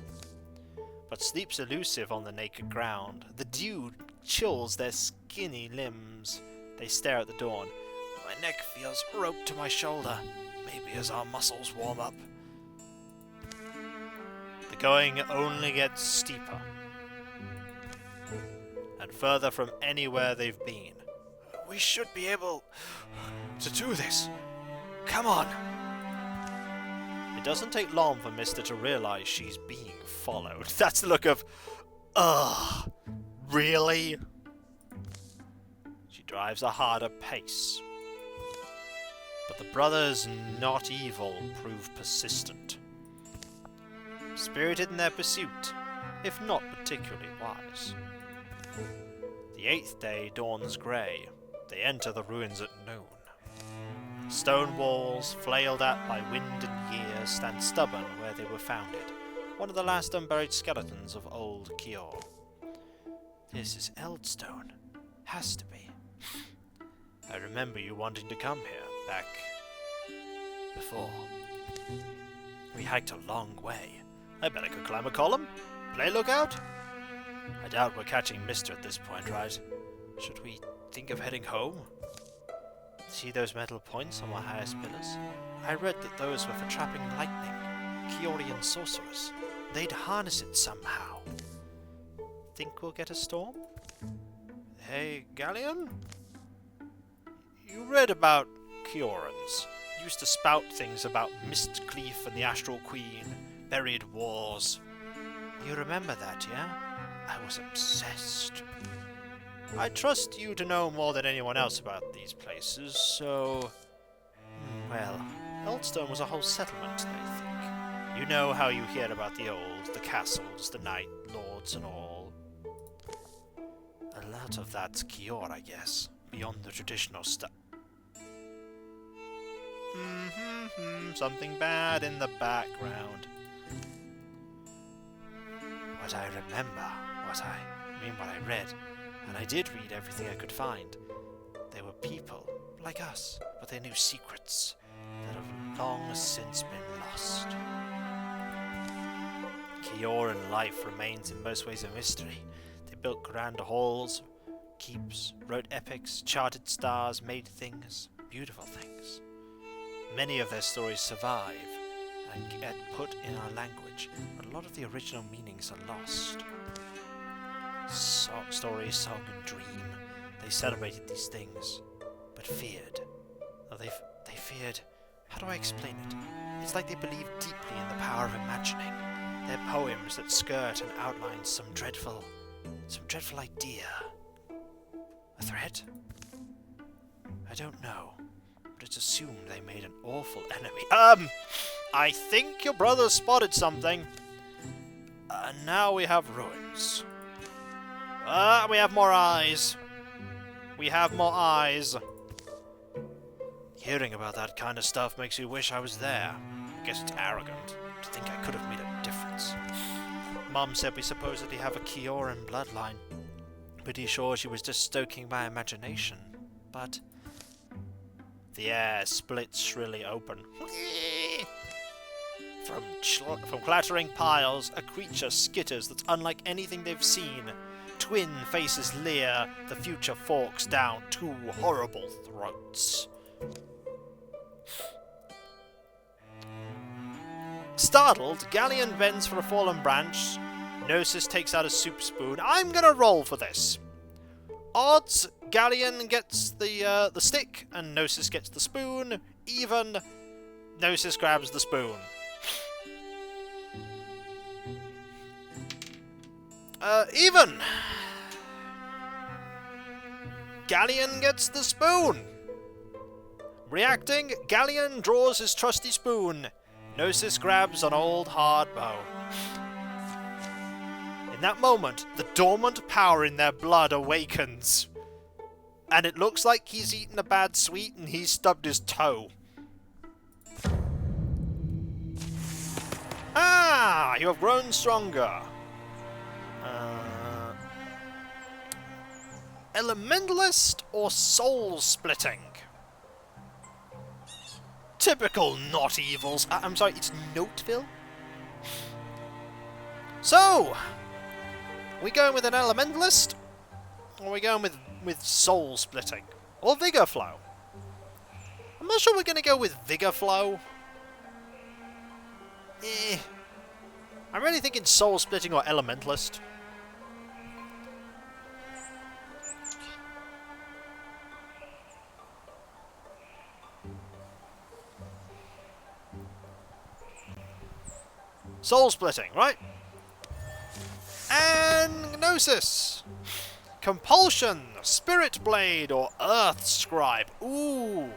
But sleep's elusive on the naked ground. The dew chills their skinny limbs. They stare at the dawn. My neck feels roped to my shoulder. Maybe as our muscles warm up. The going only gets steeper. And further from anywhere they've been. We should be able to do this. Come on. It doesn't take long for Mister to realize she's being followed. That's the look of, really? She drives a harder pace. But the brothers, not evil, prove persistent. Spirited in their pursuit, if not particularly wise. The 8th day dawns grey. They enter the ruins at noon. Stone walls, flailed at by wind and years, stand stubborn where they were founded. One of the last unburied skeletons of old Kior. This is Eldstone. Has to be. I remember you wanting to come here, back before. We hiked a long way. I bet I could climb a column? Play lookout? I doubt we're catching Mister at this point, right? Should we think of heading home? See those metal points on the highest pillars? I read that those were for trapping lightning. Kiorian sorcerers. They'd harness it somehow. Think we'll get a storm? Hey, Galleon? You read about Kiorans. Used to spout things about Mistcleave and the Astral Queen, buried wars. You remember that, yeah? I was obsessed. I trust you to know more than anyone else about these places, so... Well, Eldstone was a whole settlement, I think. You know how you hear about the old, the castles, the Night Lords and all. A lot of that's Kior, I guess, beyond the traditional stuff. Something bad in the background. What I remember, what I read, and I did read everything I could find. They were people, like us, but they knew secrets that have long since been lost. Kioran life remains in most ways a mystery. They built grand halls, keeps, wrote epics, charted stars, made things, beautiful things. Many of their stories survive and get put in our language, but a lot of the original meanings are lost. Story, song, and dream. They celebrated these things, but feared. Oh, they feared. How do I explain it? It's like they believed deeply in the power of imagining. Their poems that skirt and outline some dreadful idea. A threat? I don't know, but it's assumed they made an awful enemy. I think your brother spotted something. Now we have ruins. We have more eyes. We have more eyes. Hearing about that kind of stuff makes you wish I was there. I guess it's arrogant to think I could have made a difference. Mom said we supposedly have a Kioran bloodline. Pretty sure she was just stoking my imagination. But the air splits shrilly open. From clattering piles, a creature skitters that's unlike anything they've seen. Twin faces leer, the future forks down two horrible throats. Startled, Galleon bends for a fallen branch. Gnosis takes out a soup spoon. I'm gonna roll for this. Odds, Galleon gets the stick, and Gnosis gets the spoon. Even, Gnosis grabs the spoon. Even. Galleon gets the spoon. Reacting, Galleon draws his trusty spoon. Gnosis grabs an old hard bow. In that moment, the dormant power in their blood awakens. And it looks like he's eaten a bad sweet and he's stubbed his toe. Ah! You have grown stronger. Elementalist or soul splitting? Typical not evils. I'm sorry, it's Noteville? So, are we going with an elementalist? Or are we going with soul splitting? Or vigor flow? I'm not sure we're going to go with vigor flow. I'm really thinking soul splitting or elementalist. Soul splitting, right? And Gnosis. Compulsion, Spirit Blade, or Earth Scribe. Ooh.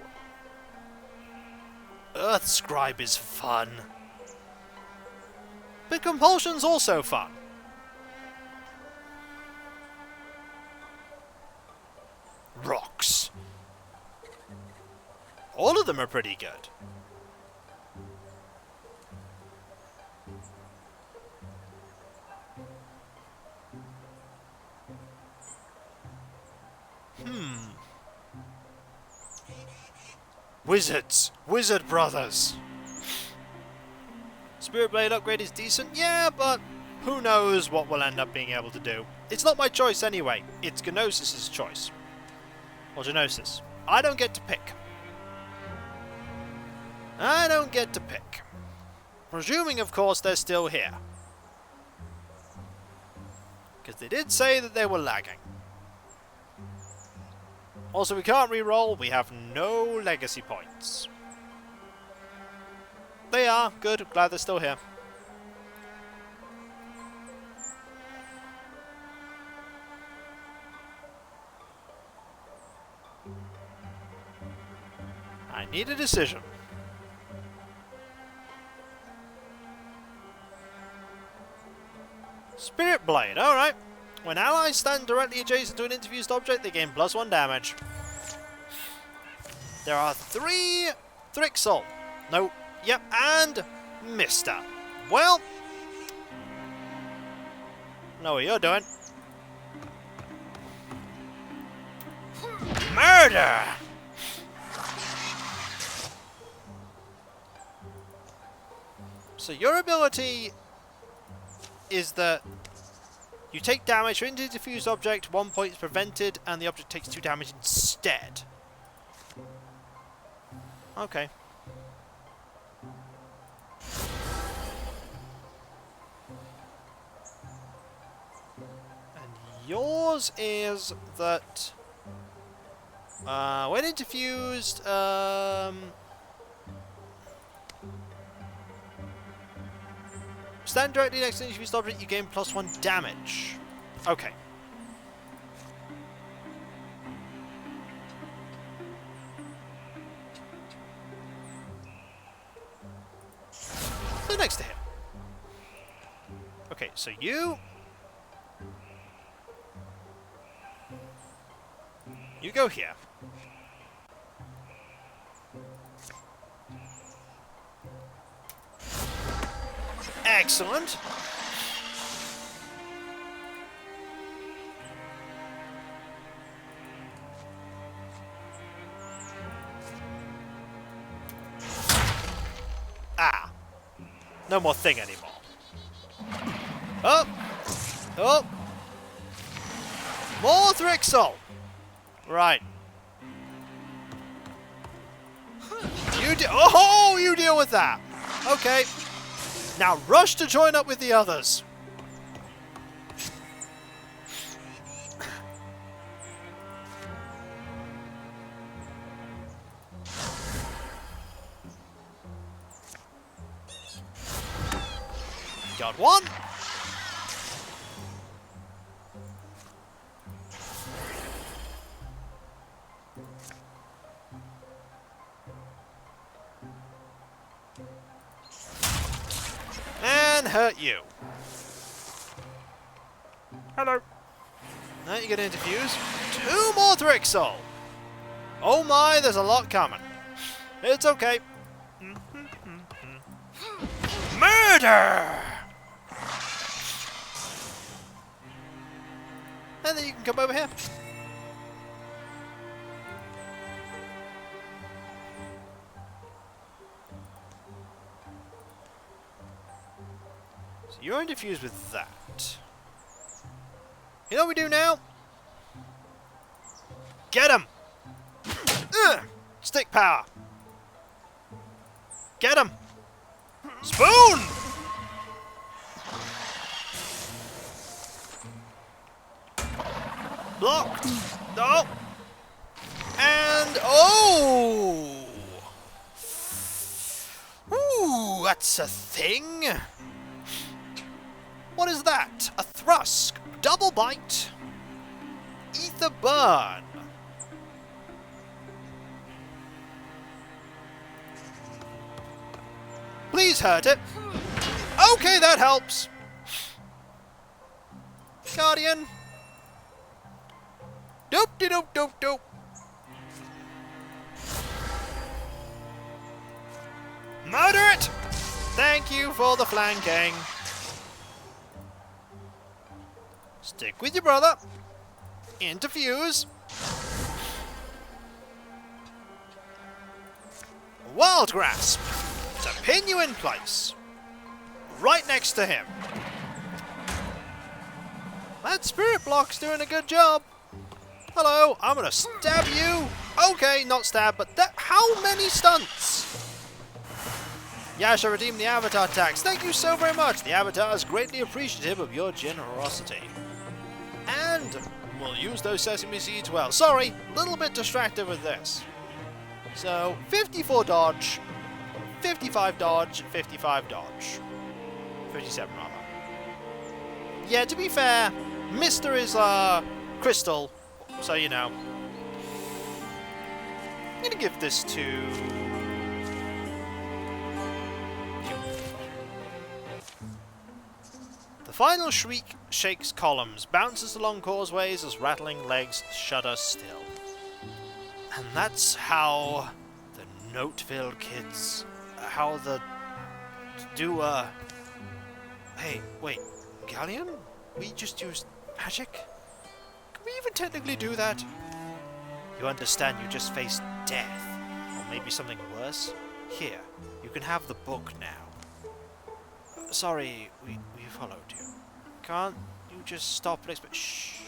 Earth Scribe is fun. But Compulsion's also fun. Rocks. All of them are pretty good. Wizards! Wizard Brothers! Spirit Blade upgrade is decent, yeah, but who knows what we'll end up being able to do. It's not my choice anyway, it's Gnosis' choice. Or Gnosis. I don't get to pick. I don't get to pick. Presuming, of course, they're still here. Because they did say that they were lagging. Also, we can't re-roll, we have no legacy points. They are, good, glad they're still here. I need a decision. Spirit Blade, alright. When allies stand directly adjacent to an interfused object, they gain +1 damage. There are 3 Thrixol. No, yep, and Mister. Well, know what you're doing. Murder! So your ability is that you take damage from a diffused object, 1 point is prevented, and the object takes 2 damage instead. Okay. And yours is that when interfused, stand directly next to an interfused object, you gain +1 damage. Okay. So next to him. Okay, so you go here. Excellent. Ah. No more thing anymore. Oh! Oh! More Thrixol! Right. You deal with that! Okay. Now rush to join up with the others. Got one. And hurt you. Hello. Now you're going to interfuse. 2 more Thrixol. Oh my, there's a lot coming. It's okay. Murder! And then you can come over here. So you're interfused with that. You know what we do now? Get him! Stick power! Get him! Spoon! Blocked! No! And... oh! Ooh, that's a thing! What is that? A Thrusk. Double bite. Ether burn. Please hurt it. Okay, that helps. Guardian. Doop de doop doop doop. Thank you for the flanking. Stick with your brother. Interfuse. Wild Grasp to pin you in place. Right next to him. That Spirit Block's doing a good job. Hello, I'm gonna stab you. Okay, not stab, but how many stunts? Yasha redeemed the Avatar tax. Thank you so very much. The Avatar is greatly appreciative of your generosity. And we'll use those sesame seeds well. Sorry, a little bit distracted with this. So, 54 dodge, 55 dodge, 55 dodge. 57 rather. Yeah, to be fair, Mr. is Crystal, so you know. I'm gonna give this to you. The final shriek shakes columns, bounces along causeways as rattling legs shudder still. And that's how the Noteville kids, how the hey, wait, Galleon? We just used magic? Can we even technically do that? You understand you just faced death, or maybe something worse? Here, you can have the book now. Sorry, we followed you. Can't you just stop and shh.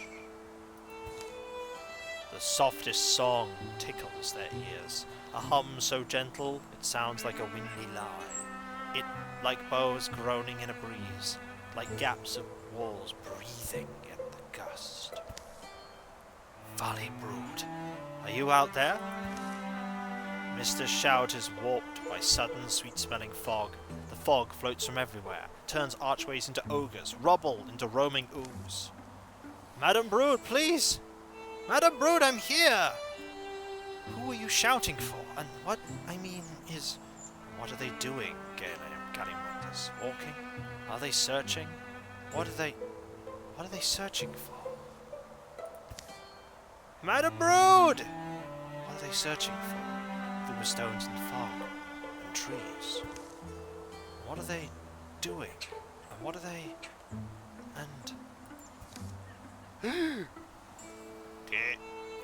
The softest song tickles their ears. A hum so gentle, it sounds like a windy lie. It like bows groaning in a breeze, like gaps of walls breathing in the gust. Valley Brood, are you out there? Mr. Shout is warped by sudden sweet-smelling fog. The fog floats from everywhere, turns archways into ogres, rubble into roaming ooze. Madam Brood, please! Madam Brood, I'm here! Who are you shouting for? And what I mean is, what are they doing, Galleon Wonders? Walking? Are they searching? What are they searching for? Madam Brood! What are they searching for? Through the stones and fog and trees. What are they doing? And what are they... and...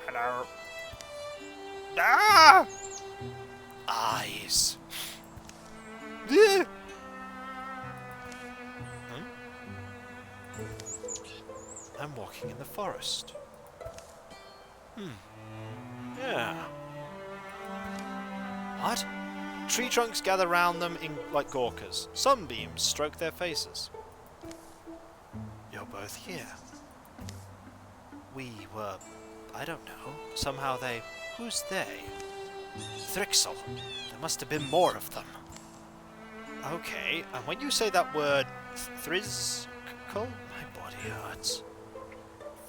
Hello. Ah! Eyes. I'm walking in the forest. Yeah. What? Tree trunks gather round them like Gorkas. Sunbeams stroke their faces. You're both here. We were... I don't know. Somehow they... Who's they? Thrixel. There must have been more of them. Okay, and when you say that word... Thrizkle? My body hurts.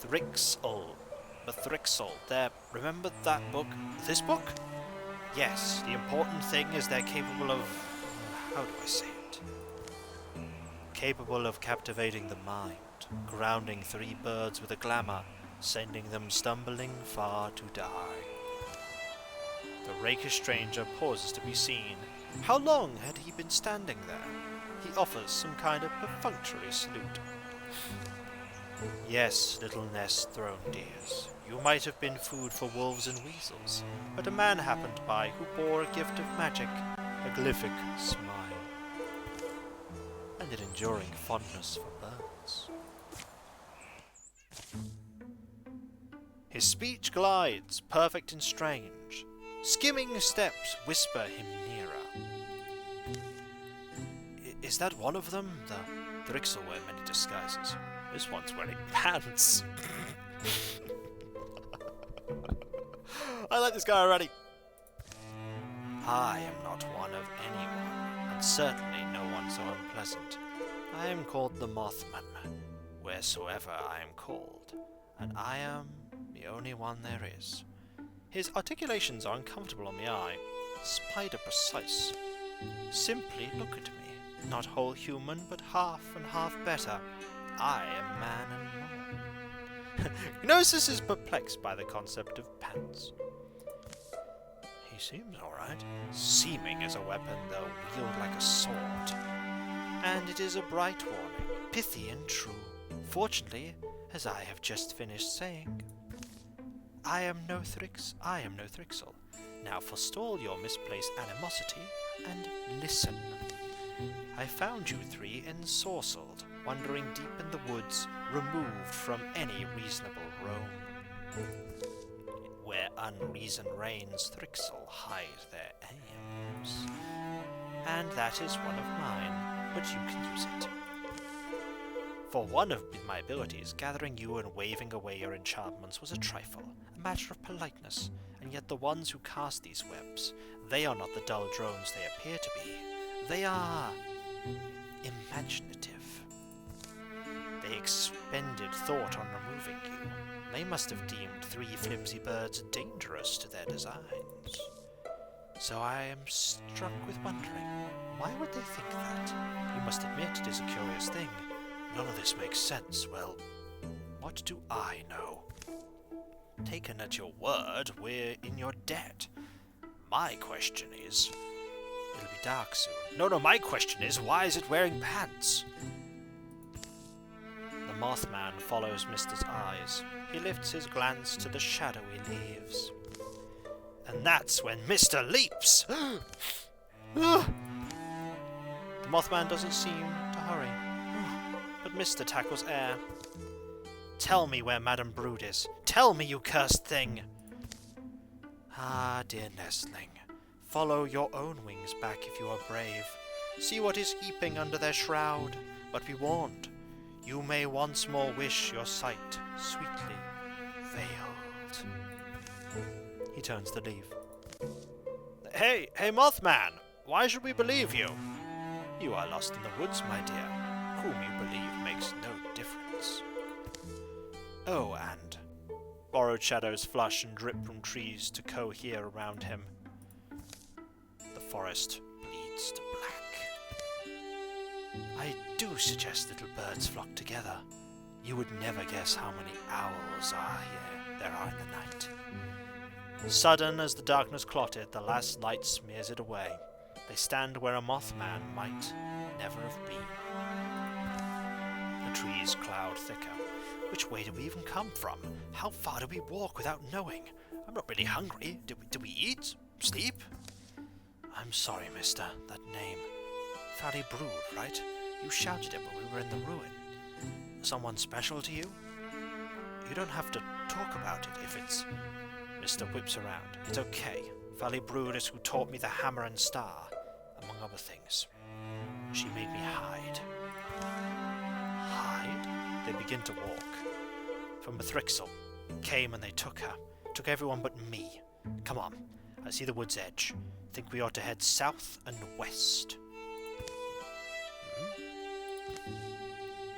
Thrixel. The Thrixel. There... Remember that book? This book? Yes, the important thing is they're capable of... How do I say it? Capable of captivating the mind, grounding three birds with a glamour, sending them stumbling far to die. The rakish stranger pauses to be seen. How long had he been standing there? He offers some kind of perfunctory salute. Yes, little nest-thrown dears. You might have been food for wolves and weasels, but a man happened by who bore a gift of magic, a glyphic smile, and an enduring fondness for birds. His speech glides, perfect and strange. Skimming steps whisper him nearer. Is that one of them? The Thrixel wear many disguises. This one's wearing pants. I like this guy already. I am not one of anyone, and certainly no one so unpleasant. I am called the Mothmen, wheresoever I am called, and I am the only one there is. His articulations are uncomfortable on the eye, spider precise. Simply look at me, not whole human, but half and half better. I am man and more. Gnosis is perplexed by the concept of pants. He seems alright. Seeming as a weapon, though wield like a sword. And it is a bright warning, pithy and true. Fortunately, as I have just finished saying, I am no Thrixel. Now forestall your misplaced animosity and listen. I found you three ensorcelled, wandering deep in the woods, removed from any reasonable roam. Where unreason reigns, Thrixel hide their aims. And that is one of mine, but you can use it. For one of my abilities, gathering you and waving away your enchantments was a trifle, a matter of politeness, and yet the ones who cast these webs, they are not the dull drones they appear to be. They are imaginative. They expended thought on removing you. They must have deemed three flimsy birds dangerous to their designs. So I am struck with wondering, why would they think that? You must admit it is a curious thing. None of this makes sense. Well, what do I know? Taken at your word, we're in your debt. My question is... It'll be dark soon. No, my question is, why is it wearing pants? The Mothman follows Mister's eyes. He lifts his glance to the shadowy leaves. And that's when Mister leaps! The Mothman doesn't seem to hurry. But Mister tackles air. Tell me where Madame Brood is. Tell me, you cursed thing! Ah, dear nestling. Follow your own wings back if you are brave. See what is heaping under their shroud. But be warned, you may once more wish your sight sweetly veiled. He turns to leave. Hey, Mothman! Why should we believe you? You are lost in the woods, my dear. Whom you believe makes no difference. Oh, and borrowed shadows flush and drip from trees to cohere around him. The forest bleeds to black. I do suggest little birds flock together. You would never guess how many owls there are in the night. Sudden as the darkness clotted, the last light smears it away. They stand where a Mothman might never have been. The trees cloud thicker. Which way do we even come from? How far do we walk without knowing? I'm not really hungry. Do we eat? Sleep? I'm sorry, mister. That name. Fally Brood, right? You shouted it when we were in the ruin. Someone special to you? You don't have to talk about it if it's... Mister whips around. It's okay. Fally Brood is who taught me the hammer and star, among other things. She made me hide. Hide? They begin to walk. From Thrixel. Came and they took her. Took everyone but me. Come on. I see the wood's edge. Think we ought to head south and west.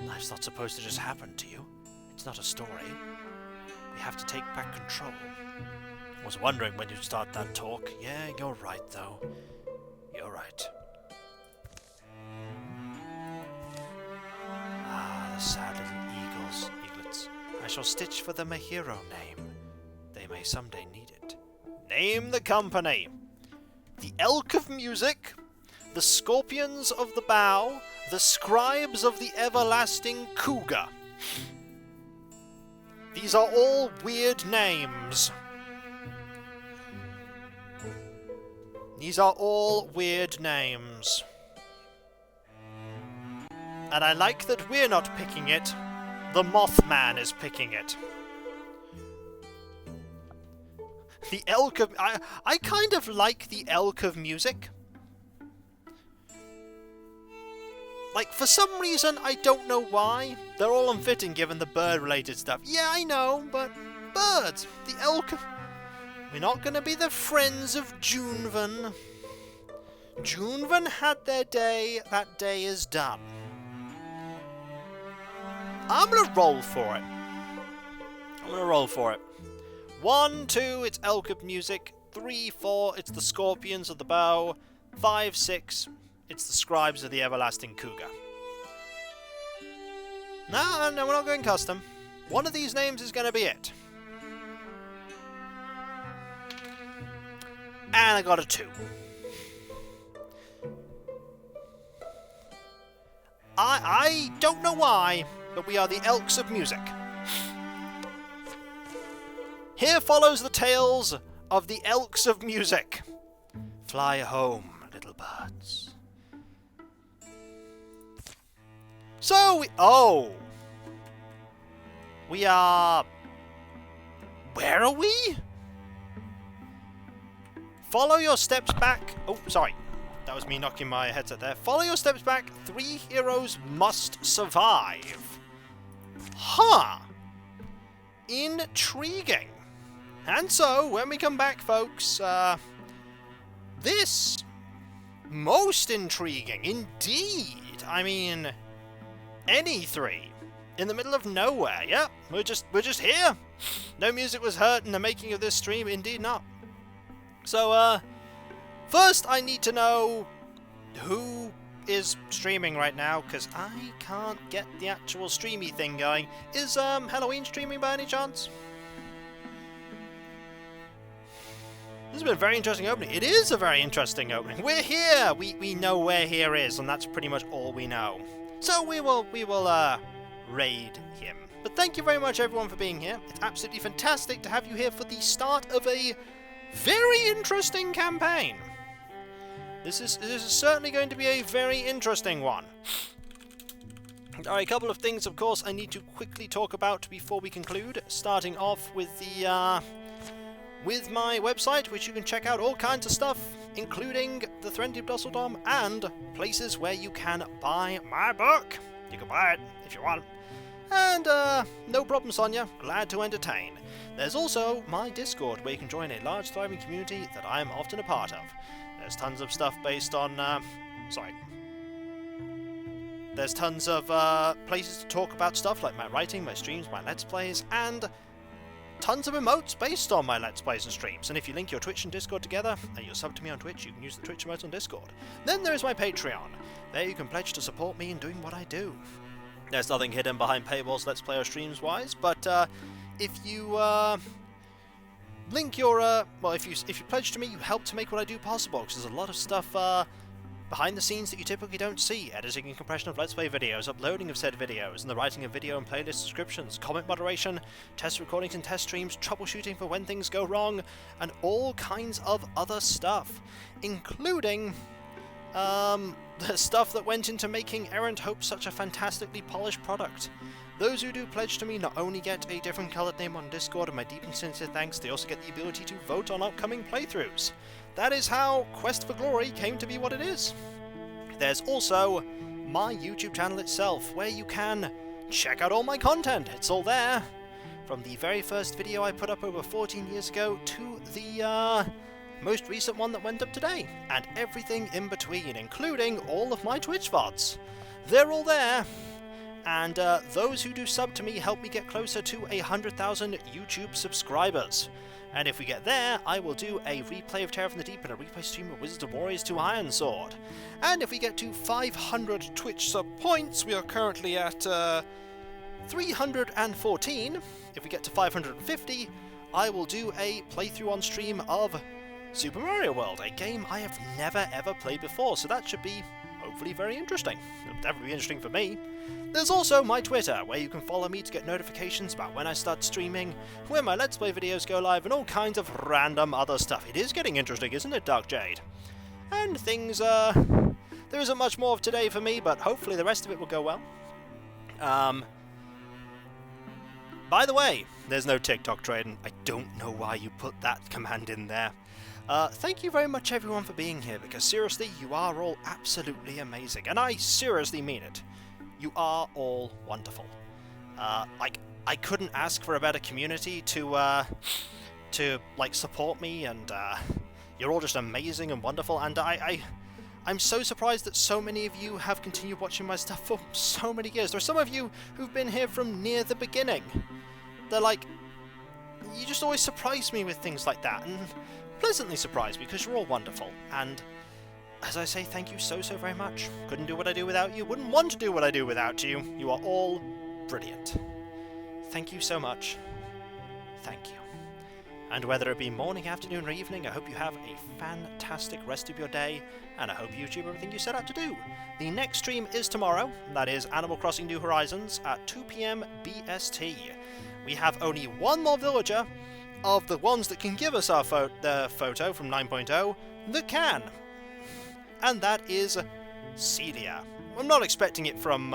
Life's not supposed to just happen to you. It's not a story. We have to take back control. I was wondering when you'd start that talk. Yeah, you're right, though. You're right. Ah, the sad little eaglets. I shall stitch for them a hero name. They may someday need it. Name the company. The Elk of Music, the Scorpions of the Bough, the Scribes of the Everlasting Cougar. These are all weird names. These are all weird names. And I like that we're not picking it. The Mothman is picking it. The Elk of... I kind of like the Elk of Music. Like, for some reason, I don't know why. They're all unfitting given the bird-related stuff. Yeah, I know, but... Birds! The Elk of... We're not going to be the friends of Junevan. Junevan had their day. That day is done. I'm going to roll for it. 1, 2, it's Elk of Music. 3, 4, it's the Scorpions of the Bow. 5, 6, it's the Scribes of the Everlasting Cougar. No, we're not going custom. One of these names is going to be it. And I got a 2. I don't know why, but we are the Elks of Music. Here follows the tales of the Elks of Music. Fly home, little birds. So we are... Where are we? Follow your steps back... Oh, sorry. That was me knocking my headset there. Follow your steps back. 3 heroes must survive. Huh. Intriguing. And so, when we come back, folks, this... most intriguing, indeed. I mean, any 3 in the middle of nowhere. Yep, we're just here. No music was heard in the making of this stream. Indeed not. So, first I need to know who is streaming right now, because I can't get the actual streamy thing going. Is Halloween streaming by any chance? This has been a very interesting opening. It is a very interesting opening. We're here! We know where here is, and that's pretty much all we know. So we will raid him. But thank you very much, everyone, for being here. It's absolutely fantastic to have you here for the start of a very interesting campaign. This is certainly going to be a very interesting one. Alright, a couple of things, of course, I need to quickly talk about before we conclude. Starting off with the with my website, which you can check out all kinds of stuff, including the Threndy of Dusseldom and places where you can buy my book. You can buy it if you want. And no problem, Sonia. Glad to entertain. There's also my Discord, where you can join a large, thriving community that I am often a part of. There's tons of stuff based on... There's tons of places to talk about stuff like my writing, my streams, my Let's Plays, and tons of emotes based on my Let's Plays and streams. And if you link your Twitch and Discord together, and you're sub to me on Twitch, you can use the Twitch emotes on Discord. Then there is my Patreon. There you can pledge to support me in doing what I do. There's nothing hidden behind paywalls, Let's Play or streams-wise, but if you link your... well, if you pledge to me, you help to make what I do possible, because there's a lot of stuff behind the scenes that you typically don't see. Editing and compression of Let's Play videos, uploading of said videos, and the writing of video and playlist descriptions, comment moderation, test recordings and test streams, troubleshooting for when things go wrong, and all kinds of other stuff, including the stuff that went into making Errant Hope such a fantastically polished product. Those who do pledge to me not only get a different coloured name on Discord and my deep and sincere thanks, they also get the ability to vote on upcoming playthroughs. That is how Quest for Glory came to be what it is. There's also my YouTube channel itself, where you can check out all my content. It's all there. From the very first video I put up over 14 years ago to the most recent one that went up today, and everything in between, including all of my Twitch VODs. They're all there. And those who do sub to me help me get closer to 100,000 YouTube subscribers. And if we get there, I will do a replay of Terror from the Deep and a replay stream of Wizards of Warriors to Iron Sword. And if we get to 500 Twitch sub points, we are currently at 314. If we get to 550, I will do a playthrough on stream of Super Mario World, a game I have never ever played before, so that should be hopefully very interesting. It'll definitely be interesting for me. There's also my Twitter, where you can follow me to get notifications about when I start streaming, when my Let's Play videos go live, and all kinds of random other stuff. It is getting interesting, isn't it, Dark Jade? And things, there isn't much more of today for me, but hopefully the rest of it will go well. By the way, there's no TikTok trading. I don't know why you put that command in there. Thank you very much, everyone, for being here, because seriously, you are all absolutely amazing, and I seriously mean it. You are all wonderful. I couldn't ask for a better community to like support me, and you're all just amazing and wonderful. And I'm so surprised that so many of you have continued watching my stuff for so many years. There are some of you who've been here from near the beginning. They're like, you just always surprise me with things like that, and pleasantly surprised, because you're all wonderful. And as I say, thank you so very much. Couldn't do what I do without you. Wouldn't want to do what I do without you. You are all brilliant. Thank you so much. Thank you. And whether it be morning, afternoon, or evening, I hope you have a fantastic rest of your day, and I hope you achieve everything you set out to do. The next stream is tomorrow, that is Animal Crossing New Horizons, at 2 PM BST. We have only one more villager of the ones that can give us our photo from 9.0 that can, and that is Celia. I'm not expecting it from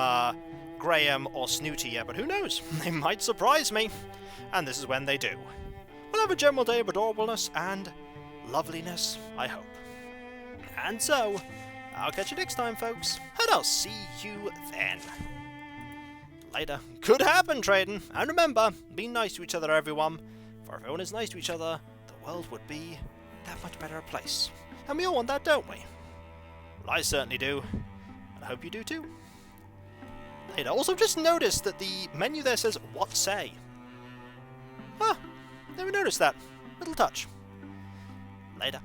Graham or Snooty yet, but who knows? They might surprise me, and this is when they do. We'll have a general day of adorableness and loveliness, I hope. And so, I'll catch you next time, folks, and I'll see you then. Later. Could happen, trading. And remember, be nice to each other, everyone. For if everyone is nice to each other, the world would be that much better a place. And we all want that, don't we? Well, I certainly do. And I hope you do too. Later. Also, I've just noticed that the menu there says, what say? Huh. Never noticed that. Little touch. Later.